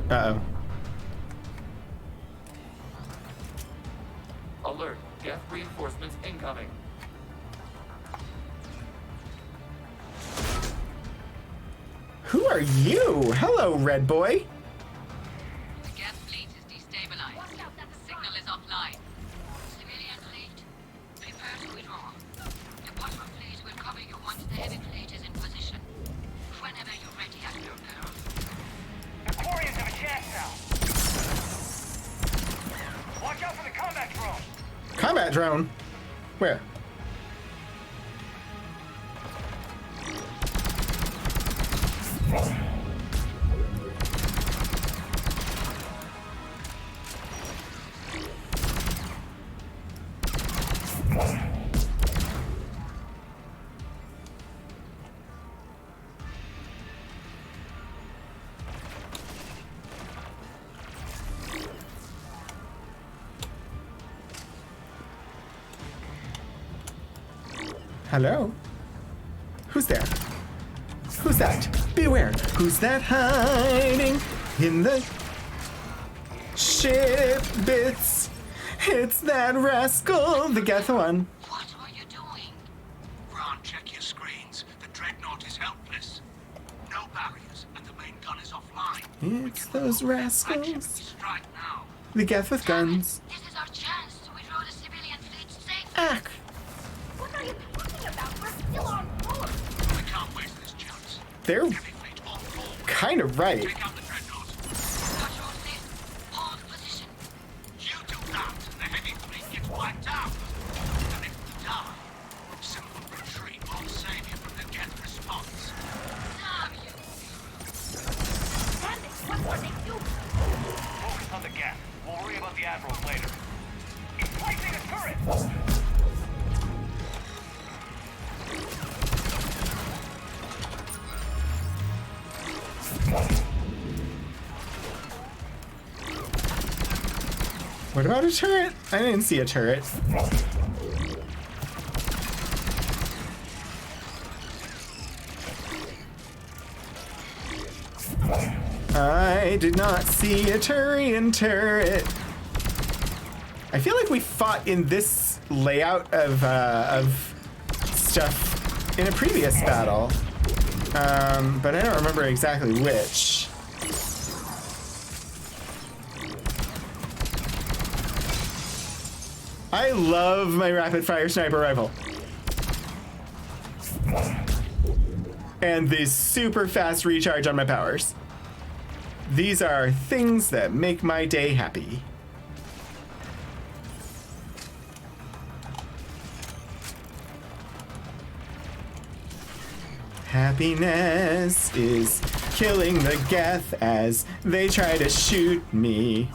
Uh-oh. Alert. Geth reinforcements incoming. Who are you? Hello, Red Boy. The Geth fleet is destabilized. The signal is offline. Civilian fleet, prepare to withdraw. The bottom fleet will cover you once the heavy fleet is in position. Whenever you're ready, Admiral Carroll. The Quarians have a chance now. Watch out for the combat drone. Combat drone? Where? Hello? Who's there? Who's that? Beware! Who's that hiding in the ship bits? It's that rascal, the Geth one. What are you doing? Ron, check your screens. The Dreadnought is helpless. No barriers, and the main gun is offline. It's those rascals. Strike now. The Geth with guns. This is our chance to withdraw the civilian fleet safely. Ack! What are you talking about? We're still on board. We can't waste this chance. They're Heavy fleet on board. kind of right. Take out the Dreadnought. Control fleet, hold position. You do that, and the heavy fleet gets wiped out. And if we die, simple retreat won't save you from the Geth response. Damn you. Damn it, what are they doing? Focus on the Geth. We'll worry about the Admirals later. He's placing a turret. What about a turret? I didn't see a turret. I did not see a Turian turret. I feel like we fought in this layout of stuff in a previous battle, but I don't remember exactly which. I love my rapid fire sniper rifle. And the super fast recharge on my powers. These are things that make my day happy. Happiness is killing the Geth as they try to shoot me.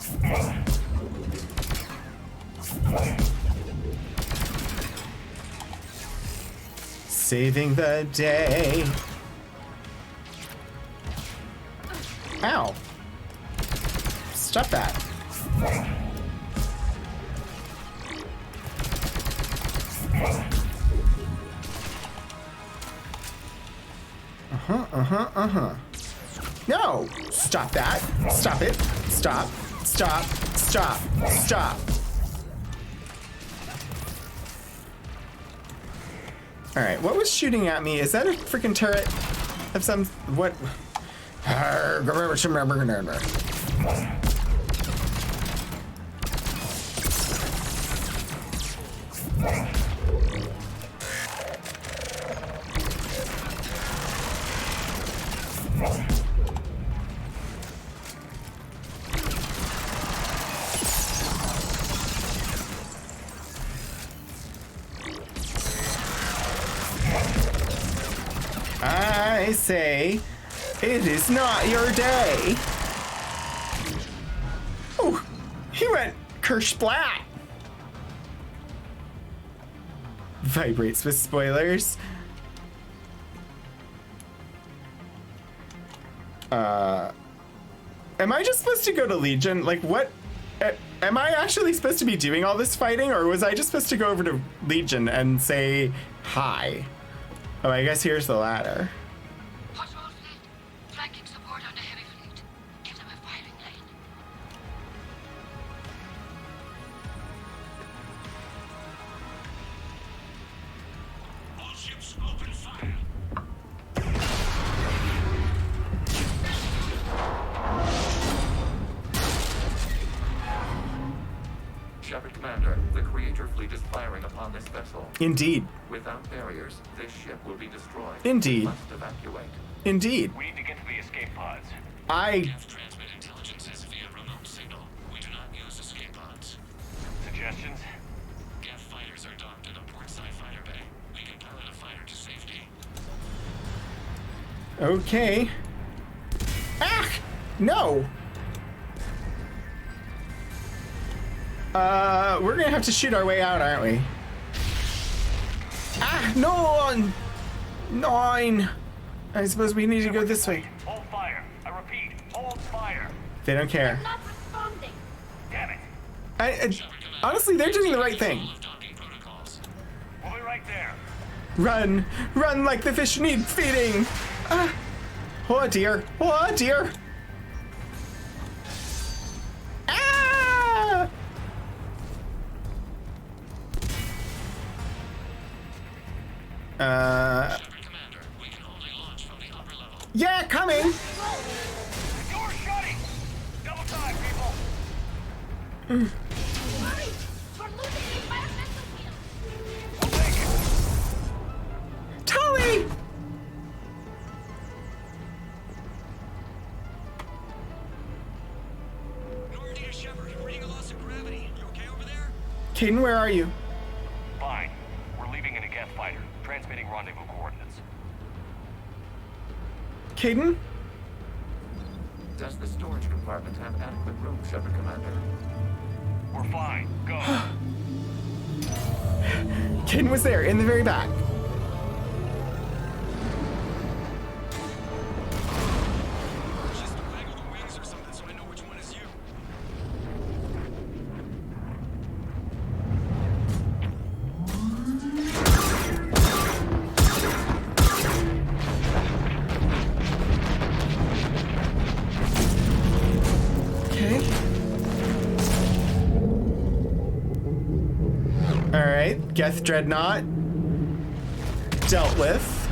Saving the day. Ow. Stop that. No! Stop that. Stop it. Stop. Stop. Stop. Stop. Alright, what was shooting at me? Is that a freaking turret of some... what? I say, it is not your day. Oh, he went kersplat. Vibrates with spoilers. Am I just supposed to go to Legion? Like, what? Am I actually supposed to be doing all this fighting, or was I just supposed to go over to Legion and say hi? Oh, I guess here's the ladder. Patrol ships, open fire. Shepard Commander, the Creator fleet is firing upon this vessel. Indeed. Without barriers, this ship will be destroyed. Indeed. We must evacuate. Indeed. We need to get to the escape pods. Transmit intelligences via remote signal. We do not use escape pods. Suggestions? Geth fighters are docked in a portside fighter bay. We can pilot a fighter to safety. Okay. Ah! No! We're gonna have to shoot our way out, aren't we? Ah! No! 9! I suppose we need to go this way. Hold fire. I repeat, hold fire. They don't care. Not responding. Damn it. Honestly, they're doing the right thing. We'll be right there. Run! Run like the fish need feeding! Ah! Oh dear! Oh dear! Ah! Yeah, coming! Door shutting! Double time, people! Hurry! We're losing the environmental field. Tully! Normandy to Shepard, reading a loss of gravity. You okay over there? Caden, where are you? Fine. We're leaving in a Geth fighter, transmitting rendezvous coordinates. Caden? Does the storage compartment have adequate room, Shepard Commander? We're fine. Go. Caden was there, in the very back. Just waggle the wings or something so I know which one is you. Okay. Alright, Geth Dreadnought. Dealt with.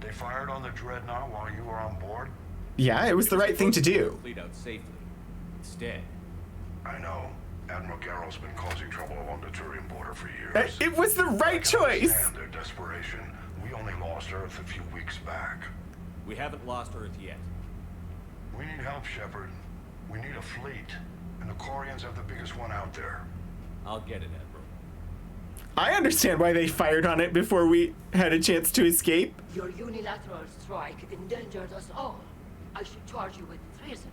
They fired on the Dreadnought while you were on board? Yeah, it was the right thing to do. Fleet out safely. Instead, I know. Admiral Garrow's been causing trouble along the Turian border for years. It was the right I can choice! understand their desperation. We only lost Earth a few weeks back. we haven't lost Earth yet. We need help, Shepard. We need a fleet. And the Quarians have the biggest one out there. I'll get it, Admiral. I understand why they fired on it before we had a chance to escape. Your unilateral strike endangered us all. I should charge you with treason.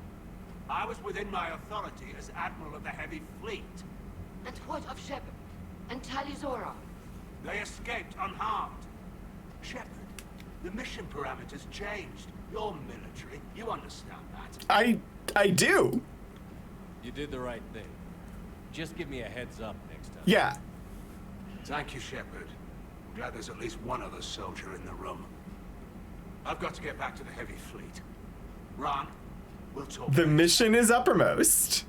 I was within my authority as Admiral of the Heavy Fleet. And what of Shepard and Talizora? They escaped unharmed. Shepard, the mission parameters changed. You're military. You understand that. I do. You did the right thing. Just give me a heads up next time. Yeah. Thank you, Shepard. I'm glad there's at least one other soldier in the room. I've got to get back to the Heavy Fleet. Ron, we'll talk. The mission is uppermost.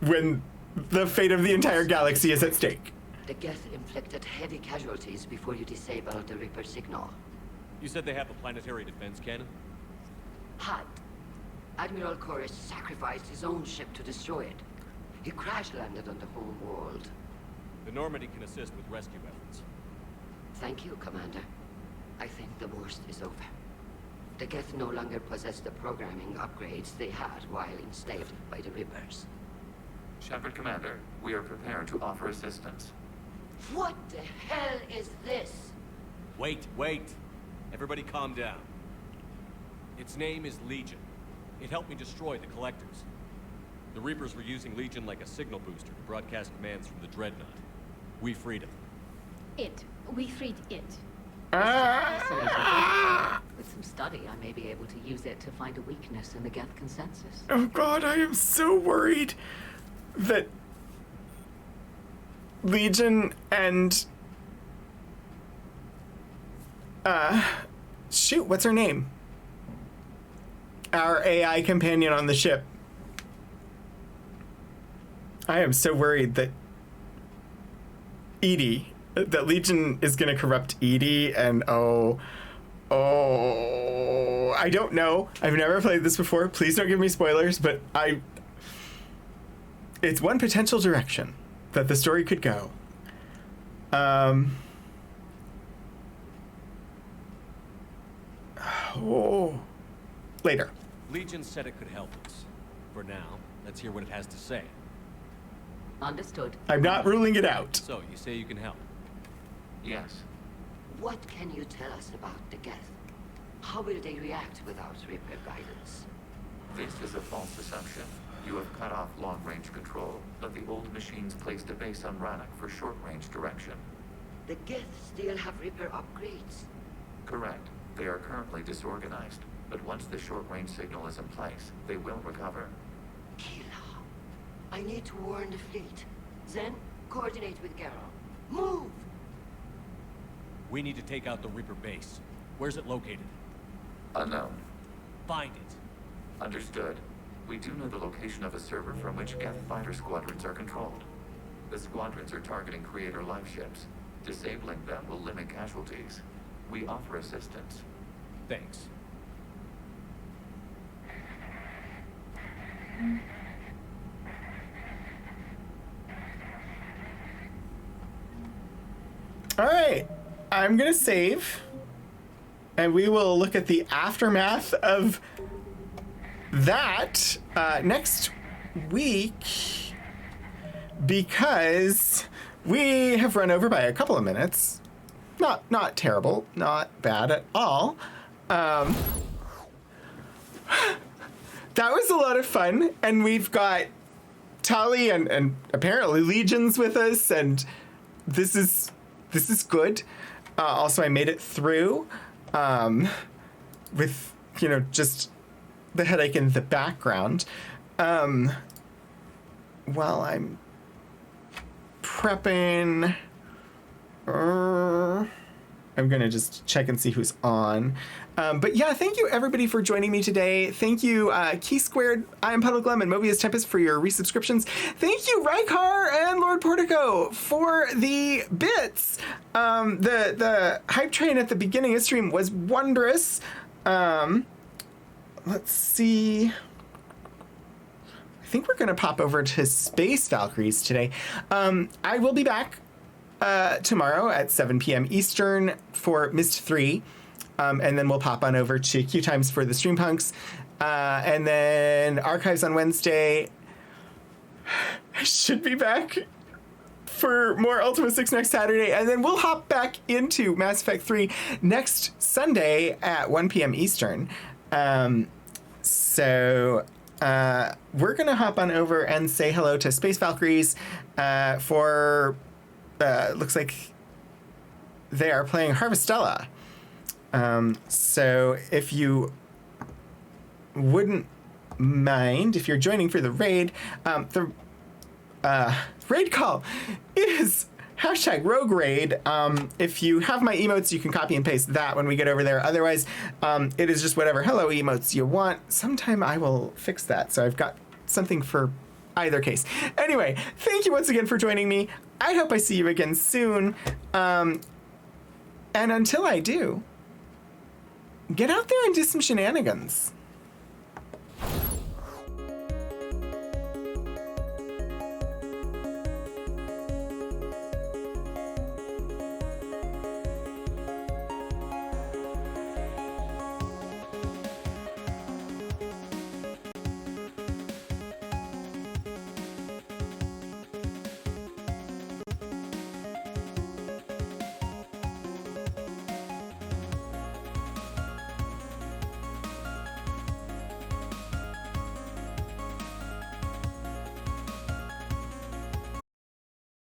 When the fate of the entire galaxy is at stake. The Geth inflicted heavy casualties before you disabled the Reaper signal. You said they have a planetary defense cannon? Had. Admiral Chorus sacrificed his own ship to destroy it. He crash-landed on the home world. The Normandy can assist with rescue efforts. Thank you, Commander. I think the worst is over. The Geth no longer possess the programming upgrades they had while enslaved by the Reapers. Shepard Commander, we are prepared to offer assistance. What the hell is this? Wait. Everybody calm down. Its name is Legion. It helped me destroy the Collectors. The Reapers were using Legion like a signal booster to broadcast commands from the Dreadnought. We freed it. We freed it. With some study, I may be able to use it to find a weakness in the Geth consensus. Oh god, I am so worried that Legion and shoot, what's her name? Our AI companion on the ship. I am so worried that that Legion is going to corrupt Edie, and I don't know. I've never played this before. Please don't give me spoilers, but it's one potential direction that the story could go. Later. Legion said it could help us. For now, let's hear what it has to say. Understood. I'm not ruling it out. So, you say you can help? Yes. What can you tell us about the Geth? How will they react without Reaper guidance? This is a false assumption. You have cut off long-range control, but the old machines placed a base on Rannoch for short-range direction. The Geth still have Reaper upgrades? Correct. They are currently disorganized, but once the short-range signal is in place, they will recover. Kila, I need to warn the fleet. Then, coordinate with Geralt. Move! We need to take out the Reaper base. Where's it located? Unknown. Find it. Understood. We do know the location of a server from which Geth fighter squadrons are controlled. The squadrons are targeting Creator life ships. Disabling them will limit casualties. We offer assistance. Thanks. All right, I'm gonna save, and we will look at the aftermath of that next week, because we have run over by a couple of minutes. Not terrible, not bad at all. That was a lot of fun, and we've got Tali and apparently Legions with us, and this is good. Also, I made it through with, just the headache in the background. While I'm prepping, I'm going to just check and see who's on. But yeah, thank you everybody for joining me today. Thank you, Key Squared, I Am Puddleglum, and Mobius Tempest for your resubscriptions. Thank you, Rykar and Lord Portico for the bits. The hype train at the beginning of stream was wondrous. Let's see. I think we're going to pop over to Space Valkyries today. I will be back tomorrow at 7 p.m. Eastern for Myst 3. And then we'll pop on over to Q Times for the Streampunks. And then Archives on Wednesday. I should be back for more Ultima 6 next Saturday. And then we'll hop back into Mass Effect 3 next Sunday at 1 p.m. Eastern. So we're going to hop on over and say hello to Space Valkyries for... looks like they are playing Harvestella. So if you wouldn't mind, if you're joining for the raid, the raid call is #RogueRaid. If you have my emotes, you can copy and paste that when we get over there. Otherwise, it is just whatever hello emotes you want. Sometime I will fix that, so I've got something for either case. Anyway, thank you once again for joining me. I hope I see you again soon. And until I do, get out there and do some shenanigans.